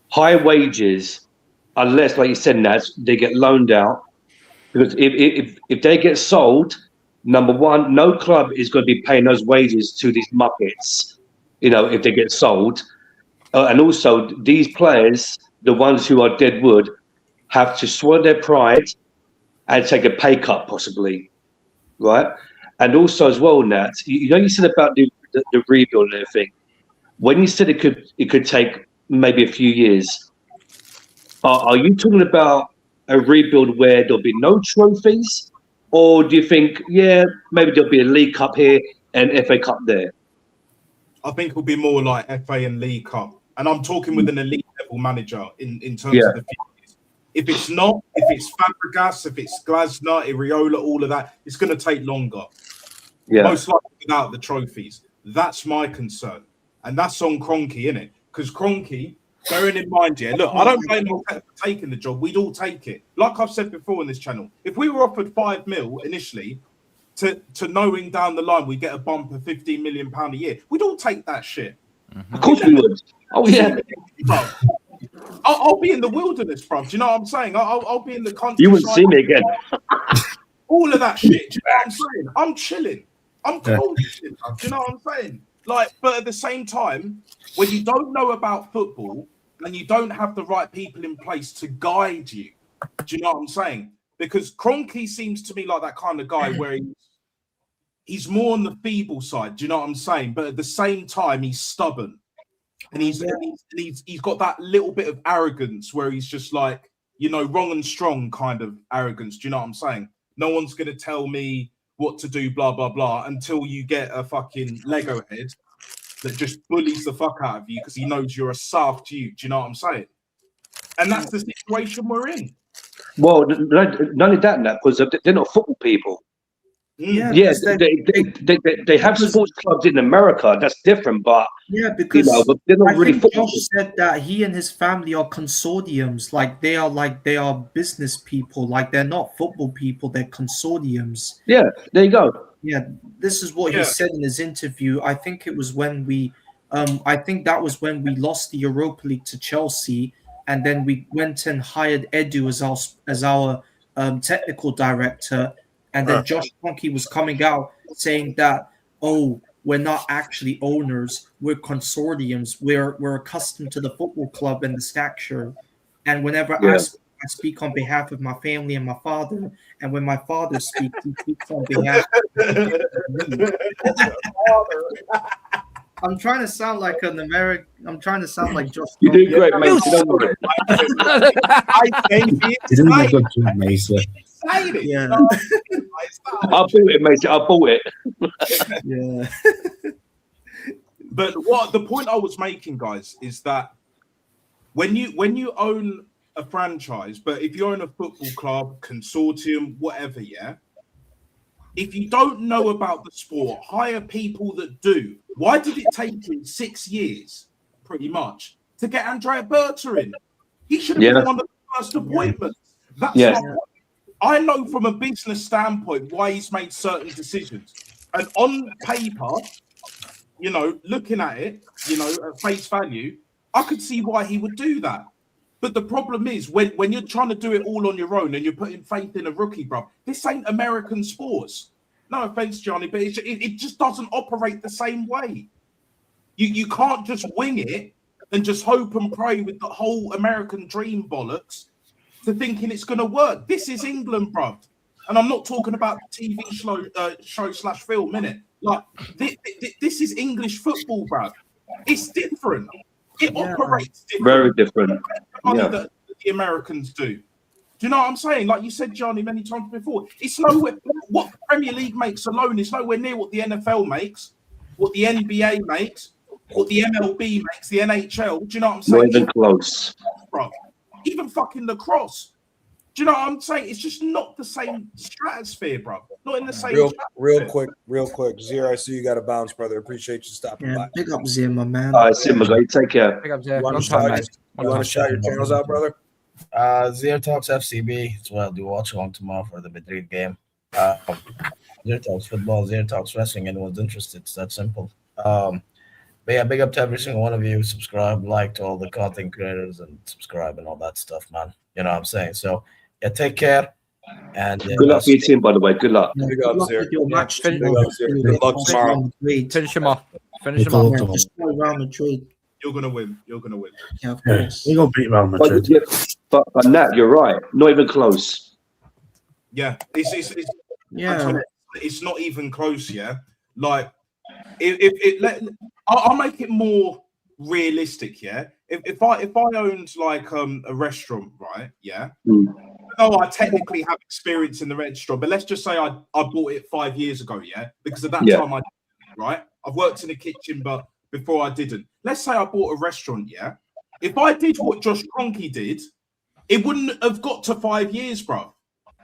High wages, unless, like you said, Nat, they get loaned out. Because if they get sold, number one, no club is going to be paying those wages to these muppets, if they get sold. And also, these players, the ones who are dead wood, have to swallow their pride and take a pay cut, possibly, right? And also as well, Nat, you said about the rebuild and everything. When you said it could take maybe a few years, are you talking about a rebuild where there'll be no trophies? Or do you think, maybe there'll be a League Cup here and FA Cup there? I think it'll be more like FA and League Cup. And I'm talking with an elite level manager in terms of the fixtures. If it's not, if it's Fabregas, if it's Glasner, Iriola, all of that, it's going to take longer. Yeah. Most likely without the trophies. That's my concern. And that's on Kroenke, innit? Because Kroenke, bearing in mind, look, I don't blame him for taking the job. We'd all take it. Like I've said before in this channel, if we were offered 5 mil initially to knowing down the line we get a bump of £15 million a year, we'd all take that shit. Of course we would. Oh, yeah. I'll be in the wilderness, bro. Do you know what I'm saying? I'll be in the country. You wouldn't see me again. All of that shit. Do you know what I'm saying? I'm chilling. I'm cool. Do you know what I'm saying? Like, but at the same time, when you don't know about football and you don't have the right people in place to guide you, do you know what I'm saying? Because Kroenke seems to me like that kind of guy where he's more on the feeble side. Do you know what I'm saying? But at the same time, he's stubborn, and he's got that little bit of arrogance where he's just like, you know, wrong and strong kind of arrogance. Do you know what I'm saying? No one's going to tell me what to do, blah, blah, blah, until you get a fucking Lego head that just bullies the fuck out of you because he knows you're a soft you. Do you know what I'm saying? And that's the situation we're in. Well, not only that, because they're not football people. Yeah, they have sports clubs in America. That's different, but because but they're not really football. Josh said that he and his family are consortiums, like they are business people, like they're not football people, they're consortiums. Yeah, there you go. Yeah, this is what he said in his interview. I think it was when we, that was when we lost the Europa League to Chelsea, and then we went and hired Edu as our technical director. And then Josh Kroenke was coming out saying that, oh, we're not actually owners, we're consortiums, we're accustomed to the football club and the structure. And whenever I speak on behalf of my family and my father, and when my father speaks, he speaks on behalf of me. I'm trying to sound like an American. I'm trying to sound like Josh. You do great, mate. You did a good job, Mason. Yeah. I bought it, mate. I bought it. Yeah. But what the point I was making, guys, is that when you own a franchise, but if you own a football club, consortium, whatever, if you don't know about the sport, hire people that do. Why did it take him 6 years, pretty much, to get Andrea Berta in? He should have been one of the first appointments. That's not. I know from a business standpoint why he's made certain decisions. And on paper, you know, looking at it, you know, at face value, I could see why he would do that. But the problem is when you're trying to do it all on your own and you're putting faith in a rookie, bro, this ain't American sports. No offense, Johnny, but it just doesn't operate the same way. You can't just wing it and just hope and pray with the whole American dream bollocks to thinking it's going to work. This is England, bro. And I'm not talking about the TV show/film, innit? Like, this is English football, bro. It's different. It operates different. Very different. That the Americans do. Do you know what I'm saying? Like you said, Johnny, many times before, it's nowhere. What the Premier League makes alone is nowhere near what the NFL makes, what the NBA makes, what the MLB makes, the NHL. Do you know what I'm saying? Not even close. Bro. Even fucking lacrosse. Do you know what I'm saying? It's just not the same stratosphere, bro. Not in the same. Real quick. Zero, I see you got a bounce, brother. Appreciate you stopping by. Big up, Zia, my man. All right, Simba, take care. Big up, Zia. You want to shout your channels out, brother? Zero Talks FCB as well. Do watch along tomorrow for the Madrid game. Zero Talks football, Zero Talks wrestling. Anyone's interested? It's that simple. But yeah, big up to every single one of you. Subscribe, like to all the content creators, and subscribe and all that stuff, man. You know what I'm saying? So yeah, take care. And good luck for your team, by the way. Good luck. Big up, Zero. Good luck tomorrow. Finish him off. Finish him off. Just go around Madrid. You're gonna win. You're gonna win. Yeah, of course. We're gonna beat Real Madrid. But Nat, you're right. Not even close. Yeah, it's not even close. Yeah, like I'll make it more realistic. Yeah, if I owned like a restaurant, right? Yeah. No, I technically have experience in the restaurant, but let's just say I bought it 5 years ago. Yeah, because at that time I didn't, right. I've worked in the kitchen, but before I didn't. Let's say I bought a restaurant. Yeah. If I did what Josh Kroenke did, it wouldn't have got to 5 years, bro.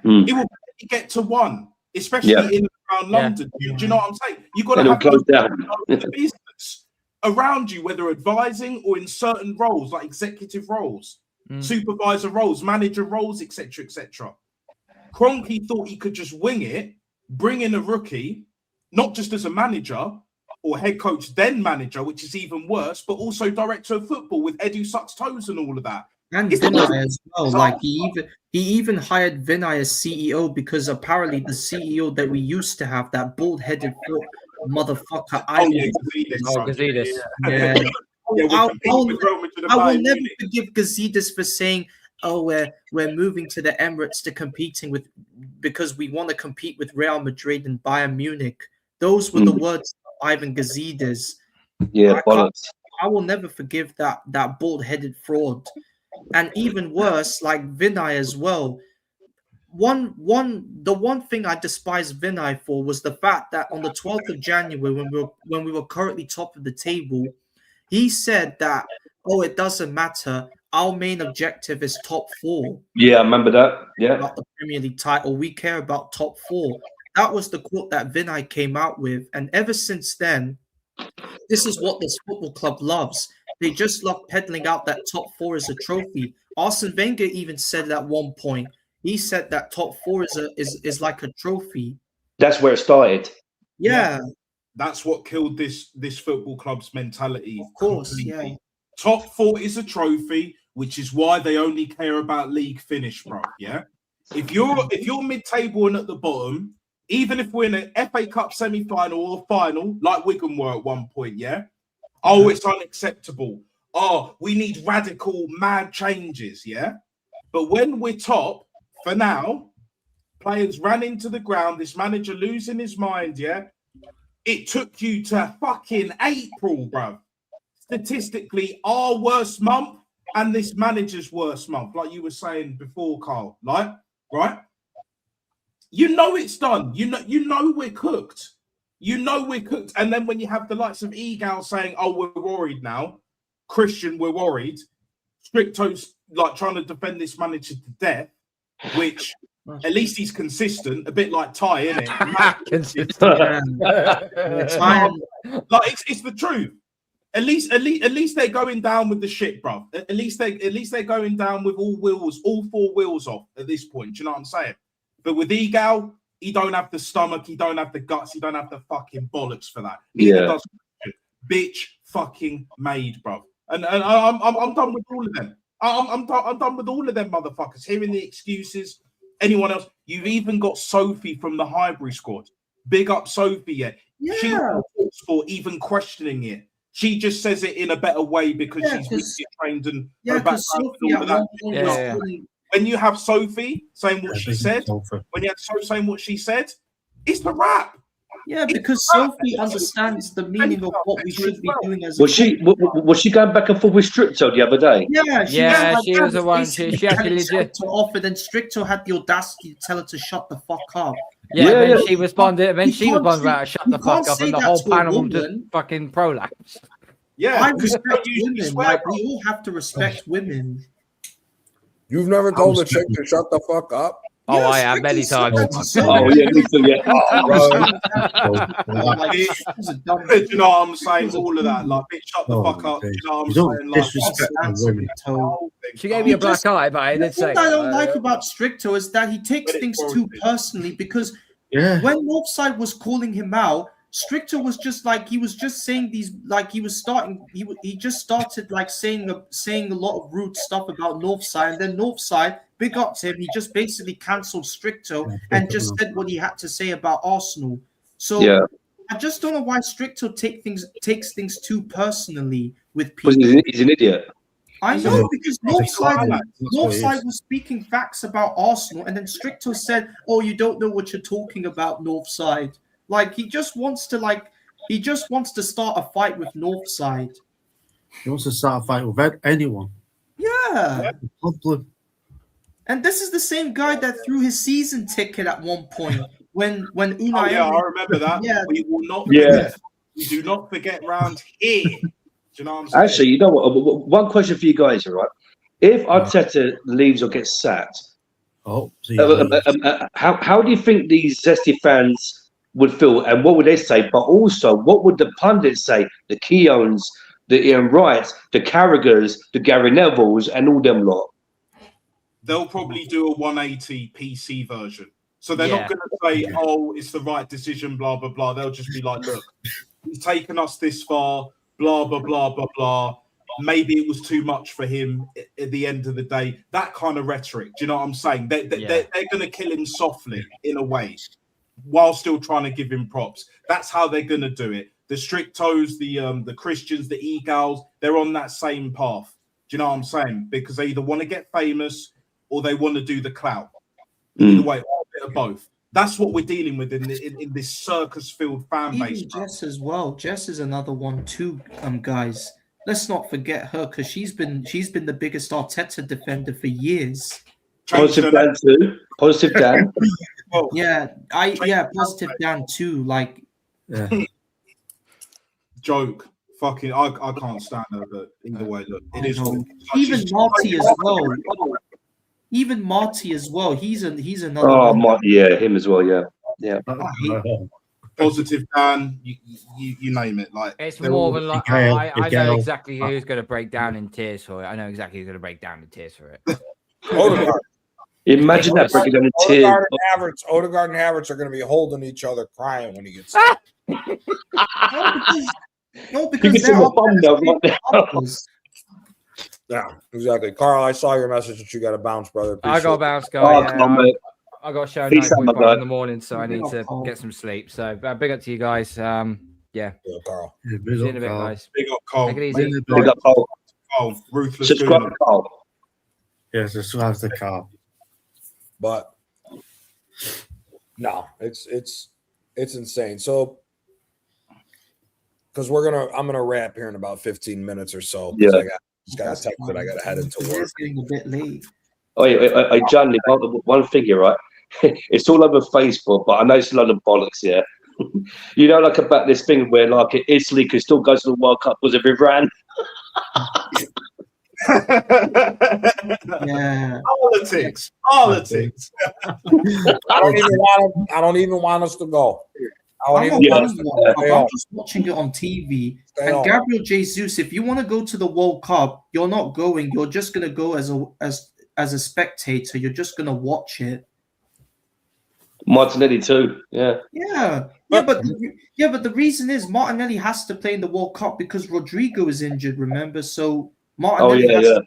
Mm. It will get to 1, especially in and around London. Do you know what I'm saying? You've got to have close down. business around you, whether advising or in certain roles, like executive roles, supervisor roles, manager roles, etc., etc. Kroenke thought he could just wing it, bring in a rookie, not just as a manager or head coach, then manager, which is even worse, but also director of football with Edu sucks toes and all of that. And Vinay as well. Like he even hired Vinay as CEO because apparently the CEO that we used to have, that bald-headed motherfucker, Gazidis. Yeah. I will never forgive Gazidis for saying, "Oh, we're moving to the Emirates to competing with because we want to compete with Real Madrid and Bayern Munich." Those were the words of Ivan Gazidis. Yeah, bollocks. I will never forgive that bald-headed fraud. And even worse, like Vinay as well. The one thing I despise Vinay for was the fact that on the 12th of January, when we were currently top of the table, he said that, "Oh, it doesn't matter. Our main objective is top 4." Yeah, I remember that. Yeah, not the Premier League title. We care about top 4. That was the quote that Vinay came out with, and ever since then, this is what this football club loves. They just love peddling out that top 4 is a trophy. Arsene Wenger even said at one point, he said that top 4 is like a trophy. That's where it started. Yeah. That's what killed this football club's mentality. Of course, completely. yeah. Top 4 is a trophy, which is why they only care about league finish, bro. Yeah. If you're mid-table and at the bottom, even if we're in an FA Cup semi-final or final, like Wigan were at one point, yeah. Oh, it's unacceptable. Oh, we need radical, mad changes, yeah. But when we're top, for now, players ran into the ground. This manager losing his mind, yeah. It took you to fucking April, bro. Statistically, our worst month and this manager's worst month, like you were saying before, Carl. Like, right? You know it's done. You know we're cooked. You know we're cooked. And then when you have the likes of Egal saying, "Oh, we're worried now," Christian, we're worried. Stricto's like trying to defend this manager to death, which at least he's consistent, a bit like Ty, isn't it? Consistent. Like it's the truth. At least they're going down with the shit, bro. At least they're going down with all 4 wheels off at this point. Do you know what I'm saying? But with Egal, he don't have the stomach, he don't have the guts, he don't have the fucking bollocks for that. He does bitch fucking made, bro. And I'm done with all of them. I'm done with all of them motherfuckers. Hearing the excuses. Anyone else? You've even got Sophie from the Highbury squad. Big up Sophie, yeah. She's for even questioning it. She just says it in a better way because she's really trained and her background and all of that. When you have Sophie saying what she said, when you have Sophie saying what she said, it's the rap. Yeah, because Sophie understands the meaning of what we should be doing as was she going back and forth with Stricto the other day? Yeah, she was the one. She actually legit offered, and Stricto had the audacity to tell her to shut the fuck up. Yeah, she responded. Then she responded about shut the fuck up, and the whole panel just fucking prolapse. Yeah, I respect women. Like, we all have to respect women. You've never told a chick to shut the fuck up? Oh, yes, I have many times. Oh, yeah, me too, yeah. Do you know what I'm saying? All of that. Like, bitch, shut the fuck up. Do you know what I'm saying? Like, disrespect women. She gave me a black eye, but I did say. What I don't like about Stricto is that he takes things too personally because when Northside was calling him out, Stricto was just like he was just saying these like he just started like saying a lot of rude stuff about Northside, and then Northside big up to him. He just basically cancelled Stricto and just said what he had to say about Arsenal. So I just don't know why Stricto takes things too personally with people. He's an idiot. I know, because Northside was speaking facts about Arsenal, and then Stricto said, "Oh, you don't know what you're talking about, Northside." Like he just wants to start a fight with Northside. He wants to start a fight with anyone. Yeah. And this is the same guy that threw his season ticket at one point when Unai. Oh, yeah, I remember that. Yeah. We will not forget. We do not forget round here. Do Do you know what I'm saying? Actually, you know what? One question for you guys, all right? If Arteta leaves or gets sacked, how do you think these zesty fans would feel, and what would they say? But also, what would the pundits say? The Keowns, the Ian Wrights, the Carragers, the Gary Nevilles, and all them lot. They'll probably do a 180 PC version. So they're not going to say, "Oh, it's the right decision," blah blah blah. They'll just be like, "Look, he's taken us this far, blah blah blah blah blah. Maybe it was too much for him at the end of the day." That kind of rhetoric. Do you know what I'm saying? They're going to kill him softly in a way, while still trying to give him props. That's how they're going to do it. The Strictos, the Christians, the Egals, they're on that same path. Do you know what I'm saying? Because they either want to get famous or they want to do the clout. Either way, or a bit of both. That's what we're dealing with in this circus-filled fan base. Even Jess as well. Jess is another one too, guys. Let's not forget her because she's been the biggest Arteta defender for years. Positive Dan too. Positive Dan. Positive Dan too. Like, joke. Fucking, I can't stand her. But either way, look, it is. Even Marty as well. Even Marty as well. He's another. Oh, Marty, him as well. Yeah. Positive Dan, you name it. Like it's more than like I know exactly who's going to break down in tears for it. I know exactly who's going to break down in tears for it. Imagine that breaking down in tears. Odegaard and Havertz are going to be holding each other, crying when he gets. No, because they're Yeah, exactly. Carl, I saw your message that you got to bounce, brother. I got to bounce, guy. I got a show 9:45 in the morning, so I need to get some sleep. So big up to you guys. Carl. See you in a bit, guys. Big up, Carl. Take it easy. Big up, Carl. Carl. Ruthless. Subscribe to Carl. Yeah, subscribe to Carl. But no, it's insane. So because I'm gonna wrap here in about 15 minutes or so. Yeah. I just got a text that I got to head into work. It's getting a bit late. Oh, John, one thing here, right? It's all over Facebook, but I know it's a lot of bollocks, yeah. You know, like about this thing where like Italy could still go to the World Cup because of Iran. Politics. I don't even want us to go. I'm just watching it on TV. And Gabriel Jesus, if you want to go to the World Cup, you're not going. You're just gonna go as a spectator. You're just gonna watch it. Martinelli too. Yeah. But the reason is Martinelli has to play in the World Cup because Rodrigo is injured. Remember, so Martinelli. Shout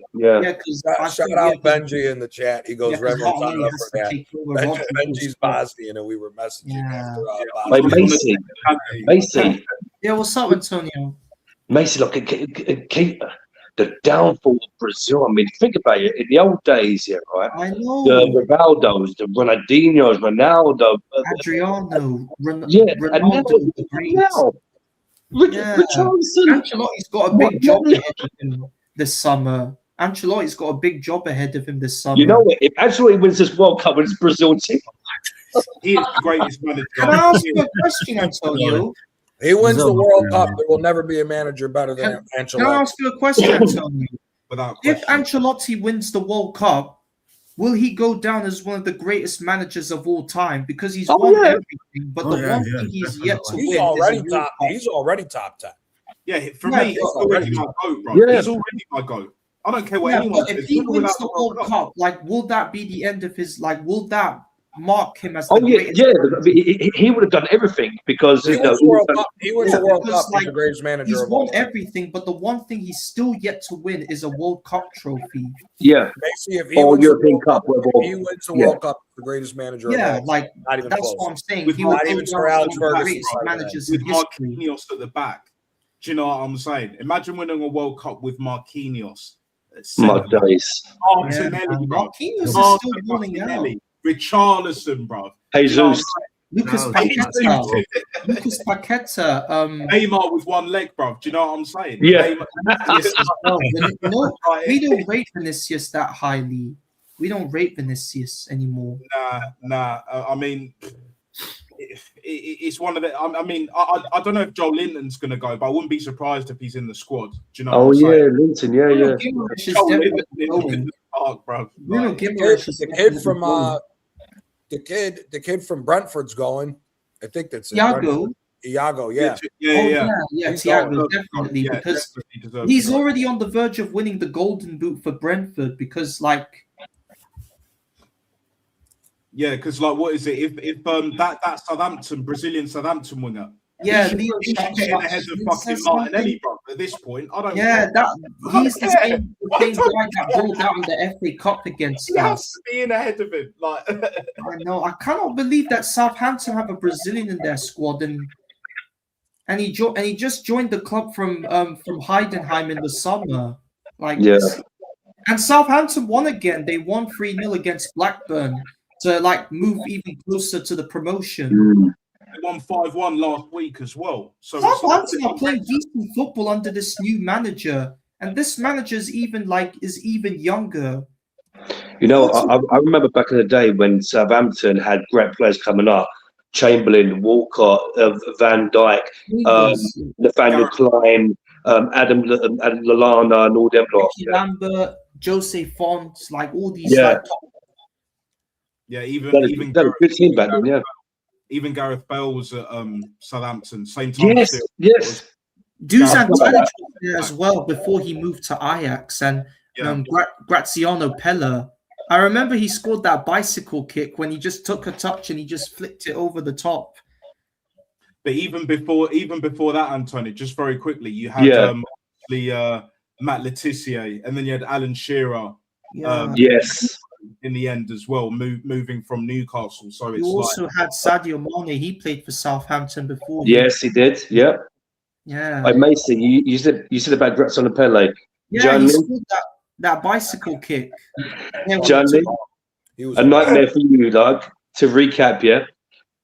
out Benji in the chat. He goes, "Reverend sign up for that." Benji's Bosnian, and we were messaging after. Macy. Yeah, what's up, Antonio? Macy, look, the downfall of Brazil. I mean, think about it. In the old days, right? I know. The Rivaldos, the Ronaldinhos, Ronaldo, Adriano, Ronaldo. Richarlison. Ancelotti's got a big job ahead of him this summer. Ancelotti's got a big job ahead of him this summer. You know what? If Ancelotti wins this World Cup, it's Brazil team. He is the greatest manager. Can I ask you a question, Antonio? He wins the World Cup. There will never be a manager better than Ancelotti. Can I ask you a question, Antonio? If Ancelotti wins the World Cup, will he go down as one of the greatest managers of all time? Because he's won everything, but the one thing he's yet to win he's already top 10. Yeah, for me, he's already my GOAT, bro. Yeah. He's already my GOAT. I don't care what anyone says. If he wins the World Cup, will that be the end of his? Will that mark him as the greatest? Yeah, he would have done everything because he wins the World Cup. He's the greatest manager. He's won everything, but the one thing he's still yet to win is a World Cup trophy. Yeah, if he wins the World Cup, the greatest manager. Yeah, not even that's close. what I'm saying. With Not even Sir Alex Ferguson, managers with Marquinhos at the back. Do you know what I'm saying? Imagine winning a World Cup with Marquinhos. Martinelli, Marquinhos is still running out. Richarlison, bro. Jesus. Lucas Paqueta. Neymar with one leg, bro. Do you know what I'm saying? Yeah. We don't rate Vinicius that highly. We don't rate Vinicius anymore. Nah. I mean, it's one of the. I mean, I don't know if Joe Linton's going to go, but I wouldn't be surprised if he's in the squad. Do you know? Oh what I'm yeah, saying? Linton. Yeah, Bruno yeah. Guimaraes is Joe definitely Linton going. in the park, bro. Bruno Like, Guimaraes is the kid definitely from going. the kid from Brentford's going. I think that's it. Thiago. Iago, yeah. Yeah, He's Thiago, going. definitely, Yeah, because definitely deserves he's to go. already on the verge of winning the Golden Boot for Brentford because, like, Yeah, because like, what is it? If that Southampton Brazilian Southampton winger, yeah, he Leo should be getting ahead of fucking Martinelli, bro. At this point, I don't. Yeah, care. he's the Yeah. same guy that balled out in the FA Cup against He has us. to be in ahead of him. Like, I know. I cannot believe that Southampton have a Brazilian in their squad, and he just joined the club from Heidenheim in the summer. Like, Yeah. and Southampton won again. They won 3-0 against Blackburn to like move even closer to the promotion. they won 5-1 last week as well. So Southampton are playing decent football under this new manager, and this manager is even younger. You know, I remember back in the day when Southampton had great players coming up: Chamberlain, Walcott, Van Dijk, Nathaniel Klein, Adam Lallana, and all them lot. Ricky Lambert, Jose Font, like all these. Yeah. Like, even that was a good team back then. Yeah. Even Gareth Bale was at Southampton, same time. Yes, yes. Dusan Tadic was there as well before he moved to Ajax, and Graziano Pella. I remember he scored that bicycle kick when he just took a touch and he just flicked it over the top. But even before that, Antonio, just very quickly, you had Matt Letizia, and then you had Alan Shearer. Yes. In the end as well, moving from Newcastle. So it's you also had Sadio Mane. He played for Southampton before. Yes, he did. Yeah. Yeah. Like Mason, you said about Graziano Pelle. Yeah, he scored that bicycle kick. Johnny, a nightmare for you, dog. To recap, yeah,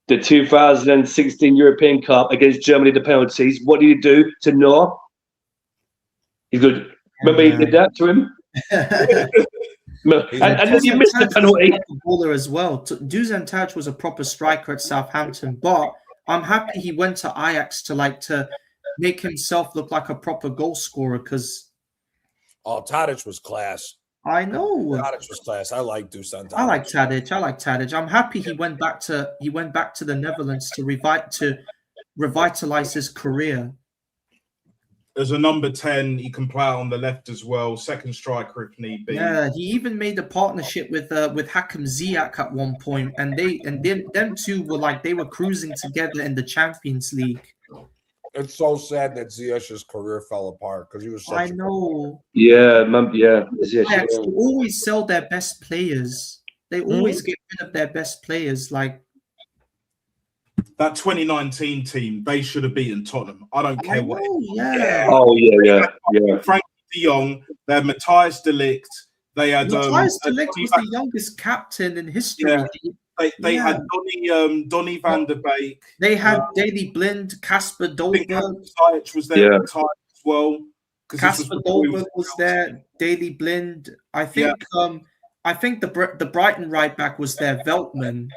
the 2016 European Cup against Germany, the penalties. What did you do to Noah? He's good. Remember he did that to him. And then you missed the penalty. Baller as well. Dusan Tadic was a proper striker at Southampton, but I'm happy he went to Ajax to make himself look like a proper goal scorer. Because Tadic was class. I know Tadic was class. I like Dusan Tadic. I like Tadic. I'm happy he went back to the Netherlands to revitalize his career. As a number 10, he can play on the left as well, second striker if need be. Yeah, he even made a partnership with Hakim Ziyech at one point, and them two were cruising together in the Champions League. It's so sad that Ziyech's career fell apart because he was such I know. Yeah. They always sell their best players. They always get rid of their best players. Like that 2019 team, they should have beaten Tottenham. I don't care what. Yeah. Oh yeah. Frankie de Jong, they had Matthias de Ligt. They had Matthias de Ligt was the youngest captain in history. Yeah. They had Donny van der Beek. They had Daley Blind, Casper Dolberg. Ziyech was there at the time as well. Casper Dolberg was there. Daley Blind. I think the Brighton right back was there. Veltman.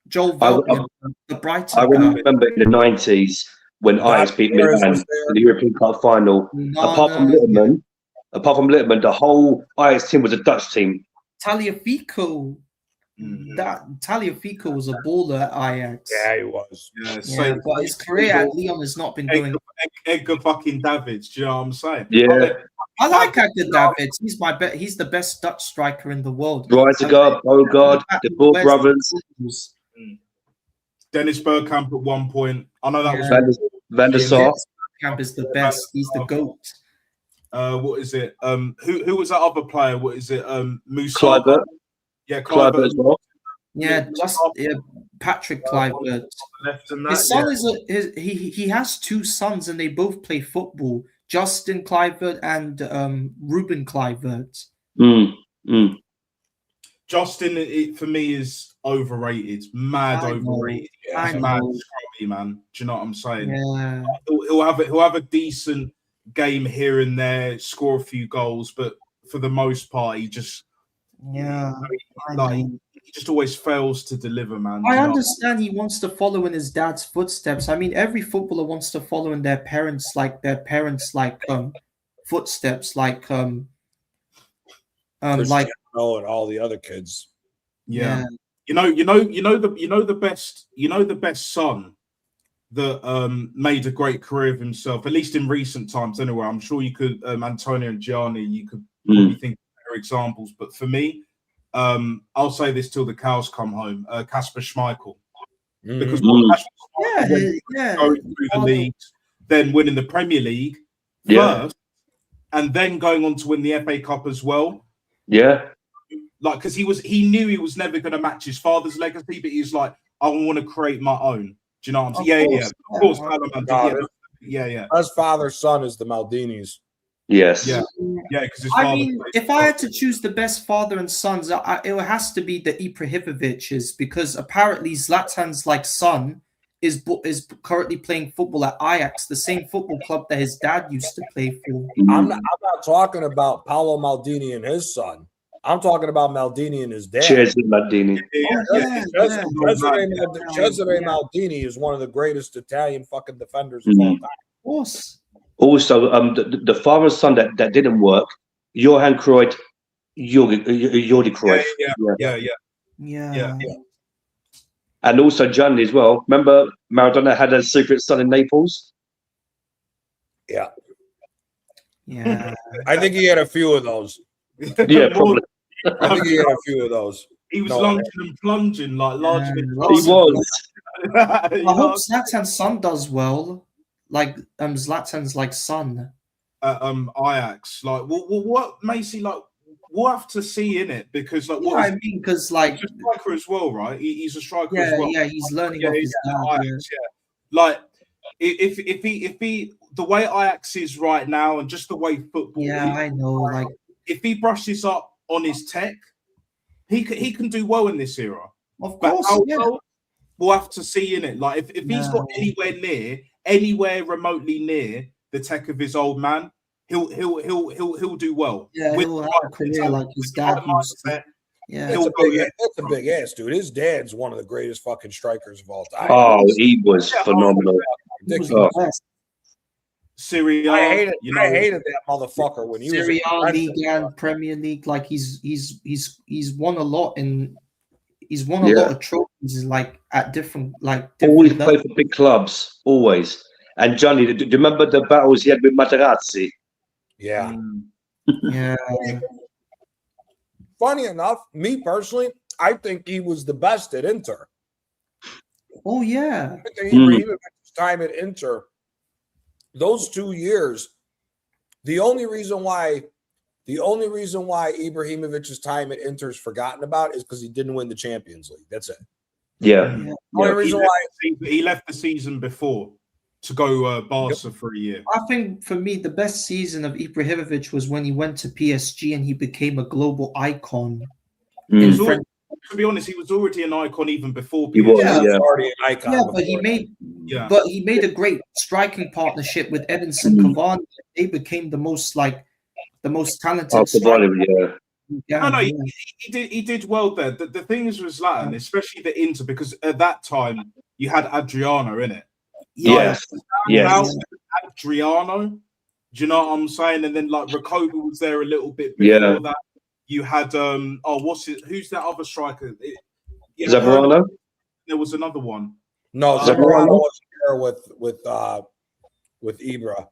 Joel Veltman, the Brighton. I remember in the 90s when Ajax beat Milan in the European Cup final. Apart from Litterman, the whole Ajax team was a Dutch team. Taliafico. That Taliafico was a baller at Ajax. Yeah, he was. Yeah, but his career at Lyon has not been going. Edgar fucking Davids, do you know what I'm saying? Yeah. I like Edgar Davids. He's the best Dutch striker in the world. Reisiger, Bogard, the Bull brothers. Dennis Bergkamp at one point. I know that was Van der Sar. Bergkamp is the best. He's the GOAT. What is it? Who was that other player? What is it? Musa. Kluivert. Yeah, Kluivert as well. Yeah, Patrick Kluivert. His son he has two sons and they both play football. Justin Kluivert and Ruben Kluivert. Justin, for me, is overrated. Mad overrated. He's mad scrubby, man. Do you know what I'm saying? Yeah. He'll have a decent game here and there, score a few goals, but for the most part, he just just always fails to deliver, man. I understand he wants to follow in his dad's footsteps. I mean, every footballer wants to follow in their parents' footsteps, like and all the other kids. Yeah. The best son that made a great career of himself, at least in recent times anyway. I'm sure you could Antonio and Gianni, you could probably think of better examples, but for me, I'll say this till the cows come home, Kasper Schmeichel. Because going through the league, then winning the Premier League first, and then going on to win the FA Cup as well. Yeah. Like, because he knew he was never going to match his father's legacy, but he's like, I want to create my own. Do you know what I'm saying? Yeah. Of course. Yeah. His father's son is the Maldinis. Yes. Yeah. Because I mean, if I had to choose the best father and sons, it has to be the Ibrahimovic's, because apparently Zlatan's son is currently playing football at Ajax, the same football club that his dad used to play for. I'm not talking about Paolo Maldini and his son. I'm talking about Maldini and his dad. Cesare Maldini. Cesare Maldini is one of the greatest Italian fucking defenders of all time. Of course. Also, the father and son that didn't work, Johan Cruyff, Jordi Cruyff. Yeah. And also Gianni as well. Remember Maradona had a secret son in Naples? Yeah. Yeah. I think he had a few of those. Yeah, probably. I think he had a few of those. He was lunging and plunging largely. He was. I hope Zlatan's son does well. Zlatan's son. Ajax. What Macy? We'll have to see in it, because because he's a striker as well, right? He's a striker as well. Yeah, he's learning off his dad. Ajax, if he the way Ajax is right now, and just the way football. Yeah, I know. If he brushes up on his tech, he can do well in this era. Of course, we'll have to see in it. If he's got anywhere remotely near the tech of his old man, he'll do well. Yeah, he'll have a career like his dad used to. Yeah, it's a big ass, dude. His dad's one of the greatest fucking strikers of all time. Oh, he was phenomenal. Serie A, I hated that motherfucker when he was Serie A, League and Premier League. He's won a lot he's won a lot of trophies at different always play for big clubs, always. And Johnny, do you remember the battles he had with Materazzi? Yeah. Yeah. Funny enough, me personally, I think he was the best at Inter. Oh yeah. I think even at his time at Inter, those 2 years, the only reason why Ibrahimovic's time at Inter is forgotten about is because he didn't win the Champions League. That's it. Yeah. The only reason why he left the season before to go Barca for a year. I think for me, the best season of Ibrahimovic was when he went to PSG and he became a global icon. To be honest, he was already an icon even before PSG. He was, already an icon. Yeah, but he made a great striking partnership with Edinson Cavani. They became the most talented. He did well there. The thing is with Zlatan, especially the Inter, because at that time you had Adriano in it. Yes. Adriano. Do you know what I'm saying? And then Recoba was there a little bit before that. You had who's that other striker? Zamorano? There was another one. No, Zamorano was there with Ibra.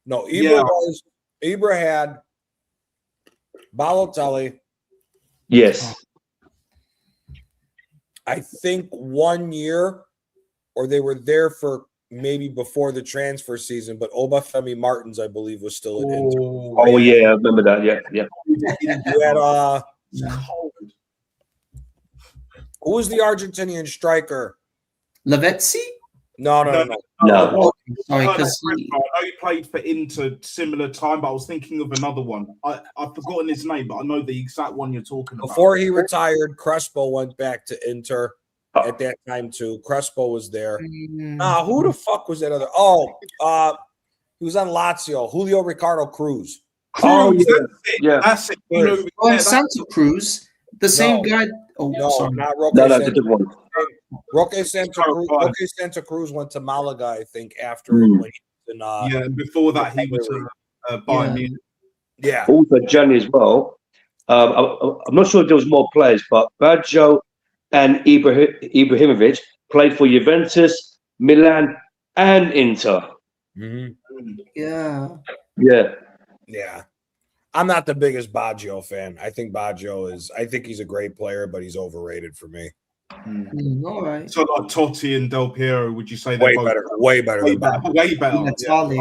No, Ibra had Balotelli. Yes. I think 1 year, or they were there for maybe before the transfer season, but Obafemi Martins, I believe, was still at Inter. Oh yeah, I remember that. Yeah. You had who was the Argentinian striker? Lavezzi? No. Sorry, I know he played for Inter similar time, but I was thinking of another one. I've forgotten his name, but I know the exact one you're talking about. Before he retired, Crespo went back to Inter at that time too. Crespo was there. Who the fuck was that other? He was on Lazio. Julio Ricardo Cruz. That's it. Santa Cruz. The same guy. Oh, no, sorry. not Roque No, Santa different one. Roque Santa Cruz went to Malaga, I think, after when he was in. Yeah, and before that, he was Bayern Munich. Yeah. Also, Johnny as well. I'm not sure if there was more players, but Baggio and Ibrahimovic played for Juventus, Milan, and Inter. Yeah. Yeah. I'm not the biggest Baggio fan. I think he's a great player, but he's overrated for me. All right. So like Totti and Del Piero, would you say way better? Way better. Way better. Yeah, I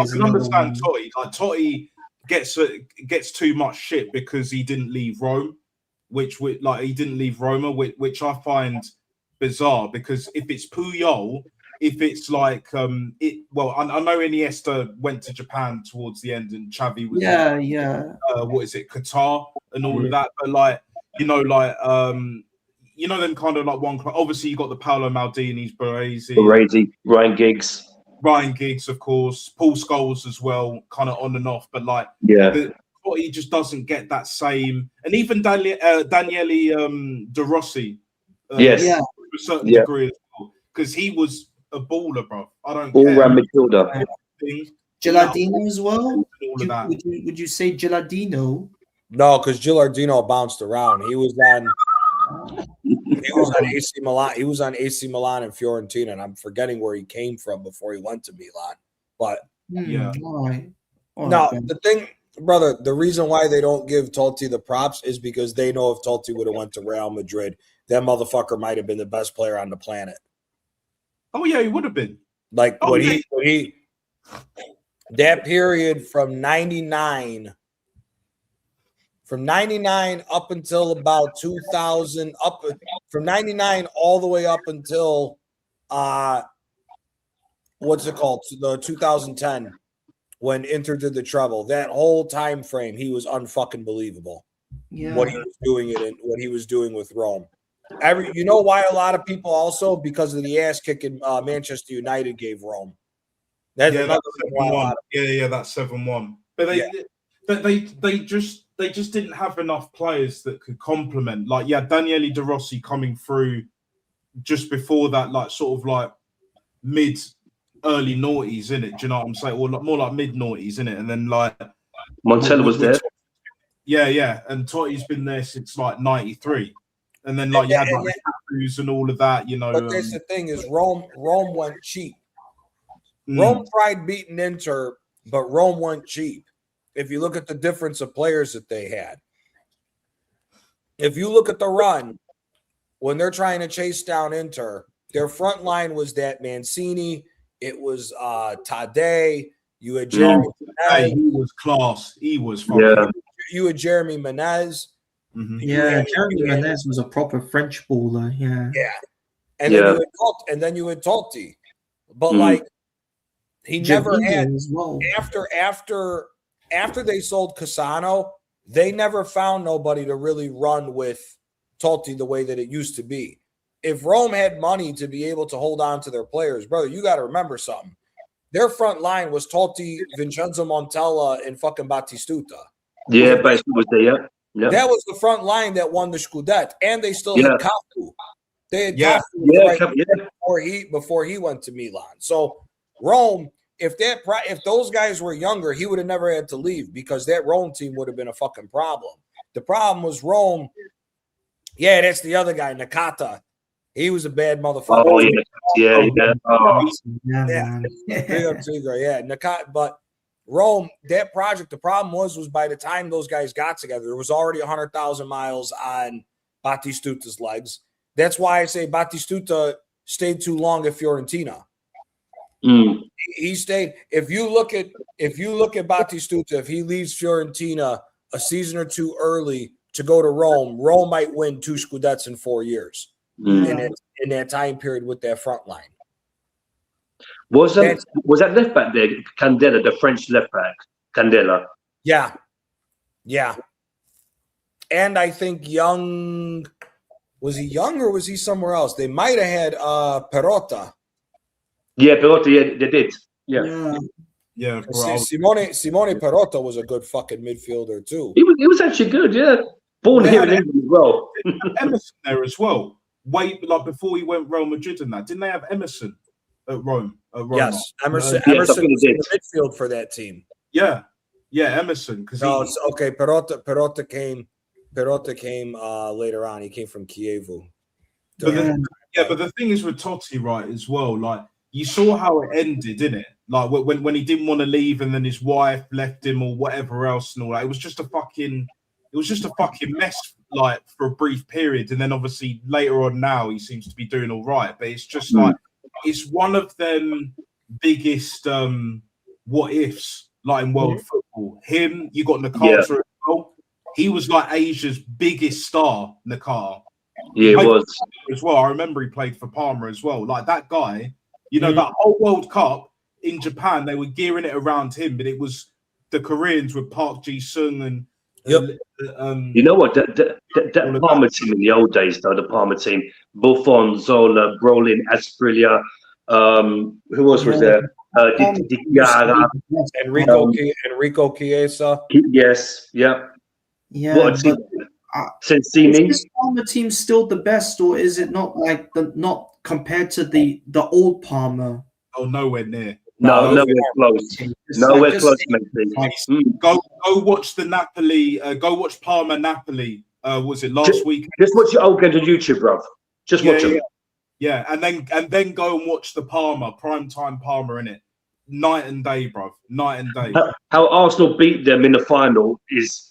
can understand Totti. Like Totti gets too much shit because he didn't leave Rome, he didn't leave Roma, which I find bizarre, because if it's Puyol, if it's like I know Iniesta went to Japan towards the end and Xavi was what is it, Qatar and all of that, but like them kind of like one club. Obviously you got the Paolo Maldinis, Baresi, Ryan Giggs, of course, Paul Scholes as well, kind of on and off, but like he just doesn't get that same, and even Daniele De Rossi to a certain degree as well, because he was a baller, bro. I don't care. All-round midfielder. Gilardino as well. Would you say Gilardino? No, because Gilardino bounced around. He was on AC Milan. He was on AC Milan and Fiorentina, and I'm forgetting where he came from before he went to Milan. But all right. The thing, brother, the reason why they don't give Totti the props is because they know if Totti would have went to Real Madrid, that motherfucker might have been the best player on the planet. Oh yeah, he would have been. Like he that period from 99 up until about 2000, from 99 all the way up until the 2010, when Inter did the treble. That whole time frame, he was unfucking believable. Yeah. What he was doing what he was doing with Rome. You know why a lot of people also, because of the ass kicking Manchester United gave Rome. That's another reason why. That's 7-1. But they just didn't have enough players that could complement. Like, Daniele De Rossi coming through just before that, like sort of like early noughties, innit? Do you know what I'm saying? Or more like mid noughties, innit? And then like Montella was there. And Totti's been there since like 93. And then like you had like the Capus and all of that, you know. But that's the thing is Rome went cheap. Rome tried beating Inter, but Rome went cheap. If you look at the difference of players that they had. If you look at the run, when they're trying to chase down Inter, their front line was that Mancini, it was Tadei, you had Jeremy Menez. He was class. He was You had Jeremy Menez. Yeah, Jeremy Menez was a proper French baller. Yeah. And then you had Totti. But like he never had as well. After they sold Cassano, they never found nobody to really run with Totti the way that it used to be. If Rome had money to be able to hold on to their players, brother, you got to remember something. Their front line was Totti, Vincenzo Montella, and fucking Batistuta. Yeah, basically was there. Yeah. That was the front line that won the Scudetto, and they still had Cafu. They had Cafu before he went to Milan. So Rome, if those guys were younger, he would have never had to leave, because that Rome team would have been a fucking problem. The problem was Rome. Yeah, that's the other guy, Nakata. He was a bad motherfucker. Oh yeah. Nakata, but Rome, that project, the problem was by the time those guys got together, there was already 100,000 miles on Batistuta's legs. That's why I say Batistuta stayed too long at Fiorentina. He stayed. If you look at Batistuta, if he leaves Fiorentina a season or two early to go to Rome, Rome might win 2 Scudettos in 4 years in that time period with that front line. Was that left back there, Candela, the French left back, Candela? Yeah. And I think Young, was he Young or was he somewhere else? They might have had Perotta. Yeah, Perotta, yeah, they did. Yeah. Simone Perotta was a good fucking midfielder too. He was actually good, yeah. Born here in England as well. Emerson there as well. Way like before he went Real Madrid and that, didn't they have Emerson at Rome? Yes, Emerson. Yes, Emerson was in the midfield for that team. Yeah, Emerson. Because it's okay. Perotta came later on. He came from Chievo. But the thing is with Totti, right, as well. Like you saw how it ended, didn't it? Like when he didn't want to leave, and then his wife left him, or whatever else, and all that. It was just a fucking mess. Like for a brief period, and then obviously later on now he seems to be doing all right. But it's just like it's one of them biggest what ifs like in world football. Him, you got Nakata as well. He was like Asia's biggest star, Nakata. Yeah, it was as well. I remember he played for Parma as well. Like that guy, you know, that whole World Cup in Japan, they were gearing it around him, but it was the Koreans with Park Ji-sung and you know what? That Parma team in the old days, though, the Parma team, Buffon, Zola, Brolin, Asprilla, who else was there? Enrico Chiesa. Yes, yeah. What a team. Sensini. Is this Parma team still the best, or is it not not compared to the old Parma? Oh, nowhere near. Nowhere close. Nowhere close, mate. Go watch the Napoli. Go watch Parma Napoli. Was it last week? Just watch your old games on YouTube, bruv. Just watch them. Yeah, and then go and watch the Parma primetime Parma in it. Night and day, bruv. Night and day. How Arsenal beat them in the final is.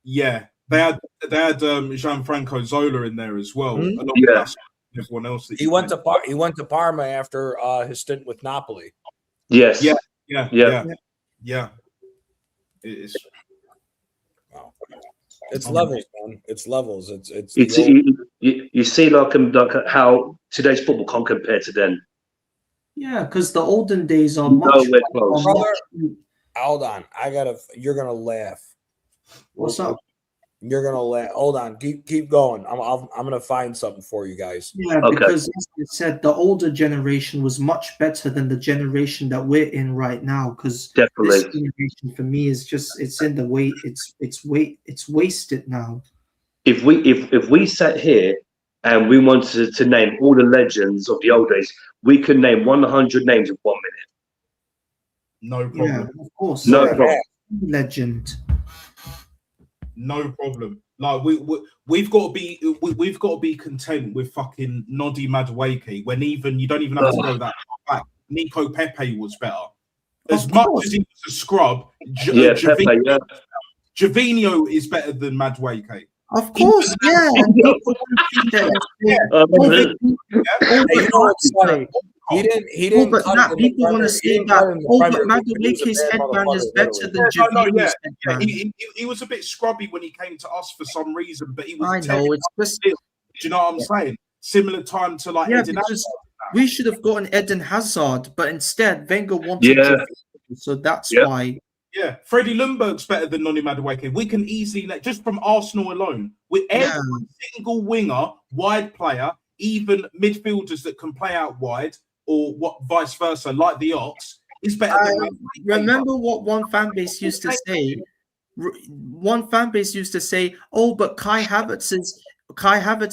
Yeah, they had Gianfranco Zola in there as well. Along with everyone else. He went to Parma after his stint with Napoli. Yes. Yeah. It's wow. It's levels, man. It's levels. It's you see like how today's football can't compare to then. Yeah, because the olden days are much close. Brother, hold on. You're gonna laugh. What's up? You're gonna laugh. Hold on. Keep going. I'm gonna find something for you guys. Yeah, because as you said, the older generation was much better than the generation that we're in right now. Because this generation for me is just it's in the way it's wasted now. If we sat here and we wanted to name all the legends of the old days, we could name 100 names in 1 minute. No problem. Yeah, of course. No problem. Legend. No problem. Like we've got to be content with fucking Noddy Madueke when you don't even have to go that far back. Nico Pepe was better. As much as he was a scrub, Javinho is better than Madueke. Of course, yeah. He didn't. But people want to say that. Oh, but Madueke's headband is better than Javinho's headband. He was a bit scrubby when he came to us for some reason, but he was. I know it's just. Do you know what I'm saying? Similar time to like Eden Hazard. We should have gotten Eden Hazard, but instead Wenger wanted Javinho, so that's why. Yeah, Freddie Ljungberg's better than Noni Madueke. We can easily, just from Arsenal alone, with every single winger, wide player, even midfielders that can play out wide, or what vice versa, like the Ox, is better than remember what one fan base used to say? One fan base used to say, "Oh, but Kai Havertz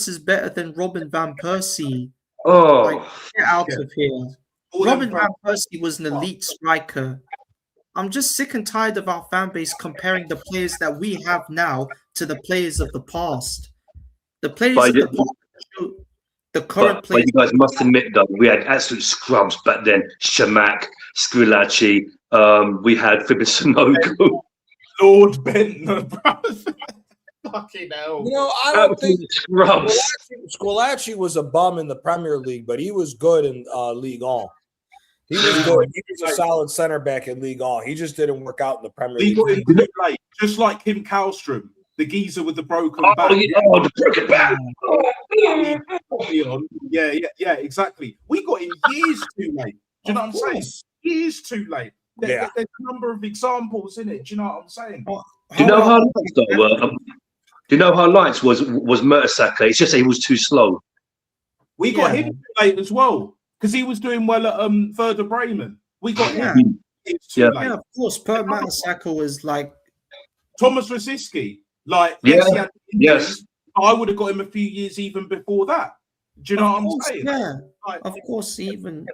is better than Robin van Persie." Oh, get out of here! Robin van Persie was an elite striker. I'm just sick and tired of our fan base comparing the players that we have now to the players of the past. The players of the past, the current players. But you guys must admit, though, we had absolute scrubs back then. Shamak, Squillaci, we had Fibisanogo. Lord Bentner, bro. Fucking hell. You know, I don't think scrubs. Squillaci was a bum in the Premier League, but he was good in Ligue 1. He was good. He was a solid center back in Ligue 1. He just didn't work out in the Premier League. He got in too late, just like Kim Kallstrom, the geezer with the broken back. The broken back. Yeah, exactly. We got in years too late. Do you know what I'm saying? Years too late. There's a number of examples in it. Do you know what I'm saying? Do you know how lights though? Do you know how lights was Mertesacker? It's just that he was too slow. We got him too late as well. Because he was doing well at Werder Bremen. We got him. Yeah, of course. Per Mertesacker was like Thomas Rosicky. Like yes. I would have got him a few years even before that. Do you know what I'm saying? Yeah, Like, of course. Even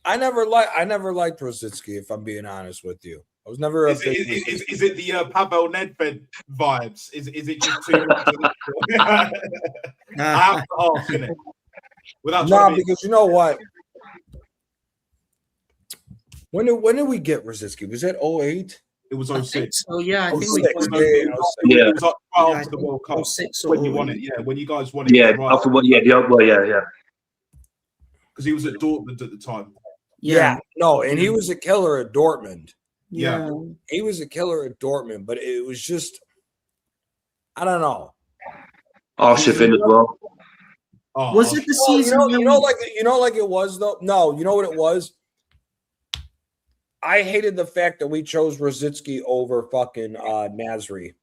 I never liked Rosicky, if I'm being honest with you. I was never a is big it the Pavel Nedved vibes? Is it just too much? I have to ask, innit? Because you know what? When did we get Rosicky? Was that 08? It was I 06. think so. Yeah, I think 06, we yeah. It was like right after the World Cup. 06 When you or won it, yeah. When you guys won it, Yeah, right. after what? Yeah, yeah. Because he was at Dortmund at the time. Yeah, no, and he was a killer at Dortmund. Yeah. He was a killer at Dortmund, but it was just, I don't know. Arshifin as well. Was it the season? Like it was though. No, you know what it was. I hated the fact that we chose Rosicky over fucking Nasri.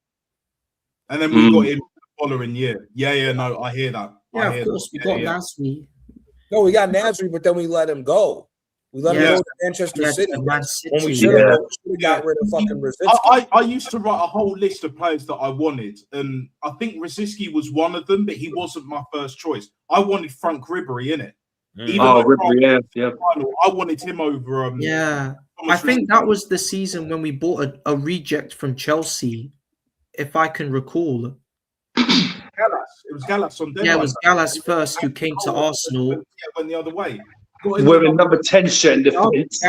And then we got him the following year. Yeah, no, I hear that. Yeah, of course, we got Nasri. No, we got Nasri, but then we let him go. We let him go to Manchester City. Man City. When we should have got rid of fucking Rosicky. I used to write a whole list of players that I wanted, and I think Rosicky was one of them, but he wasn't my first choice. I wanted Frank Ribery in it. Ribery, yeah. I wanted him over. I think that was the season when we bought a reject from Chelsea, if I can recall. Gallas. It was Gallas on deadline. Yeah, it was Gallas first who came to Arsenal. Yeah, went the other way. Wearing number 10 shirt in defense.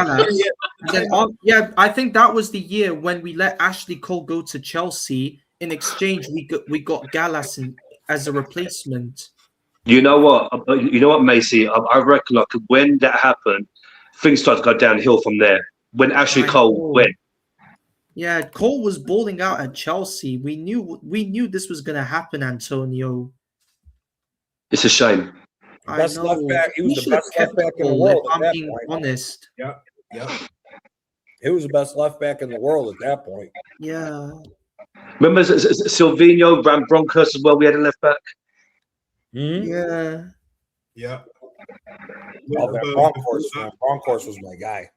I think that was the year when we let Ashley Cole go to Chelsea. In exchange, we got Gallas as a replacement. You know what, Macy? I reckon like when that happened, things started to go downhill from there. When Ashley Cole went. Yeah, Cole was balling out at Chelsea. We knew this was going to happen, Antonio. It's a shame. Best left back. He was the best left back in the world. I'm being honest. Yeah. He was the best left back in the world at that point. Yeah. Remember Silvino ran Broncos as well? We had a left back. Yeah. Bronkhorst was my guy.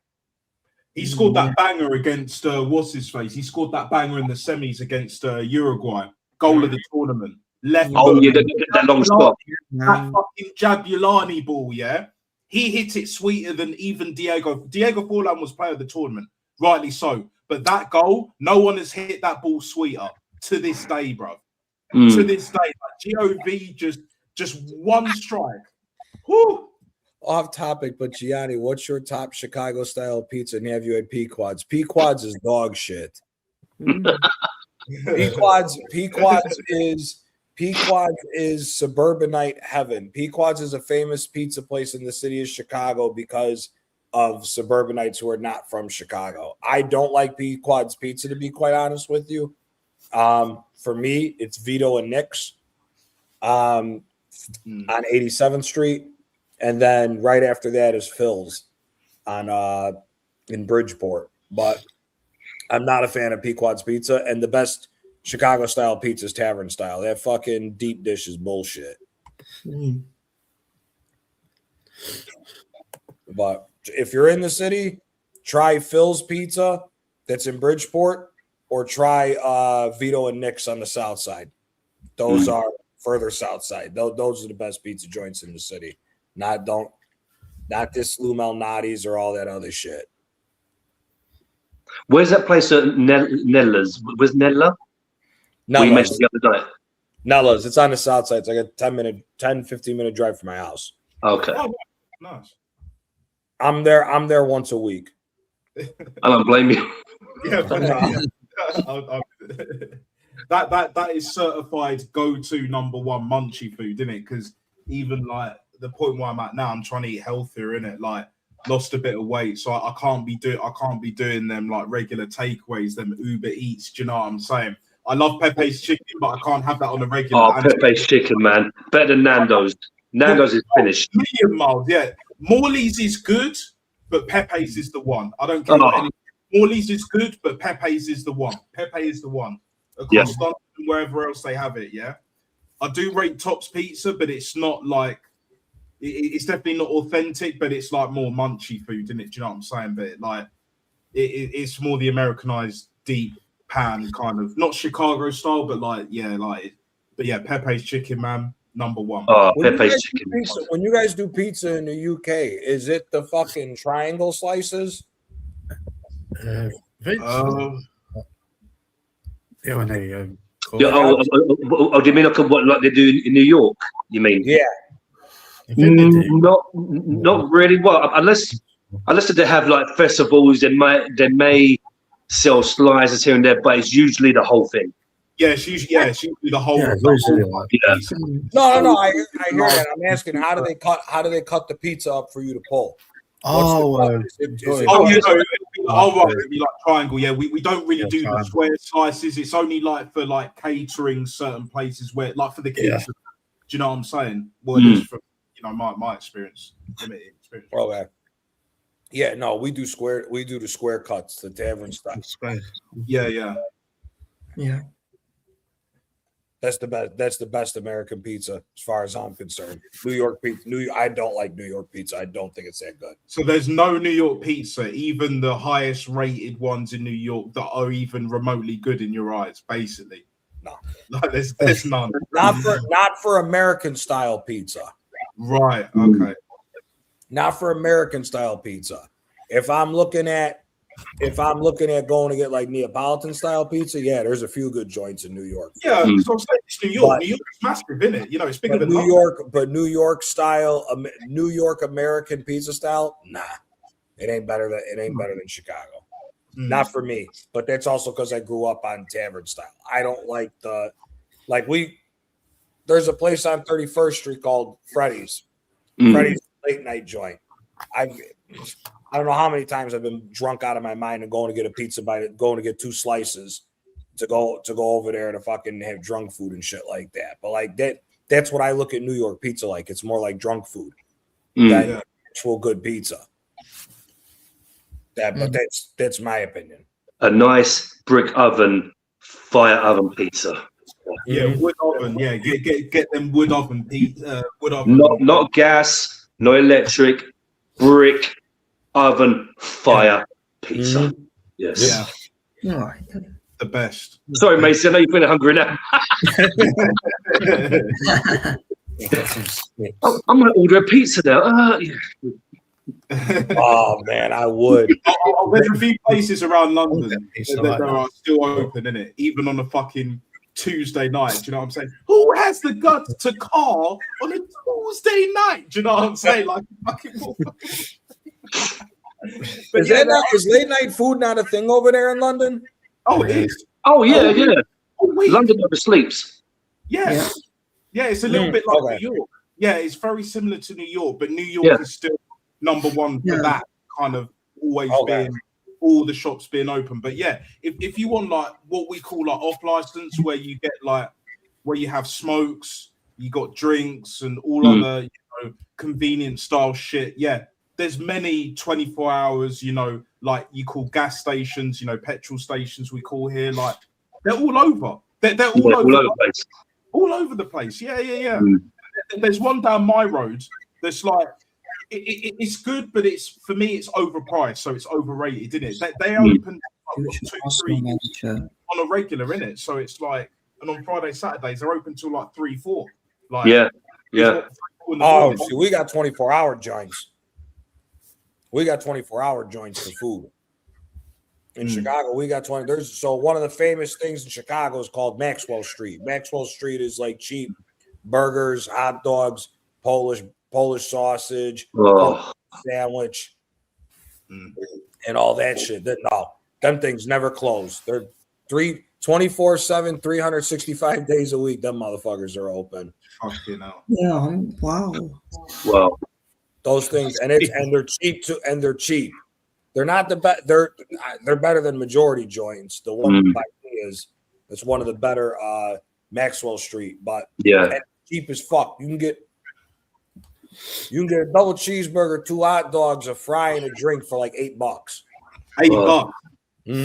He scored that banger against what's his face? He scored that banger in the semis against Uruguay. Goal of the tournament. Left. That long spot. That fucking Jabulani ball, yeah. He hit it sweeter than even Diego. Diego Forlan was player of the tournament, rightly so. But that goal, no one has hit that ball sweeter to this day, bro. To this day, like, GOV just one strike. Woo! Off topic, but Gianni, what's your top Chicago style pizza? And have you had Pequod's? Pequod's is dog shit. Pequod's is suburbanite heaven. Pequod's is a famous pizza place in the city of Chicago because of suburbanites who are not from Chicago. I don't like Pequod's pizza, to be quite honest with you. For me, it's Vito and Nick's on 87th Street. And then right after that is Phil's on in Bridgeport. But I'm not a fan of Pequod's pizza. And the best Chicago style pizza is tavern style. That fucking deep dish is bullshit. But if you're in the city, try Phil's Pizza that's in Bridgeport, or try Vito and Nick's on the south side. Those are further south side. Those are the best pizza joints in the city. Not this Lou Malnati's or all that other shit. Where's that place at Nella's? Was Nella? No, you mentioned the other night. Nella's. It's on the south side. It's like a 15-minute drive from my house. Okay. Oh, nice. I'm there once a week. I don't blame you. Yeah, that is certified go-to number one munchie food, isn't it? Because even like the point where I'm at now, I'm trying to eat healthier, innit? Like lost a bit of weight, so I can't be doing them like regular takeaways, them Uber Eats. Do you know what I'm saying? I love Pepe's chicken, but I can't have that on a regular. Oh, Pepe's chicken, man, better than Nando's. Nando's is finished. Million miles, yeah. Morley's is good, but Pepe's is the one. I don't care. Morley's is good, but Pepe's is the one. Pepe is the one. Across London, wherever else they have it, yeah. I do rate Top's Pizza, but it's not like it's definitely not authentic, but it's like more munchy food, isn't it? Do you know what I'm saying? But like it's more the Americanized deep pan kind of, not Chicago style, but like But yeah, Pepe's chicken, man, number one. Oh, When Pepe's chicken. when you guys do pizza in the UK, is it the fucking triangle slices? Yeah, when they Yeah, do you mean like what they do in New York? You mean? Yeah. Not really. Well, unless they have like festivals, they may sell slices here and there, but it's usually the whole thing. Yeah, it's usually the whole. Yeah. No. I hear that. I'm asking, how do they cut the pizza up for you to pull? Right, it'd be like triangle. Yeah, we don't really do the square slices. It's only like for like catering certain places where, like for the kids. Do you know what I'm saying? Well, at least from my experience, limited experience. Okay. Yeah, no, we do the square cuts, the tavern style. Yeah. That's the best American pizza as far as I'm concerned. New York pizza. I don't like New York pizza. I don't think it's that good. So there's no New York pizza, even the highest rated ones in New York, that are even remotely good in your eyes, basically. No. Like there's none. Not for American style pizza. Right. Okay. Not for American style pizza. If I'm looking at going to get like Neapolitan style pizza, yeah, there's a few good joints in New York. Yeah, so I'm saying it's New York. New York's massive, isn't it? It's bigger than New York. But New York style, New York American pizza style, nah, it ain't better than Chicago. Not for me. But that's also because I grew up on tavern style. I don't like there's a place on 31st Street called Freddy's. Freddy's late night joint. I don't know how many times I've been drunk out of my mind and going to get a pizza going to get 2 slices to go over there to fucking have drunk food and shit like that. But like that's what I look at New York pizza like. It's more like drunk food than actual good pizza. But that's my opinion. A nice brick oven, fire oven pizza. Yeah, wood oven. Yeah, get them wood oven pizza. Wood oven. Not gas, no electric, brick oven, fire pizza. Yes. Yeah. The best. Sorry, Mason. I know you're feeling hungry now. I'm going to order a pizza now. Oh man, I would. There's a few places around London that are still open, innit? Even on a fucking Tuesday night. Do you know what I'm saying? Who has the guts to call on a Tuesday night? Do you know what I'm saying? Like fucking. Is late night food not a thing over there in London? Oh, it is. Oh yeah. London never sleeps. Yeah, it's a little bit like New York. Yeah, it's very similar to New York, but New York is still number one for that kind of always being all the shops being open. But yeah, if you want like what we call like off license, where you get like where you have smokes, you got drinks and all other convenient style shit. Yeah, there's many 24 hours. Like you call gas stations, petrol stations we call here. Like they're all over. They're all over the place. All over the place. Yeah. There's one down my road that's like. It's good, but for me it's overpriced, so it's overrated, isn't it? They open 2-3 on a regular, innit? So it's like, and on Friday, Saturdays they're open till like 3-4. Like Oh, see, we got 24-hour joints. We got 24-hour joints for food. In Chicago, we got 20. So one of the famous things in Chicago is called Maxwell Street. Maxwell Street is like cheap burgers, hot dogs, Polish sausage, sandwich, and all that shit. Them things never close. They're 24/7, 365 days a week. Them motherfuckers are open. Yeah, wow. Wow. Those things, and they're cheap too, and they're cheap. They're not the best. They're better than majority joints. The one by me it's one of the better Maxwell Street, but cheap as fuck. You can get a double cheeseburger, 2 hot dogs, a fry, and a drink for like $8. $8.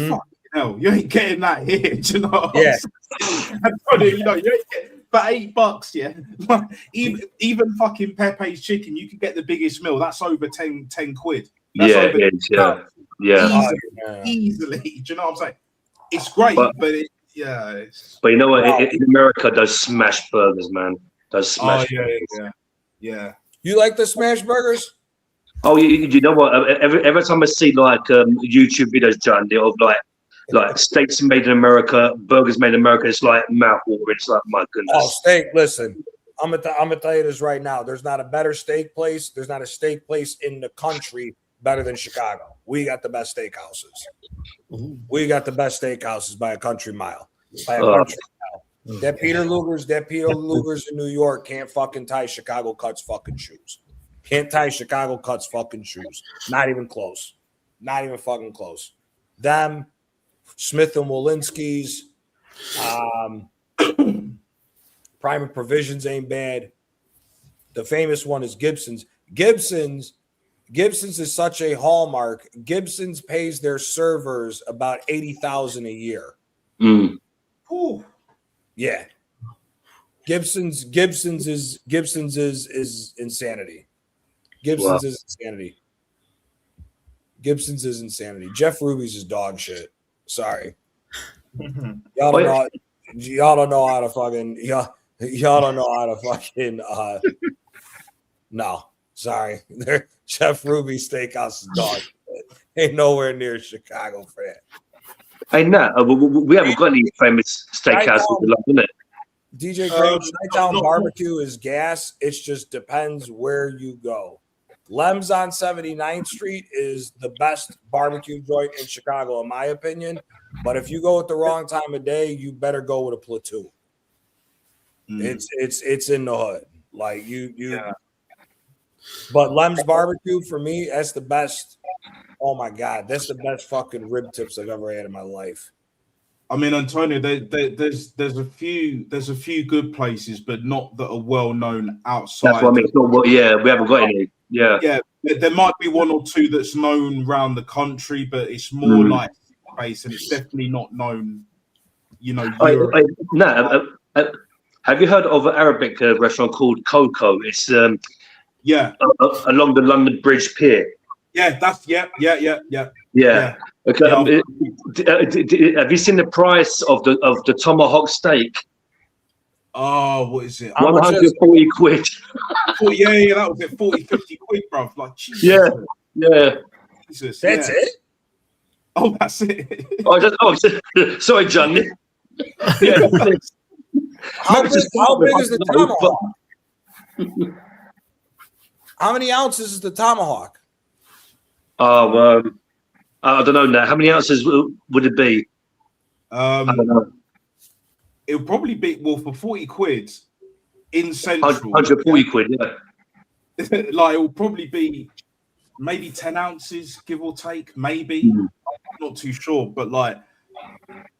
Fuck, you ain't getting that here. Do you know? Yeah. You ain't getting for $8. Yeah. even fucking Pepe's chicken, you can get the biggest meal. That's over 10 quid. That's easily. Do you know what I'm saying? It's great, but yeah. But you know what? In America, those smash burgers, man. Those smash. Yeah. You like the smash burgers? Oh, you know what? Every time I see like YouTube videos, John, of like steaks made in America, burgers made in America, it's like mouth watering. It's like, my goodness. Oh, steak. Listen, I'm gonna tell you this right now. There's not a better steak place. There's not a steak place in the country better than Chicago. We got the best steakhouses. We got the best steakhouses by a country mile. That Peter Luger's in New York can't fucking tie Chicago Cuts fucking shoes. Can't tie Chicago Cuts fucking shoes. Not even close. Not even fucking close. Them, Smith and Walensky's, Prime and Provisions ain't bad. The famous one is Gibson's. Gibson's is such a hallmark. Gibson's pays their servers about $80,000 a year. Ooh. Yeah. Gibson's is insanity. Gibson's is insanity. Gibson's is insanity. Jeff Ruby's is dog shit. Sorry. Y'all don't know how to fucking no. Sorry. Jeff Ruby's Steakhouse is dog shit. Ain't nowhere near Chicago for that. Hey, Nat, we haven't got any famous steakhouses in London, isn't it? DJ Craig's Nighttown Barbecue is gas. It just depends where you go. Lem's on 79th Street is the best barbecue joint in Chicago, in my opinion. But if you go at the wrong time of day, you better go with a platoon. It's in the hood. Like But Lem's Barbecue for me, that's the best. Oh my God, that's the best fucking rib tips I've ever had in my life. I mean, Antonio, there's a few good places, but not that are well known outside. That's what I mean. It's not we haven't got any. Yeah. There might be one or two that's known around the country, but it's more like space, and it's definitely not known. You know, have you heard of an Arabic restaurant called Coco? It's along the London Bridge Pier. Yeah, that's yeah. Okay. Have you seen the price of the tomahawk steak? Oh, what is it? 140 quid. Yeah, that was it. 40, 50 quid, bro. Like, Jesus. Yeah. Jesus, that's it? Oh, that's it. Sorry, John. How big is the tomahawk? How many ounces is the tomahawk? I don't know now. How many ounces would it be? I don't know. It'll probably be, for 40 quid in Central. 140 quid, yeah. Like, it'll probably be maybe 10 ounces, give or take, maybe. I'm not too sure, but like,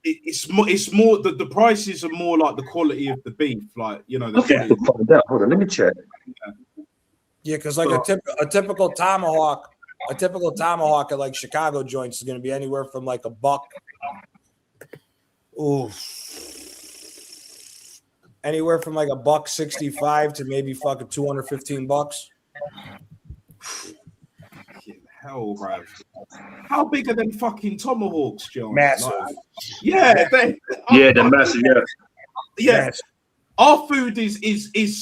it's more the prices are more like the quality of the beef, like, you know. Hold on, let me check. Yeah, because like a typical tomahawk at like Chicago joints is going to be anywhere from like $1. Anywhere from like $1.65 to maybe fucking $215. Hell, bro. How big are them fucking tomahawks, John? Massive. Like, they're massive. Yeah. Massive. Our food is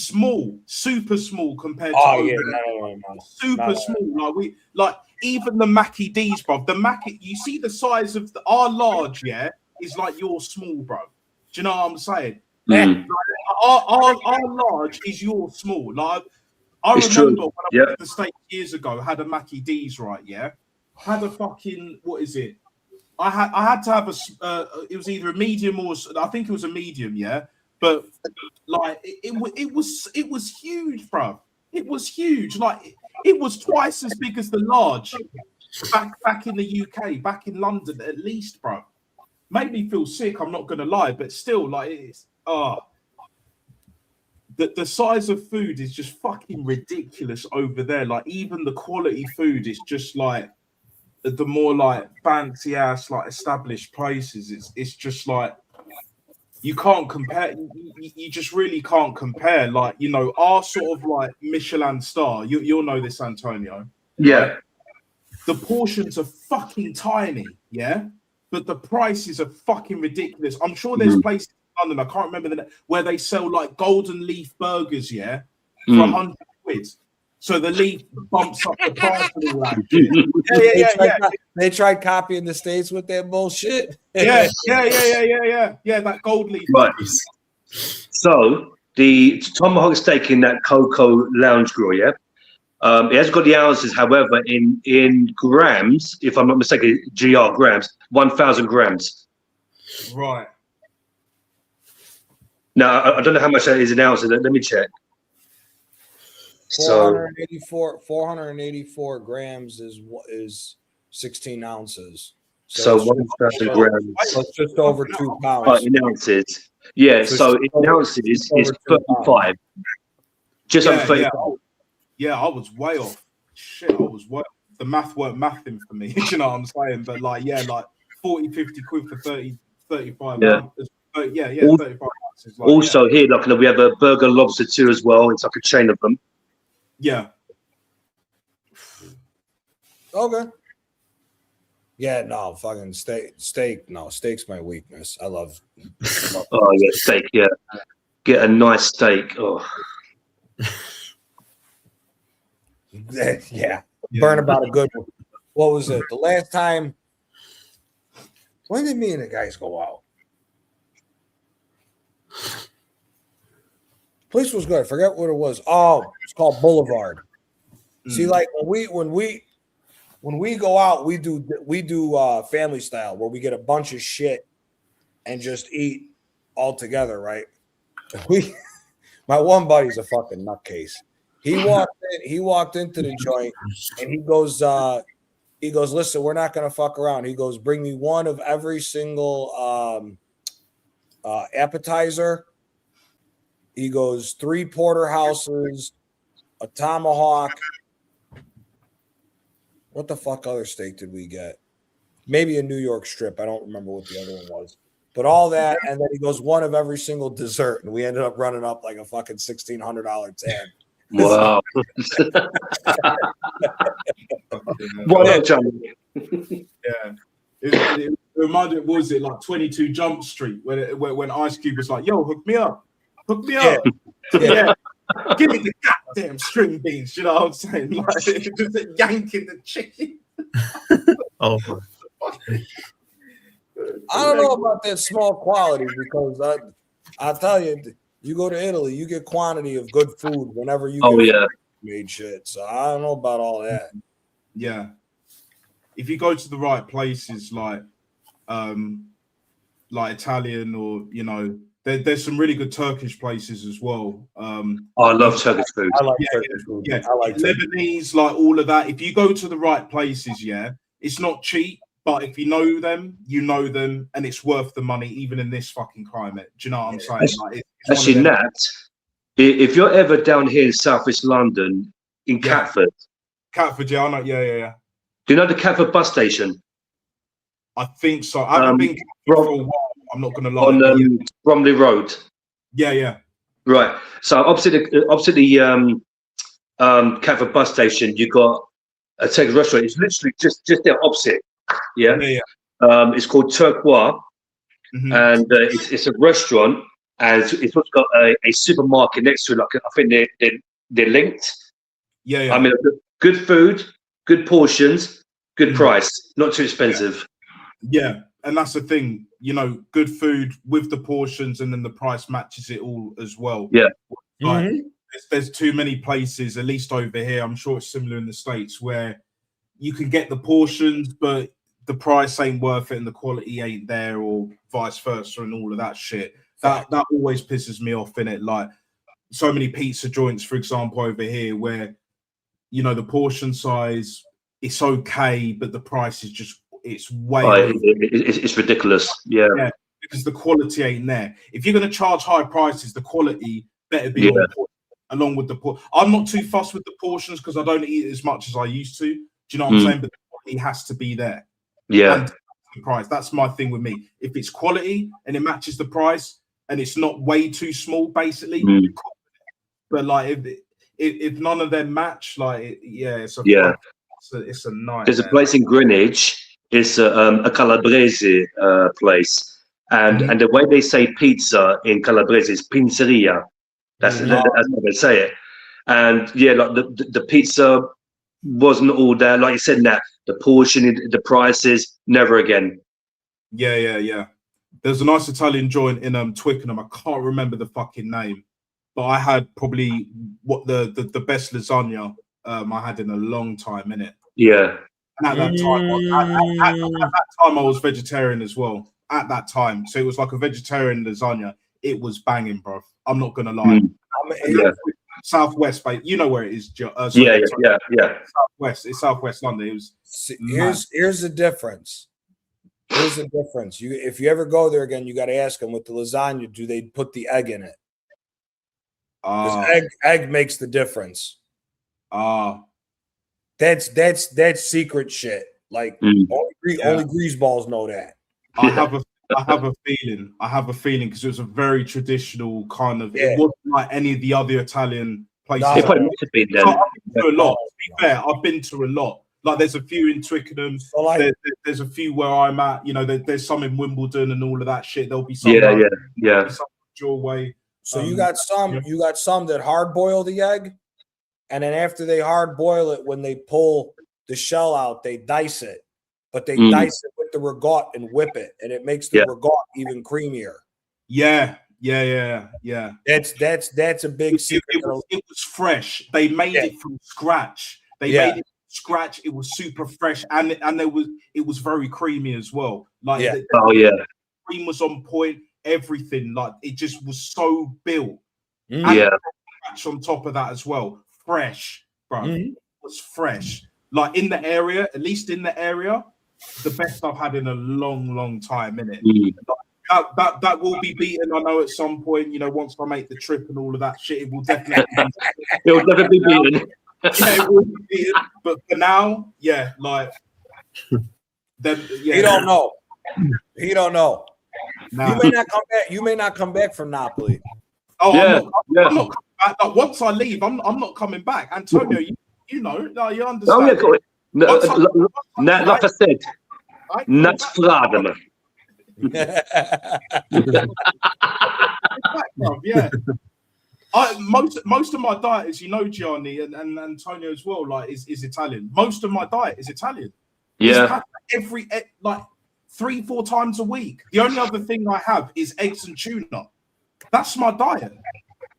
small, super small compared to super small. Like even the Mackie D's, bro. The Mackie, you see the size of our large, is like your small, bro. Do you know what I'm saying? Like, our large is your small. Like I remember when I went to the States years ago, had a Mackie D's, right? Yeah, had a fucking what is it? I had to have it was either a medium or I think it was a medium, yeah. But like it was huge, bro. It was huge. Like it was twice as big as the large back in the UK, back in London at least, bro. Made me feel sick. I'm not gonna lie, but still, like it's the size of food is just fucking ridiculous over there. Like even the quality food is just like the more like fancy ass like established places. It's just like. You can't compare. You just really can't compare. Like, you know, our sort of like Michelin star. You'll know this, Antonio. Yeah. Right? The portions are fucking tiny. Yeah. but the prices are fucking ridiculous. I'm sure there's places in London, I can't remember the name, where they sell like golden leaf burgers, for 100 quid. So the leaf bumps up the price and all that shit. They tried copying the States with that bullshit. Yeah. That gold leaf. Right. So the tomahawk steak in that Coco Lounge Grill, it hasn't got the ounces. However, in grams, if I'm not mistaken, grams, 1,000 grams. Right. Now I don't know how much that is in ounces. Let me check. 484 grams is 16 ounces. So 1,000 grams. So it's just over 2 pounds. In ounces. Yeah, so in ounces is 35. Just under 35. Yeah, I was way off. Shit, I was way off. The math weren't mathing for me. You know what I'm saying? But like 40, 50 quid for 30, 35. Yeah. 35 ounces. Like, also here, like we have a burger lobster too as well. It's like a chain of them. Yeah. Okay. Yeah, no, fucking steak. No, steak's my weakness. I love. Oh yeah, steak. Yeah, get a nice steak. Oh. Yeah. Burn about a good one. What was it? The last time? When did me and the guys go out? Place was good. I forget what it was. Oh, it's called Boulevard. See, like when we go out, we do family style where we get a bunch of shit and just eat all together, right? My one buddy's a fucking nutcase. He walked into the joint and he goes, listen, we're not gonna fuck around. He goes, bring me one of every single appetizer. He goes, 3 porterhouses, a tomahawk. What the fuck other steak did we get? Maybe a New York strip. I don't remember what the other one was. But all that, and then he goes, one of every single dessert. And we ended up running up like a fucking $1,600 tab. Wow. What up, Johnny? Yeah. It reminded, what was it, like 22 Jump Street, when Ice Cube was like, yo, hook me up. Hook me up. Yeah. Give me the goddamn string beans. You know what I'm saying? Like, just yanking the chicken. Oh. I don't know about that small quality because I tell you, you go to Italy, you get quantity of good food whenever you made shit. So I don't know about all that. Yeah. If you go to the right places like Italian or, there's some really good Turkish places as well. I love Turkish food. I like Turkish food. Yeah, I like Lebanese, like all of that. If you go to the right places, it's not cheap, but if you know them, and it's worth the money, even in this fucking climate. Do you know what I'm saying? Actually, Nat, if you're ever down here in Southeast London, in Catford. Catford, I know. Yeah. Do you know the Catford bus station? I think so. I haven't been for a while. I'm not going to lie. On Bromley Road. Yeah. Right. So opposite the Catford bus station, you got a Turkish restaurant. It's literally just there opposite. Yeah. It's called Turquoise, and it's a restaurant, and it's got a supermarket next to it. Like I think they're linked. Yeah. I mean, good food, good portions, good price, not too expensive. Yeah. And that's the thing, good food with the portions, and then the price matches it all as well. Yeah. Like, there's too many places, at least over here, I'm sure it's similar in the States, where you can get the portions, but the price ain't worth it and the quality ain't there, or vice versa, and all of that shit. That always pisses me off, innit? Like, so many pizza joints, for example, over here, where, the portion size, it's okay, but the price is just, it's way it's ridiculous. Yeah, because the quality ain't there. If you're going to charge high prices, the quality better be on point, along with the I'm not too fussed with the portions because I don't eat as much as I used to. Do you know what I'm saying? But the quality has to be there. Yeah, and the price. That's my thing with me. If it's quality and it matches the price and it's not way too small, basically. But like if none of them match, like it's a night. There's a place in Greenwich It's a Calabrese place. And the way they say pizza in Calabrese is pizzeria. That's how they say it. And yeah, like the pizza wasn't all there. Like you said, that the portion, the prices, never again. Yeah. There's a nice Italian joint in Twickenham. I can't remember the fucking name, but I had probably what the best lasagna I had in a long time, innit? Yeah. And at that time, I was vegetarian as well. At that time, so it was like a vegetarian lasagna. It was banging, bro. I'm not gonna lie. Southwest, but you know where it is. Yeah. Southwest. It's Southwest London. It was. Here's the difference. Here's the difference. If you ever go there again, you got to ask them with the lasagna. Do they put the egg in it? Because egg makes the difference. That's secret shit. Like only greaseballs know that. I have a feeling because it was a very traditional kind of. It wasn't like any of the other Italian places. It probably must have been then. I've been to a lot. To be fair, I've been to a lot. Like there's a few in Twickenham. There's a few where I'm at. You know, there's some in Wimbledon and all of that shit. There'll be some. Some your way. So you got some that hard boil the egg, and then after they hard boil it, when they pull the shell out, they dice it. But they dice it with the regat and whip it, and it makes the regat even creamier. Yeah. That's a big secret. It was fresh. They made it from scratch. They made it from scratch. It was super fresh, and it was very creamy as well. Like the cream was on point. Everything, like it just was so built. Scratch on top of that as well. Fresh, bro. It was fresh. Like in the area, at least in the area, the best I've had in a long time, innit? Like, that will be beaten, I know, at some point, you know, once I make the trip and all of that shit, it will definitely be beaten. It will be beaten. But for now, like then he don't know. He don't know. Nah. You may not come back from Napoli. I'm not coming back. Like, once I leave, I'm not coming back. Antonio, you know, you understand. Oh yeah, go on. Like I said, not fragen me. Most of my diet is, you know, Gianni and Antonio as well, like is Italian. Most of my diet is Italian. Yeah. Every like 3-4 times a week. The only other thing I have is eggs and tuna. That's my diet,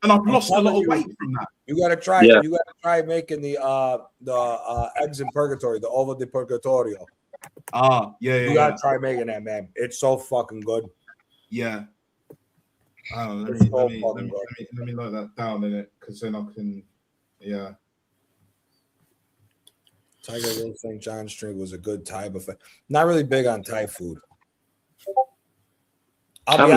and I've lost a lot of weight from that. You gotta try. You gotta try making the eggs in purgatory, the ovo di purgatorio. You gotta try making that, man. It's so fucking good. Yeah. Let me note that down in it, because then I can. Yeah. Tiger Lily St. John Street was a good Thai buffet. Not really big on Thai food. I haven't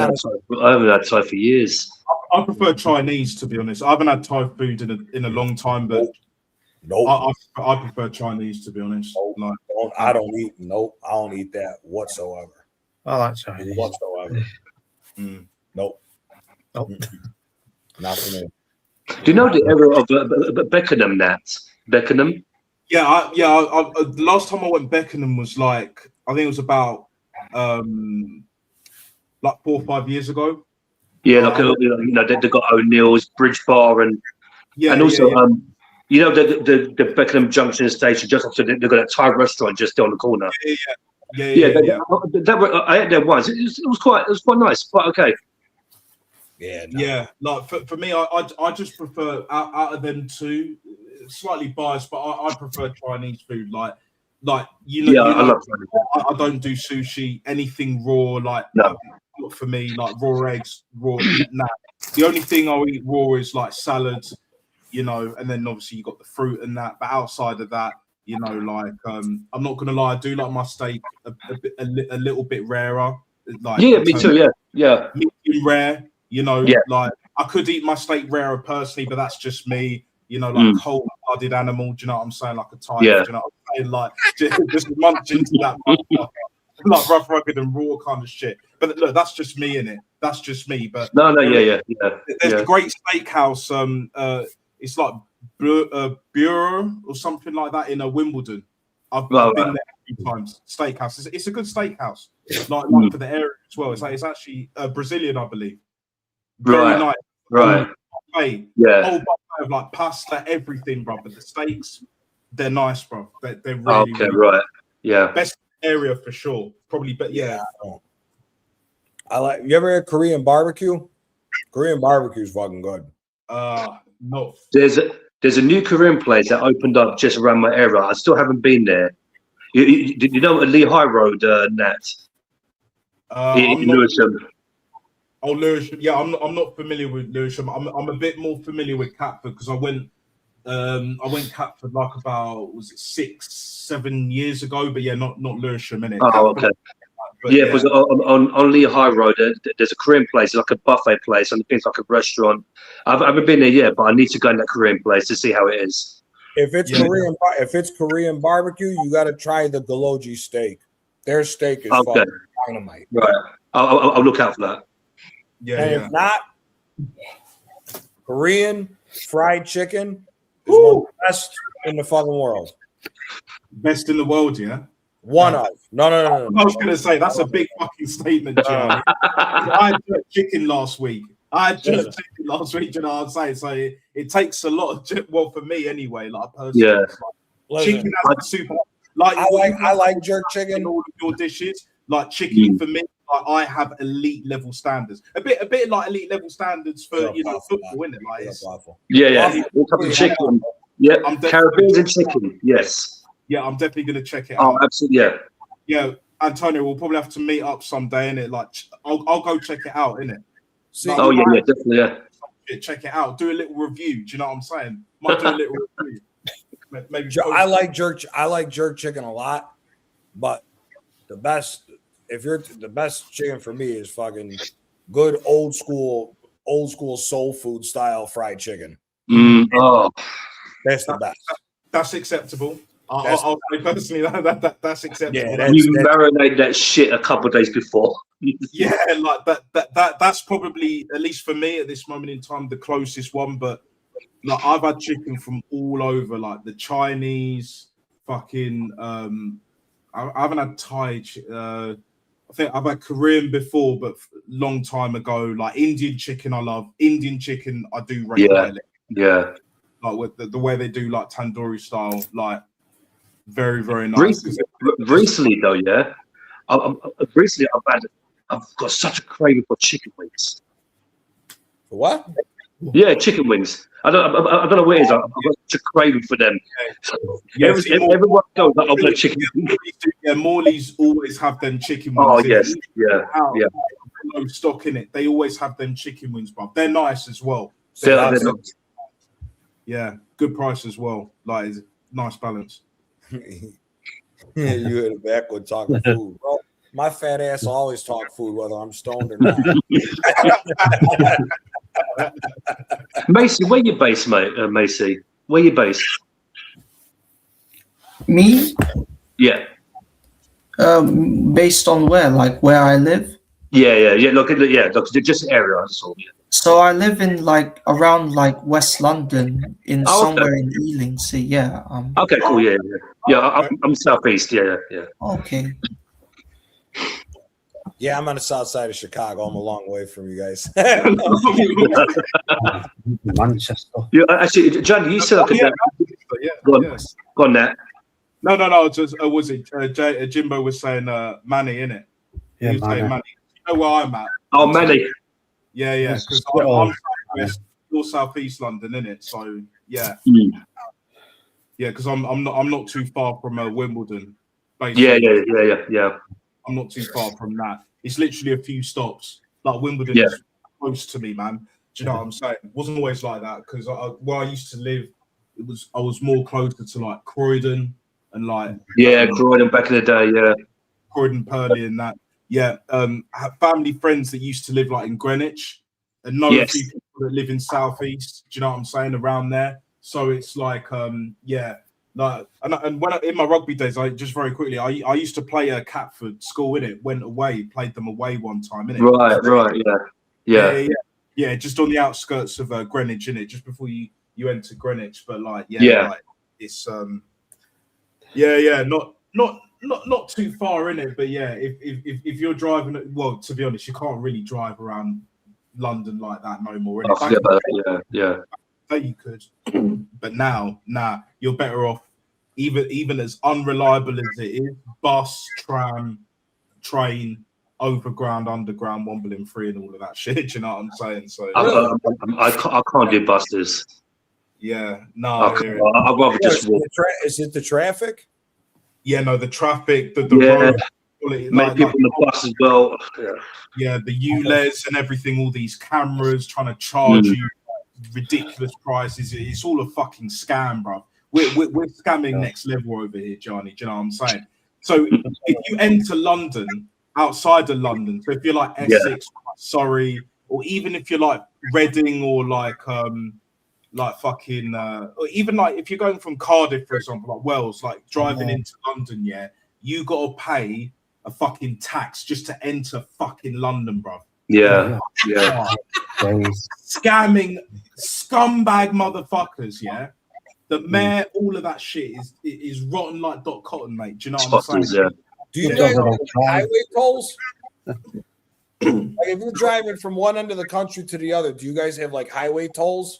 had Thai for years. I prefer Chinese, to be honest. I haven't had Thai food in a long time, but I prefer Chinese, to be honest. I don't eat that whatsoever. I like Chinese whatsoever. Nope. Not for me. Do you know the era of Beckenham? Beckenham. Yeah. The last time I went Beckenham was like, I think it was about like 4 or 5 years ago. Yeah, like you know, they got O'Neill's, Bridge Bar, and also you know the Beckenham Junction station just after they've got a Thai restaurant just down the corner. Yeah. I ate there once. It was quite nice. Quite okay. Yeah. Like for me, I just prefer out of them two. Slightly biased, but I prefer Chinese food. Like you know, I love Chinese. I don't do sushi. Anything raw, like not for me. Like raw eggs, raw. Nah. The only thing I'll eat raw is like salads, you know, and then obviously you got the fruit and that. But outside of that, you know, like I'm not gonna lie, I do like my steak a little bit rarer. Like me too. Yeah. Medium rare. You know, like I could eat my steak rarer personally, but that's just me. You know, like a cold-blooded animal. Do you know what I'm saying? Like a tiger. Yeah. Do you know what I'm saying? Like just munch into that, like rough, rugged, and raw kind of shit. But look, that's just me, innit? That's just me. But there's a great steakhouse. It's like Bureau or something like that in Wimbledon. I've been there a few times. Steakhouse. It's a good steakhouse. Like for the area as well. It's actually Brazilian, I believe. Very nice. Right. Whole buffet of like pasta, everything, bro. But the steaks, they're nice, bro. They're really, really right. Yeah. Best area for sure. Probably, but yeah. I like. You ever had Korean barbecue? Korean barbecue is fucking good. No. There's a new Korean place that opened up just around my area. I still haven't been there. You know Lehigh Road, Nat? In Lewisham. Oh, Lewisham. Yeah, I'm not familiar with Lewisham. I'm a bit more familiar with Catford because I went Catford like about 6-7 years ago, but yeah, not Lewisham, innit? Oh, okay. Yeah, because on Lehigh Road, there's a Korean place, like a buffet place, and it's like a restaurant. I haven't been there yet, but I need to go in that Korean place to see how it is. If it's Korean barbecue, you got to try the Goloji steak. Their steak is fucking dynamite. Right, I'll look out for that. Yeah, and if not, Korean fried chicken is one of the best in the fucking world. Best in the world, yeah. One of no. I was gonna say that's a big fucking statement, Joe. I had chicken last week. You know what I'm saying? So it takes a lot of well for me anyway. Like personally, chicken as a super. Like I like jerk chicken. All of your dishes, like chicken for me, like I have elite level standards. A bit like elite level standards for football, isn't it? Like all types of chicken. Yeah, Caribbean and chicken. Yes. Yeah, I'm definitely gonna check it out. Oh, absolutely, yeah. Antonio, we'll probably have to meet up someday, innit? Like, I'll go check it out, innit? Definitely, yeah. Check it out. Do a little review. Do you know what I'm saying? Might do a little review. Maybe I like jerk chicken a lot, but the best chicken for me is fucking good old school soul food style fried chicken. That's the best. That's acceptable. I'll say personally that's acceptable. Yeah, you marinate that shit a couple of days before. Yeah, like that's probably, at least for me at this moment in time, the closest one. But like I've had chicken from all over, like the Chinese, fucking. I haven't had Thai. I think I've had Korean before, but long time ago. Like Indian chicken, I love Indian chicken. I do regularly. Yeah. Like with the way they do like tandoori style, like. Very, very nice. Recently, though, I've got such a craving for chicken wings. For what? Yeah, chicken wings. I don't know what it is. I've got such a craving for them. Yeah, everyone goes, I've got chicken. Yeah, Morley's always have them chicken wings. Oh yes, yeah. No stock in it. They always have them chicken wings, bro. They're nice as well. Yeah, good price as well. Like nice balance. Yeah, you in the backwood talking food, bro. My fat ass always talk food, whether I'm stoned or not. Macy, where you based, mate? Macy, where you based? Me? Yeah. Based on where? Like where I live? Yeah. Look, just area. That's all. Yeah. So I live in like around like West London, in somewhere in Ealing. So yeah. Okay, cool. Yeah. I'm southeast. Yeah. Okay. Yeah, I'm on the south side of Chicago. I'm a long way from you guys. Manchester. Yeah, actually, John, you said Go on, Nat. No. Just was it Jimbo was saying Manny, innit? Yeah, he was saying Manny. You know where I'm at? Oh, Manny. Yeah. Because I'm southwest, you're southeast London, innit? So yeah. Yeah, because I'm not too far from Wimbledon. Basically. Yeah. I'm not too far from that. It's literally a few stops. Like Wimbledon is close to me, man. Do you know what I'm saying? It wasn't always like that because where I used to live, I was more closer to like Croydon and like Croydon back in the day, Croydon, Purley, and that. Yeah, I have family friends that used to live like in Greenwich, and know a few people that live in Southeast. Do you know what I'm saying? Around there, so it's like like and when in my rugby days, I used to play a Catford school in it. Went away, played them away one time in it. Right, yeah. Just on the outskirts of Greenwich in it, just before you enter Greenwich. But like, like, it's Yeah. Not too far in it, but yeah, if you're driving, well, to be honest, you can't really drive around London like that no more. I forget about that. Yeah. You could, but now, you're better off. Even as unreliable as it is, bus, tram, train, overground, underground, wobbling free, and all of that shit. Do you know what I'm saying? So I can't do buses. Yeah, no, I'd rather just walk. Is it the traffic? Yeah, no, the traffic, the road, many people on the bus as well. Yeah, the ULEZ and everything, all these cameras trying to charge you ridiculous prices. It's all a fucking scam, bro. We're scamming next level over here, Johnny. Do you know what I'm saying? So if you enter London, outside of London, so if you're like Essex, Surrey, or even if you're like Reading or like fucking, or even like if you're going from Cardiff, for example, like Wales, like driving into London, you got to pay a fucking tax just to enter fucking London, bro. Yeah. Scamming scumbag motherfuckers, the mayor, all of that shit is rotten like Dot Cotton, mate. Do you know what I'm saying? Do you guys have highway tolls? Like if you're driving from one end of the country to the other, do you guys have like highway tolls?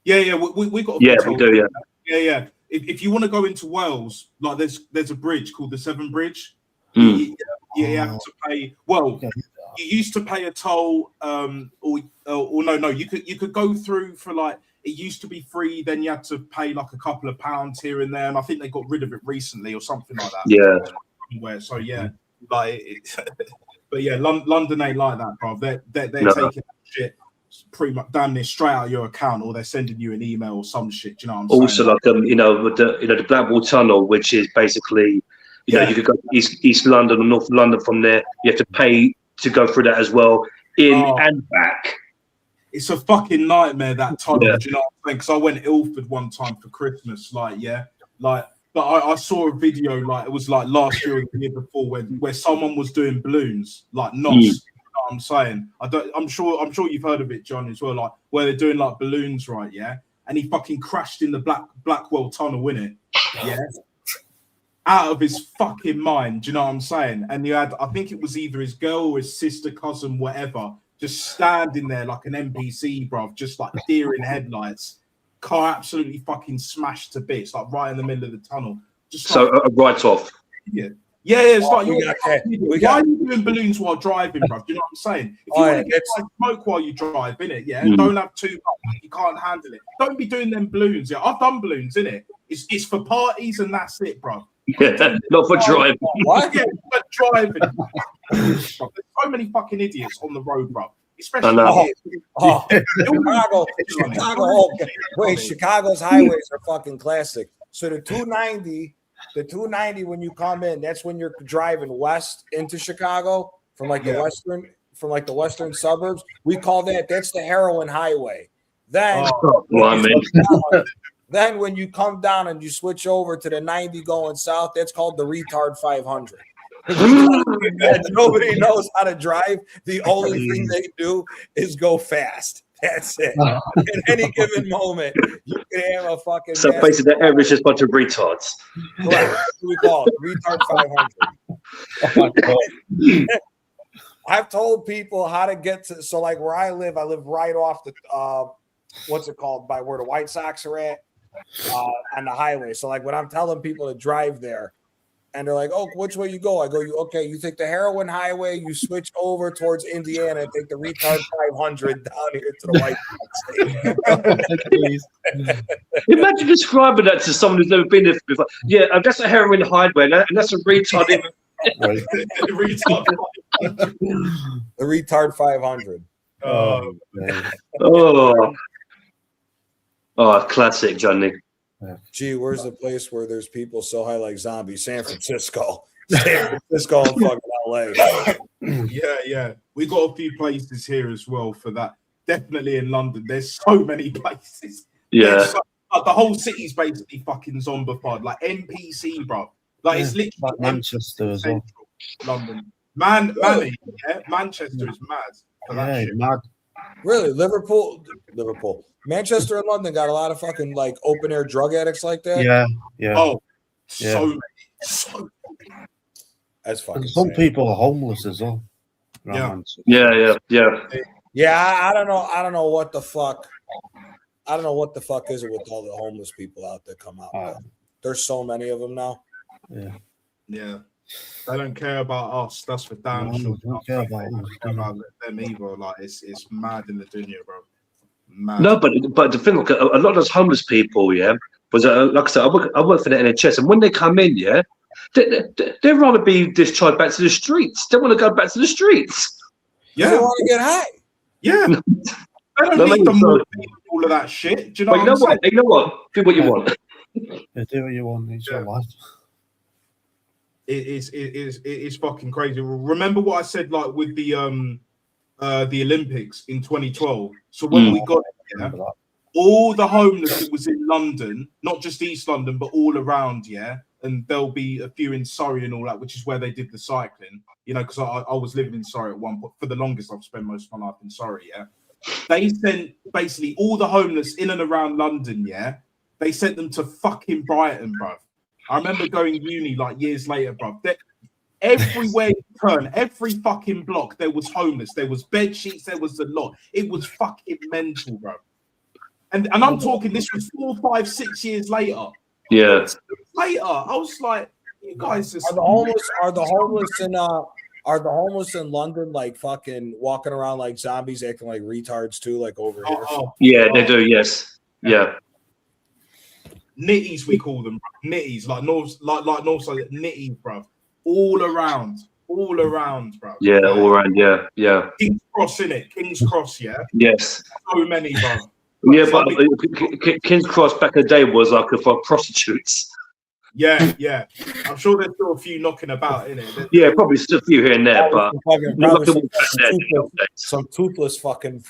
Yeah, we got. We do. Yeah. If you want to go into Wales, like there's a bridge called the Severn Bridge. You have to pay. Well, you used to pay a toll, or no, you could go through for like. It used to be free, then you had to pay like a couple of pounds here and there, and I think they got rid of it recently or something like that. Yeah. So but yeah, London ain't like that, bro. They're taking that shit pretty much damn near straight out of your account, or they're sending you an email or some shit. Do you know what I'm saying? Also, like with the Blackwall Tunnel, which is basically, you know, you could go East London or North London from there. You have to pay to go through that as well, and back. It's a fucking nightmare, that tunnel. Do you know what I'm saying? Because I went Ilford one time for Christmas, but I saw a video, like it was like last year or the year before, where someone was doing balloons, like knots. You know what I'm saying? I'm sure you've heard of it, John, as well. Like where they're doing like balloons, right? Yeah, and he fucking crashed in the Blackwell Tunnel, innit? Yeah, out of his fucking mind. Do you know what I'm saying? And you had, I think it was either his girl or his sister, cousin, whatever, just standing there like an NPC, bruv, just like deer in headlights. Car absolutely fucking smashed to bits, like right in the middle of the tunnel. Just so like, a write-off. Yeah, it's like why are you doing balloons while driving, bruv? Do you know what I'm saying? If you want to get smoke while you drive, innit? Yeah, don't have too much. You can't handle it. Don't be doing them balloons. Yeah, I've done balloons, innit? It's for parties and that's it, bruv. Yeah, not for driving. What? Yeah, for driving. There's so many fucking idiots on the road, bro. Especially Chicago. Wait, Chicago's highways are fucking classic. So the 290 when you come in, that's when you're driving west into Chicago from like the western suburbs. We call that's the heroin highway. Then then when you come down and you switch over to the 90 going south, that's called the retard 500. Nobody knows how to drive. The only thing they do is go fast. That's it. At any given moment, you can have a fucking. So basically, the average is a bunch of retards. Correct. That's what we call it, retard 500. I've told people how to get to. So, like where I live right off the what's it called, by where the White Sox are at, on the highway. So, like when I'm telling people to drive there. And they're like, "Oh, which way you go?" I go, "You take the heroin highway, you switch over towards Indiana, and take the retard 500 down here to the White Sox." Imagine describing that to someone who's never been there before. Yeah, that's a heroin highway, and that's a retard. The retard 500. Oh, classic, Johnny. Gee, where's the place where there's people so high like zombies? San Francisco. San Francisco and fucking LA. Yeah. We got a few places here as well for that. Definitely in London. There's so many places. Yeah. Like, the whole city's basically fucking zombified. Like NPC, bro. Like it's literally like Manchester as well. London. Manchester is mad. Mad. Really? Liverpool. Manchester and London got a lot of fucking like open air drug addicts like that. Yeah. Oh, So many. So That's fucking Some insane. people are homeless as well. Yeah. Yeah. I don't know. I don't know what the fuck. I don't know what the fuck is it with all the homeless people out there come out. There's so many of them now. Yeah. They don't care about us. That's for damn sure. They don't care about us. About them either. Like it's mad in the dunya, bro. Mad. No, but the thing, like, a lot of those homeless people, yeah, was like I said, I work for the NHS, and when they come in, yeah, they'd rather be discharged back to the streets. They want to go back to the streets. Yeah, they want to get high. Yeah, they don't need all of that shit. Do you know what I'm saying? You know what? Do what you want. Yeah, do what you want. It's your life. It is fucking crazy. Remember what I said, like with the Olympics in 2012. So when we got it, all the homeless that was in London, not just East London, but all around, and there'll be a few in Surrey and all that, which is where they did the cycling, because I was living in Surrey at one point. For the longest, I've spent most of my life in Surrey, They sent basically all the homeless in and around London, they sent them to fucking Brighton, bruv. I remember going uni like years later, bruv. Everywhere you turn, every fucking block, there was homeless. There was bed sheets. There was a lot. It was fucking mental, bro. And I'm talking. This was 4, 5, 6 years later. Yeah. Later, I was like, you guys are the homeless in London like fucking walking around like zombies, acting like retards too, like over here? Yeah, they do. Yes. Yeah. Nitties, we call them, bro. Nitties, like north side nitties, bro. All around, bro. Yeah, all around, yeah. King's Cross, innit? King's Cross, yeah? Yes. So many, bro. Yeah, but King's Cross back in the day was like for prostitutes. Yeah. I'm sure there's still a few knocking about, innit? Yeah, probably still a few here and there, but some toothless fucking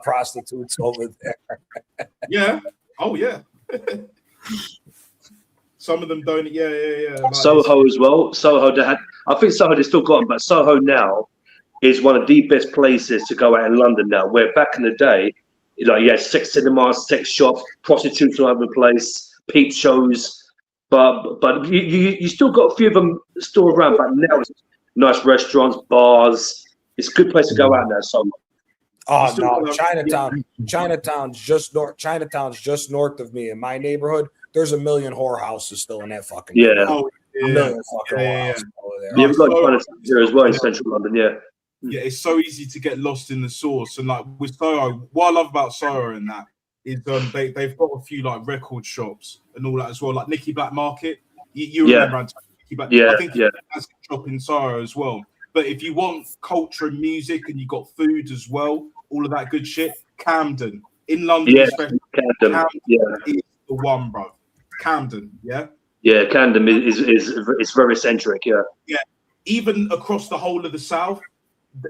prostitutes over there. Yeah. Oh, yeah. Some of them don't. Yeah. Like Soho as well. Soho, I think Soho they still got them, but Soho now is one of the best places to go out in London now. Where back in the day, like you had sex cinemas, sex shops, prostitutes all over the place, peep shows, but you still got a few of them still around. But now it's nice restaurants, bars. It's a good place to go out now. Soho. Oh no, Chinatown's just north of me in my neighborhood. There's a million whorehouses still in that fucking a million fucking whorehouses over there. Yeah, we've got Chinatown here as well in central London. Yeah, it's so easy to get lost in the sauce. And like with Soho, what I love about Soho and that is they've got a few like record shops and all that as well, like Nicky Black Market. You remember Nicky Black? I think that's a shop in Soho as well. But if you want culture and music and you got food as well, all of that good shit, Camden in London, especially Camden is the one, bro. Camden, Camden is very centric, yeah. Even across the whole of the south,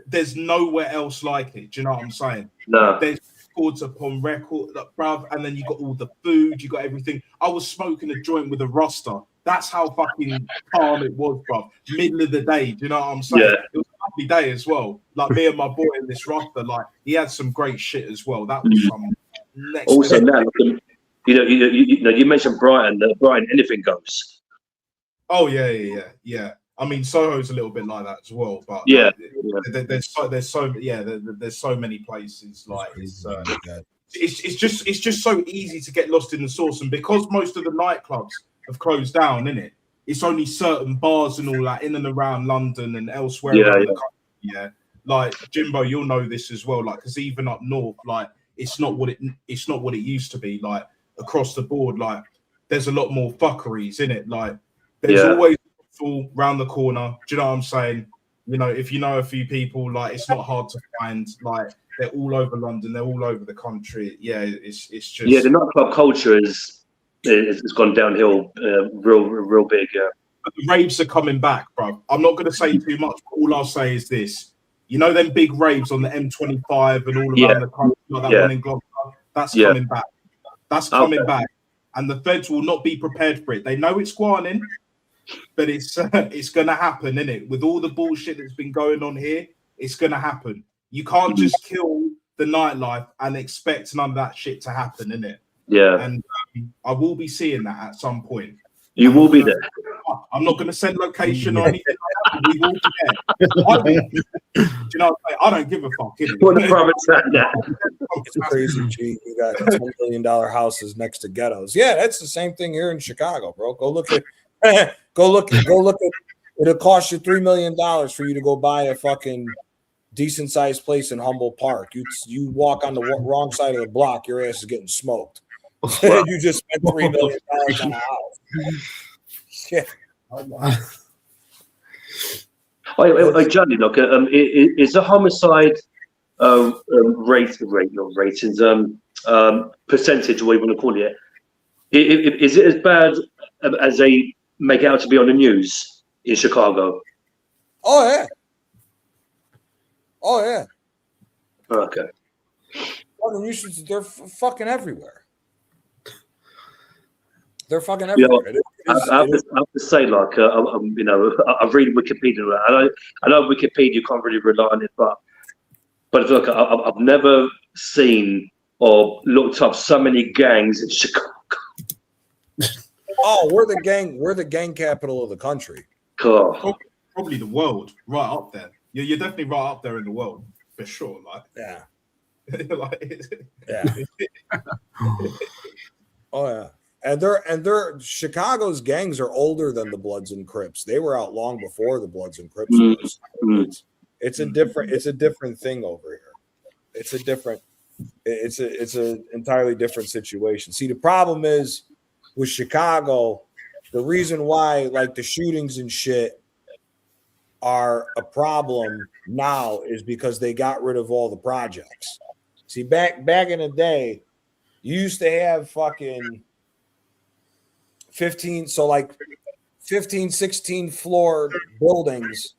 there's nowhere else like it. Do you know what I'm saying? No. There's records upon record, bruv, and then you got all the food, you got everything. I was smoking a joint with a Rasta. That's how fucking calm it was, bruv. Middle of the day, do you know what I'm saying? It was a lovely day as well. Like me and my boy in this Rasta, like he had some great shit as well. That was some next. Also now, you mentioned Brighton. Brighton, anything goes. Oh yeah. I mean, Soho's a little bit like that as well, but there's so many places. Like it's just so easy to get lost in the sauce, and because most of the nightclubs have closed down, innit? It's only certain bars and all that in and around London and elsewhere around the country. Like Jimbo, you'll know this as well. Like, because even up north, like it's not what it used to be. Like across the board, like there's a lot more fuckeries in it. Like there's always people round the corner. Do you know what I'm saying? If you know a few people, like it's not hard to find. Like they're all over London, they're all over the country. Yeah, it's just the nightclub culture it's gone downhill real big. Yeah, but the raves are coming back, bro. I'm not going to say too much, but all I'll say is this: them big raves on the M25 and all around the country, like that one in Gloucester. That's coming back. That's coming back, and the feds will not be prepared for it. They know it's squanning, but it's going to happen, innit? With all the bullshit that's been going on here, it's going to happen. You can't just kill the nightlife and expect none of that shit to happen, innit? Yeah. And I will be seeing that at some point. You will be there. I'm not going to send location or anything like that. We will be there. Do you know, I don't give a fuck. What the province that? It's crazy, G. You got $10 million houses next to ghettos. Yeah, that's the same thing here in Chicago, bro. Go look at. It'll cost you $3 million for you to go buy a fucking decent sized place in Humboldt Park. You walk on the wrong side of the block, your ass is getting smoked. You just spent $3 million on a house. Yeah. Wait, Johnny, look, is the homicide ratings percentage, or what you want to call it, is it as bad as they make it out to be on the news in Chicago? Oh yeah. Oh yeah. Okay. Well, they're fucking everywhere. They're fucking everywhere. I have to say, like, you know, I've read Wikipedia. I know Wikipedia, you can't really rely on it, but look, I've never seen or looked up so many gangs in Chicago. Oh, we're the gang capital of the country. Cool. Probably the world, right up there. You're definitely right up there in the world for sure. Like, yeah, yeah. Oh yeah, and they're Chicago's gangs are older than the Bloods and Crips. They were out long before the Bloods and Crips. It's a different thing over here. It's an entirely different situation. See, the problem is with Chicago, the reason why like the shootings and shit are a problem now is because they got rid of all the projects. See, back in the day, you used to have fucking 15, 16 floor buildings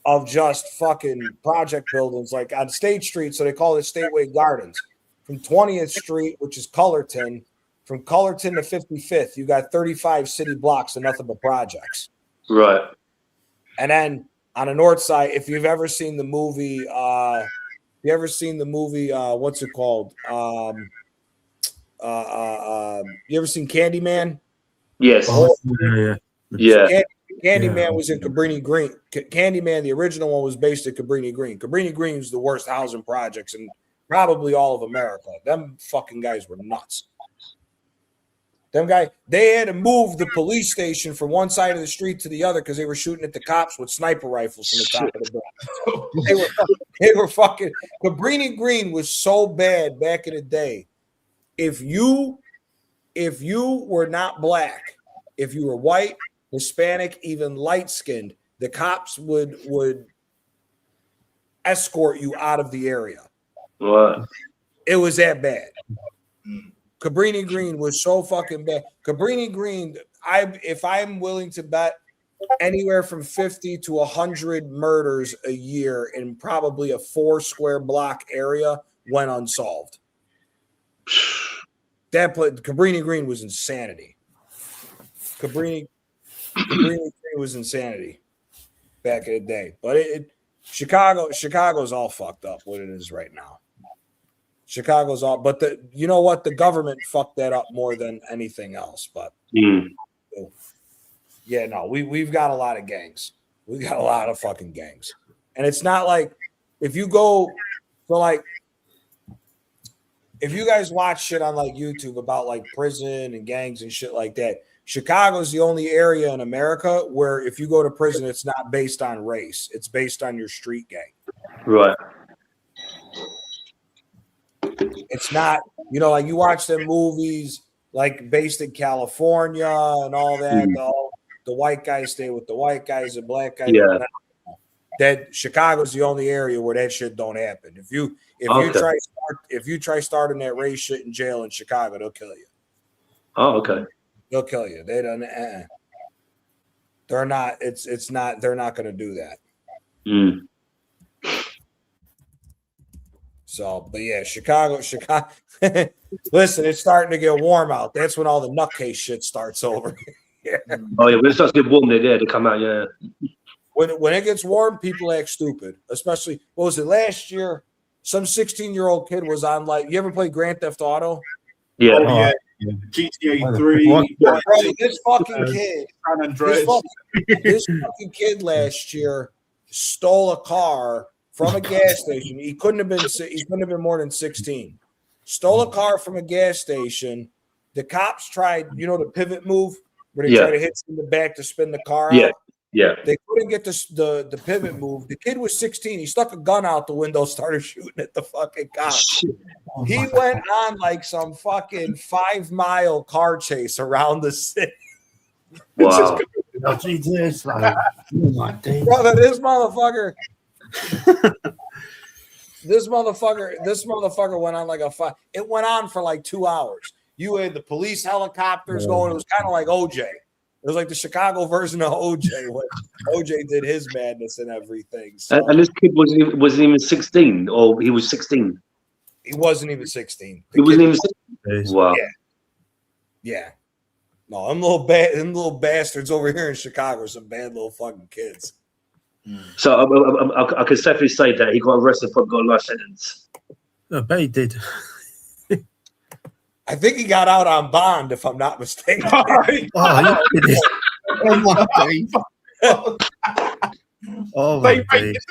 of just fucking project buildings, like on State Street, so they call it Stateway Gardens. From 20th Street, which is Cullerton, from Cullerton to 55th, you got 35 city blocks of nothing but projects. Right. And then on the north side, if you've ever seen the movie, what's it called? You ever seen Candyman? Yes. Yeah. Candyman was in Cabrini Green. Candyman, the original one, was based at Cabrini Green. Cabrini Green is the worst housing projects in probably all of America. Them fucking guys were nuts. They had to move the police station from one side of the street to the other because they were shooting at the cops with sniper rifles from the top of the building. They were fucking. Cabrini Green was so bad back in the day. If you were not black, if you were white, Hispanic, even light-skinned, the cops would escort you out of the area. What? It was that bad. Cabrini Green was so fucking bad. Cabrini Green, if I'm willing to bet anywhere from 50 to 100 murders a year in probably a 4 square block area went unsolved. Cabrini Green was insanity. Cabrini Green was insanity back in the day. But Chicago's all fucked up what it is right now. Chicago's all, but you know what? The government fucked that up more than anything else. But yeah, no, we've got a lot of gangs. We got a lot of fucking gangs, and it's not like if you go for like if you guys watch shit on like YouTube about like prison and gangs and shit like that. Chicago's the only area in America where if you go to prison, it's not based on race; it's based on your street gang. Right. It's not, like you watch them movies like based in California and all that. The white guys stay with the white guys, the black guys. Yeah. That Chicago's the only area where that shit don't happen. If you try starting that race shit in jail in Chicago, they'll kill you. Oh, okay. They'll kill you. They don't. They're not. It's not. They're not going to do that. So, but yeah, Chicago. Listen, it's starting to get warm out. That's when all the nutcase shit starts over. Yeah. Oh yeah, when it starts to get warm, they're there to come out. Yeah. When it gets warm, people act stupid. Especially, what was it last year? Some 16-year-old kid was on like. You ever play Grand Theft Auto? Yeah. Oh, GTA 3. Bro, this fucking kid, this fucking kid last year stole a car from a gas station. He couldn't have been more than 16. Stole a car from a gas station. The cops tried, the pivot move where they try to hit in the back to spin the car out. Yeah. They couldn't get the pivot move. The kid was 16. He stuck a gun out the window, started shooting at the fucking cops. He went on like some fucking 5-mile car chase around the city. Wow. Brother, this motherfucker went on like it went on for like 2 hours. You had the police helicopters going. It was kind of like OJ. It was like the Chicago version of OJ when OJ did his madness and everything. So. And this kid wasn't even 16, or he was 16. He wasn't even 16. He wasn't even 16. Wow. Yeah. No, them little bastards over here in Chicago are some bad little fucking kids. So I can safely say that he got arrested for got a life sentence. I bet he did. I think he got out on bond, if I'm not mistaken. Oh my days. Oh my days.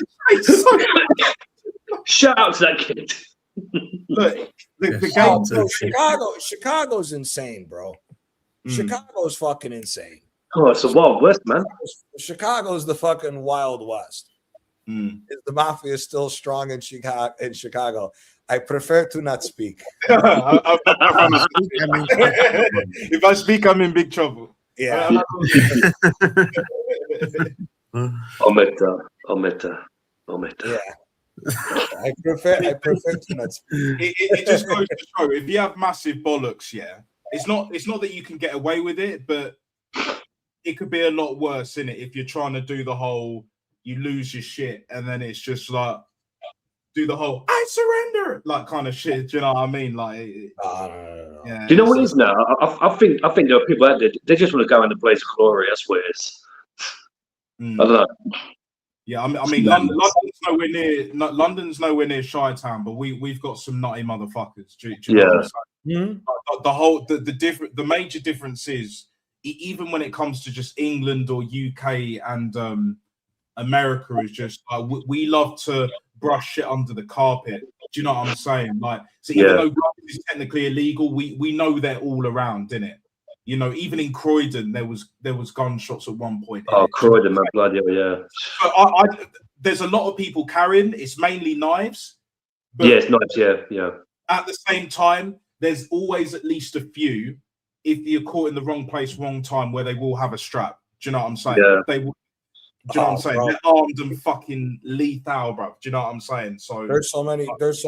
Shout out to that kid. Look, the game. Chicago's insane, bro. Chicago's fucking insane. Oh, it's the Wild West, man. Chicago's the fucking Wild West. Is the mafia still strong in Chicago? I prefer to not speak. If I speak, I'm in big trouble. Yeah. Ometa. Yeah. I prefer to not speak. It just goes to show if you have massive bollocks, it's not that you can get away with it, but it could be a lot worse, innit? If you're trying to do the whole, you lose your shit, and then it's just like do the whole I surrender like kind of shit. Do you know what I mean? Like, no. Do you know what it is now? I think there are people out there. They just want to go in the place of glory. That's what it is. I don't know. Yeah, I mean, London's nowhere near Chi-Town, but we've got some nutty motherfuckers. Do you know what I'm saying? The major difference is even when it comes to just England or UK and America is just we love to brush shit under the carpet. Do you know what I'm saying? Like, so even though drugs is technically illegal, we know they're all around, innit? You know, even in Croydon, there was gunshots at one point. Oh, Croydon, man, bloody hell, So there's a lot of people carrying. It's mainly knives. But it's knives. Yeah. At the same time, there's always at least a few. If you're caught in the wrong place, wrong time, where they will have a strap. Do you know what I'm saying? Yeah. They will. Do you know what I'm saying? Bro. They're armed and fucking lethal, bro. Do you know what I'm saying? So there's so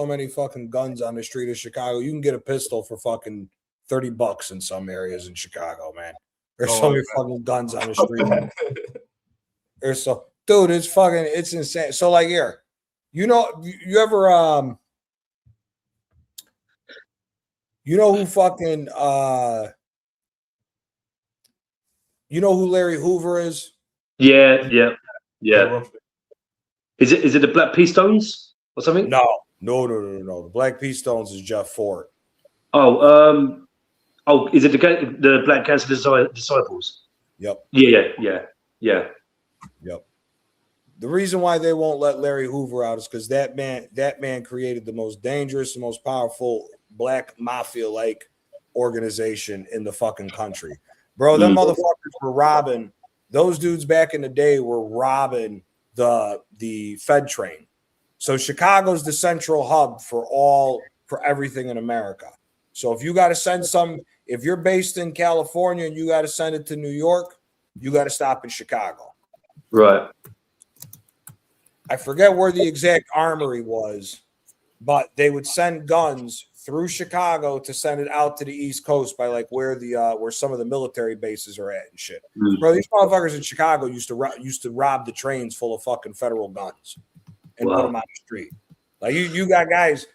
many fucking guns on the street of Chicago. You can get a pistol for fucking $30 in some areas in Chicago, man. There's so many fucking guns on the street. It's insane. So like here, you ever you know who fucking you know who Larry Hoover is? Yeah. Is it the Black Pea Stones or something? No. The Black Pea Stones is Jeff Fort. Oh, is it the Black Cancer Disciples? Yep. Yeah. Yep. The reason why they won't let Larry Hoover out is because that man created the most dangerous, the most powerful black mafia-like organization in the fucking country. Bro, them motherfuckers were robbing. Those dudes back in the day were robbing the Fed train. So Chicago's the central hub for everything in America. So if you got to send if you're based in California and you got to send it to New York, you got to stop in Chicago. Right. I forget where the exact armory was, but they would send guns through Chicago to send it out to the East Coast by like where some of the military bases are at and shit. Bro, these motherfuckers in Chicago used to rob the trains full of fucking federal guns and put them on the street. Like you got guys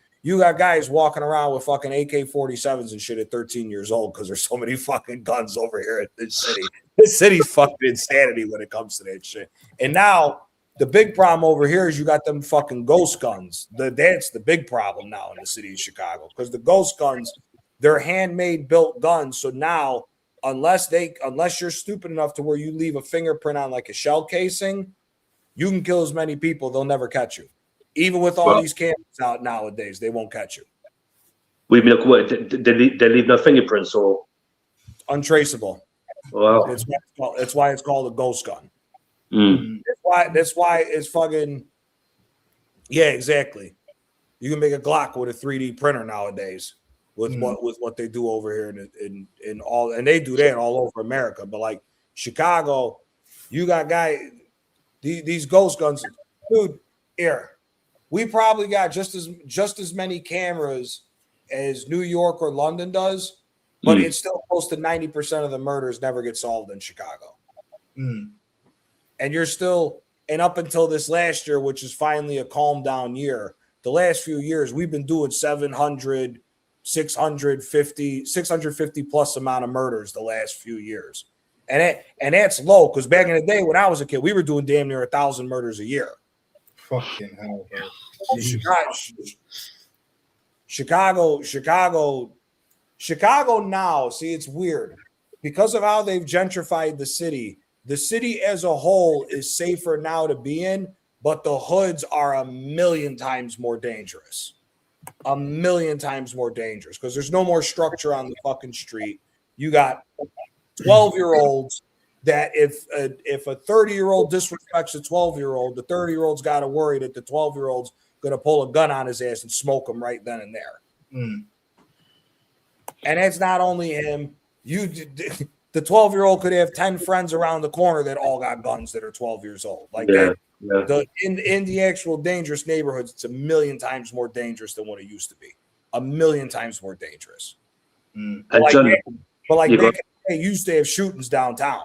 walking around with fucking AK-47s and shit at 13 years old because there's so many fucking guns over here at this city. This city's fucking insanity when it comes to that shit. And now the big problem over here is you got them fucking ghost guns. That's the big problem now in the city of Chicago because the ghost guns, they're handmade built guns. So now, unless you're stupid enough to where you leave a fingerprint on like a shell casing, you can kill as many people, they'll never catch you. Even with all these cameras out nowadays, they won't catch you. We mean, like, what, they leave no fingerprints or untraceable. Wow. That's why it's called a ghost gun. Mm. That's why it's fucking. Yeah, exactly. You can make a Glock with a 3D printer nowadays with what they do over here in all, and they do that all over America. But like Chicago, you got these ghost guns, dude. Here, we probably got just as many cameras as New York or London does, but it's still close to 90% of the murders never get solved in Chicago. And you're still, and up until this last year, which is finally a calm down year, the last few years, we've been doing 700, 650 plus amount of murders the last few years. And that's low, because back in the day when I was a kid, we were doing damn near 1,000 murders a year. Fucking hell, bro. Chicago now, see, it's weird. Because of how they've gentrified the city as a whole is safer now to be in, but the hoods are 1,000,000 times more dangerous. 1,000,000 times more dangerous because there's no more structure on the fucking street. You got 12-year-olds that if a 30-year-old disrespects a 12-year-old, the 30-year-old's got to worry that the 12-year-old's going to pull a gun on his ass and smoke him right then and there. And it's not only him. The 12-year-old could have 10 friends around the corner that all got guns that are 12 years old. Like that. In the actual dangerous neighborhoods, it's 1,000,000 times more dangerous than what it used to be. 1,000,000 times more dangerous. But like back in the day, you used to have shootings downtown.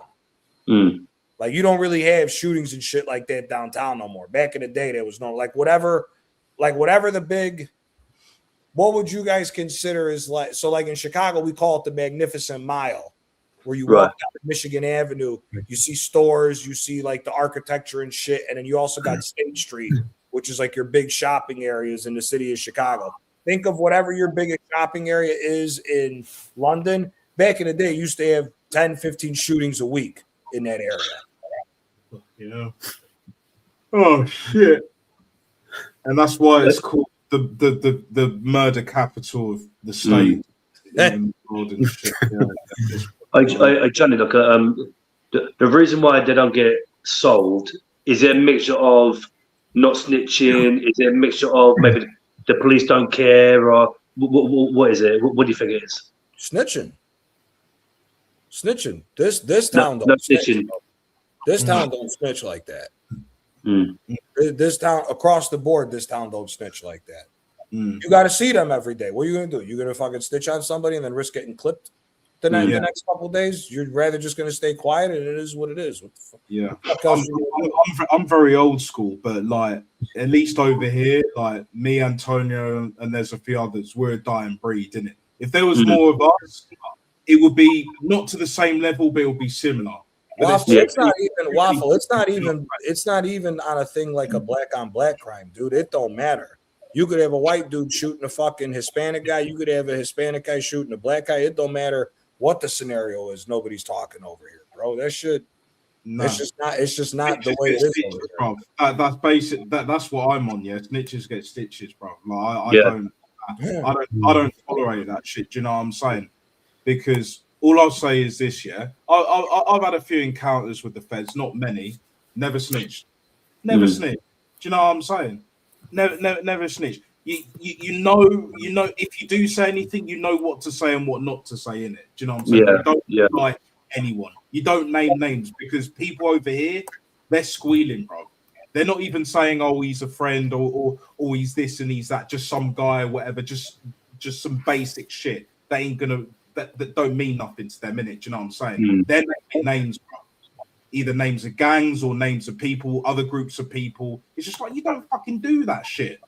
Like you don't really have shootings and shit like that downtown no more. Back in the day, there was no whatever the big. What would you guys consider is like? So like in Chicago, we call it the Magnificent Mile, where you walk down Michigan Avenue, you see stores, you see like the architecture and shit, and then you also got State Street, which is like your big shopping areas in the city of Chicago. Think of whatever your biggest shopping area is in London. Back in the day, you used to have 10, 15 shootings a week in that area. Yeah. Oh shit. And that's why it's called the murder capital of the state. Johnny, look, the reason why they don't get solved is it a mixture of not snitching? Is it a mixture of maybe the police don't care, or what is it? What do you think it is? Snitching. This town don't snitch. This town don't snitch like that. This town across the board, this town don't snitch like that. You got to see them every day. What are you going to do? You're going to fucking snitch on somebody and then risk getting clipped the next couple of days? You're rather just going to stay quiet, and it is what it is. What the fuck? Yeah, I'm very old school, but like at least over here, like me, Antonio, and there's a few others, we're a dying breed, isn't it? If there was more of us, it would be not to the same level, but it would be similar. Waffle, it's not even waffle. It's not even on a thing like a black on black crime, dude. It don't matter. You could have a white dude shooting a fucking Hispanic guy. You could have a Hispanic guy shooting a black guy. It don't matter what the scenario is. Nobody's talking over here, bro. That shit. No. It's just not the way it is. Stitches, bro. That's basic. That's what I'm on. Yeah, snitches get stitches, bro. Like I don't tolerate that shit. Do you know what I'm saying? Because all I'll say is this: yeah, I've had a few encounters with the feds. Not many. Never snitched. Never snitched. Do you know what I'm saying? Never snitch. You know, if you do say anything, you know what to say and what not to say in it. Do you know what I'm saying? You don't like anyone. You don't name names because people over here, they're squealing, bro. They're not even saying, "Oh, he's a friend," or he's this and he's that. Just some guy, or whatever. Just some basic shit. They ain't gonna that don't mean nothing to them, innit? Do you know what I'm saying? They're naming names, bro. Either names of gangs or names of people, other groups of people. It's just like you don't fucking do that shit.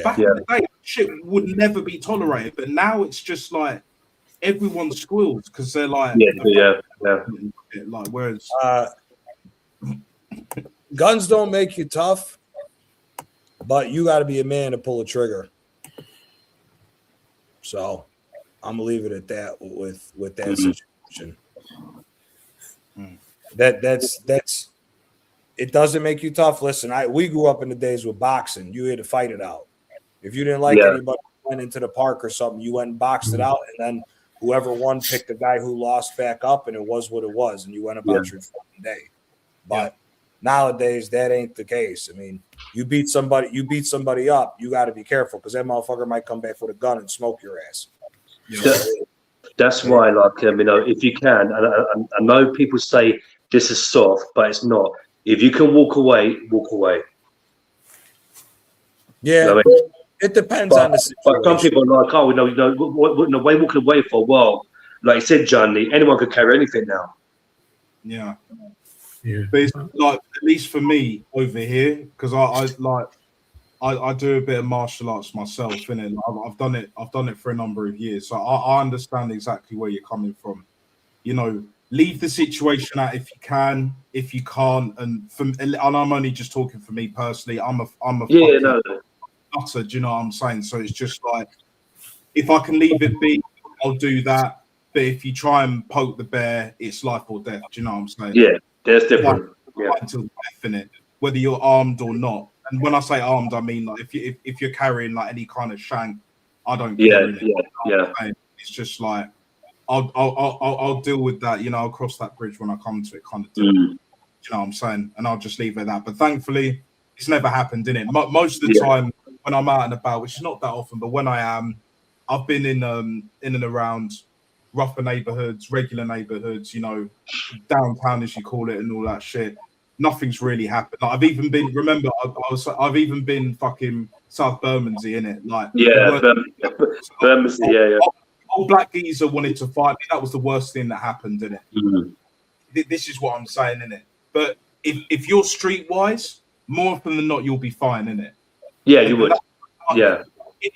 Back in the day, shit would never be tolerated, but now it's just like everyone squeals because they're like, like whereas guns don't make you tough, but you got to be a man to pull a trigger. So I'm gonna leave it at that with that situation. That's it doesn't make you tough. Listen, we grew up in the days with boxing. You had to fight it out. If you didn't like anybody who went into the park or something, you went and boxed it out, and then whoever won picked the guy who lost back up, and it was what it was, and you went about your fucking day. But nowadays, that ain't the case. I mean, you beat somebody up, you got to be careful because that motherfucker might come back with a gun and smoke your ass. That's why, like, if you can, and I know people say this is soft, but it's not. If you can walk away, walk away. Yeah, you know what I mean? It depends on the situation. But some people are like, oh, we're walking away for a while. Like you said, Johnny, anyone could carry anything now. Yeah. But it's like, at least for me over here, because I do a bit of martial arts myself, innit? I've done it for a number of years, so I understand exactly where you're coming from. You know, leave the situation out if you can, if you can't, and I'm only just talking for me personally. I'm a fucking nutter, do you know what I'm saying? So it's just like, if I can leave it be, I'll do that. But if you try and poke the bear, it's life or death. Do you know what I'm saying? Yeah, there's different. Until death, innit? Whether you're armed or not. And when I say armed, I mean like if you're carrying like any kind of shank, I don't care. Yeah. It's just like I'll deal with that. You know, I'll cross that bridge when I come to it, kind of thing. You know what I'm saying? And I'll just leave it at that. But thankfully, it's never happened, innit? Most of the time when I'm out and about, which is not that often, but when I am, I've been in and around rougher neighborhoods, regular neighborhoods, you know, downtown as you call it, and all that shit. Nothing's really happened. Like, I've even been. Remember, I've even been fucking South Bermondsey, innit? Like, Bermondsey, yeah. Old black geezer wanted to fight me. That was the worst thing that happened, innit? This is what I'm saying, innit? But if you're streetwise, more often than not, you'll be fine, innit? Yeah, you would. Yeah.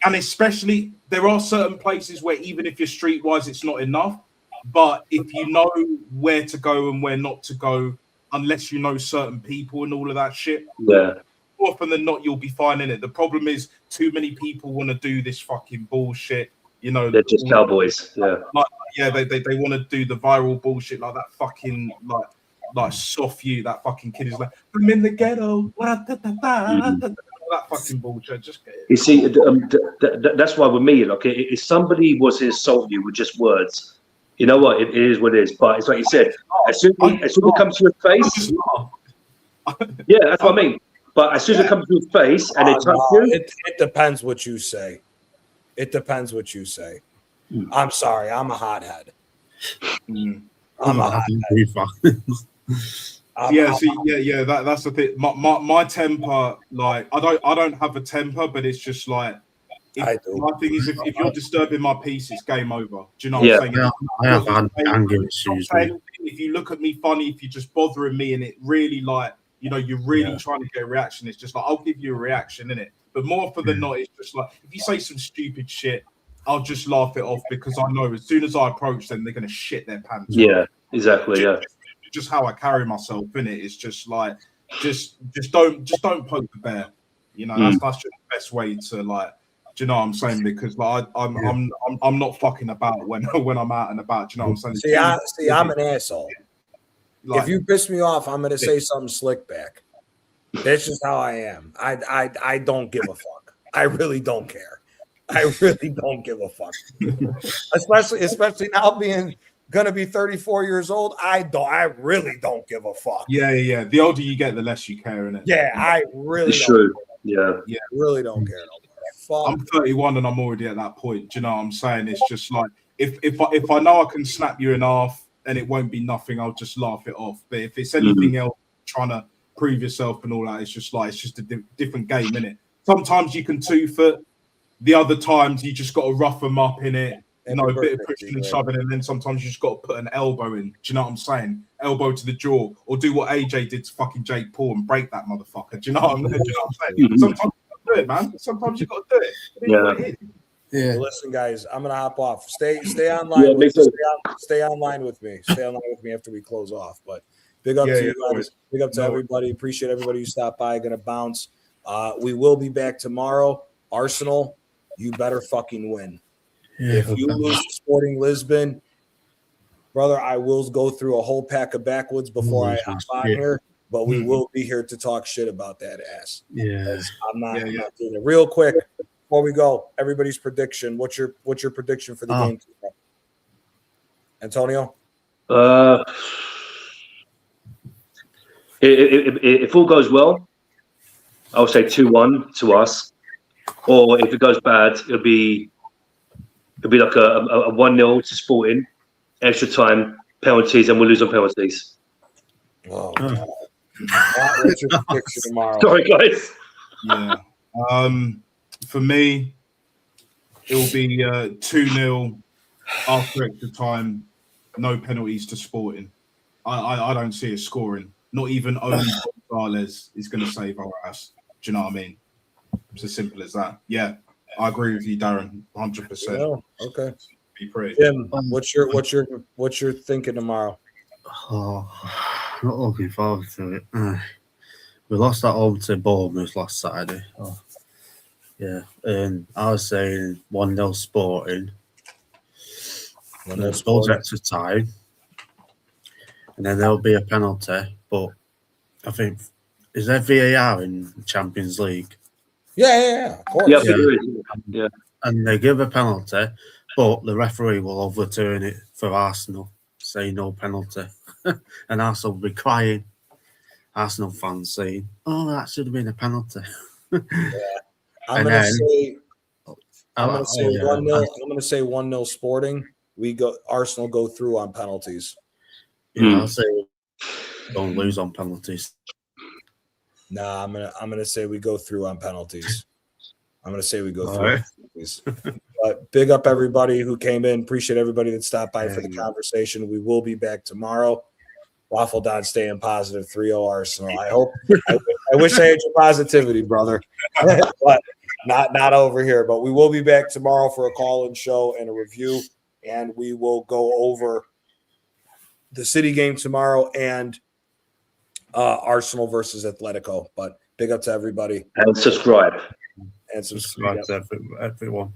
And especially, there are certain places where even if you're streetwise, it's not enough. But if you know where to go and where not to go, unless you know certain people and all of that shit, more often than not, you'll be fine in it. The problem is too many people want to do this fucking bullshit. You know, they're just cowboys. They want to do the viral bullshit like that fucking like soft you. That fucking kid is like, I'm in the ghetto. That fucking bullshit. Just you see, that's why with me, like, if somebody was to insult you with just words, you know what? It is what it is. But it's like you said, as soon as it comes to your face, yeah, that's what I mean. But as soon as it comes to your face and it touches you, it depends what you say. It depends what you say. I'm sorry, I'm a hothead. I'm a hothead. That's the thing. My temper, like, I don't have a temper, but it's just like, my thing is, if you're disturbing my peace, it's game over. Do you know what I'm saying? I have anger issues. If you look at me funny, if you're just bothering me, and it really, like, you know, you're really trying to get a reaction, it's just like, I'll give you a reaction, innit? But more often than not, it's just like, if you say some stupid shit, I'll just laugh it off, because I know as soon as I approach them, they're gonna shit their pants. Yeah, exactly. Just how I carry myself, innit? It's just like, just don't poke the bear. You know, that's just the best way to, like, do you know what I'm saying? Because like, I'm not fucking about when I'm out and about. Do you know what I'm saying? See, I'm an asshole. Like, if you piss me off, I'm gonna say something slick back. That's just how I am. I don't give a fuck. I really don't care. I really don't give a fuck. especially now being gonna be 34 years old. I really don't give a fuck. Yeah. The older you get, the less you care, innit? Yeah, I really. It's true. Yeah, really don't care. I'm 31 and I'm already at that point. Do you know what I'm saying? It's just like, if I know I can snap you in half and it won't be nothing, I'll just laugh it off. But if it's anything else, trying to prove yourself and all that, it's just a different game, innit? Sometimes you can 2-foot, the other times you just got to rough them up, innit? You know, a bit of pushing and shoving, and then sometimes you just got to put an elbow in. Do you know what I'm saying? Elbow to the jaw, or do what AJ did to fucking Jake Paul and break that motherfucker. Do you know what I'm saying? Sometimes do it, man. Sometimes you got to do it. Well, listen, guys, I'm gonna hop off. Stay online. Stay online with me. Stay online with me after we close off. But big up to you guys. Big up to everybody. Appreciate everybody who stopped by. Gonna bounce. We will be back tomorrow. Arsenal, you better fucking win. If you lose to Sporting Lisbon, brother, I will go through a whole pack of backwoods before I hop on here, but we will be here to talk shit about that ass. Yeah. I'm not doing it. Real quick before we go, everybody's prediction. What's your prediction for the game tomorrow? Antonio? If all goes well, I'll say 2-1 to us. Or if it goes bad, it'll be like a 1-0 to Sporting, extra time, penalties, and we'll lose on penalties. Oh, God. What's your prediction tomorrow? Sorry, guys. Yeah. For me, it'll be 2-0 after extra time, no penalties to Sporting. I don't see it scoring. Not even only Gonzalez is going to save our ass. Do you know what I mean? It's as simple as that. Yeah, I agree with you, Darren, 100%. Yeah, okay. Be pretty. Jim, what's your thinking tomorrow? Oh, not looking forward to it. We lost at home to Bournemouth last Saturday. Oh, yeah, and I was saying 1-0 Sporting. And then goes extra time. And then there'll be a penalty. But I think, is there VAR in Champions League? Yeah, of course. Yeah. And they give a penalty, but the referee will overturn it for Arsenal, say no penalty. And Arsenal will be crying. Arsenal fans saying, "Oh, that should have been a penalty." I'm gonna say 1-0. I'm gonna say 1-0 Sporting. Arsenal go through on penalties. Yeah, I'll say don't lose on penalties. Nah, I'm gonna say we go through on penalties. I'm gonna say we go through on penalties. But big up everybody who came in. Appreciate everybody that stopped by for the conversation. We will be back tomorrow. Waffle Don staying positive, 3-0 Arsenal. I wish I had your positivity, brother. But not over here. But we will be back tomorrow for a call-in show and a review, and we will go over the City game tomorrow and Arsenal versus Atletico. But big up to everybody. And subscribe. Subscribe to everyone.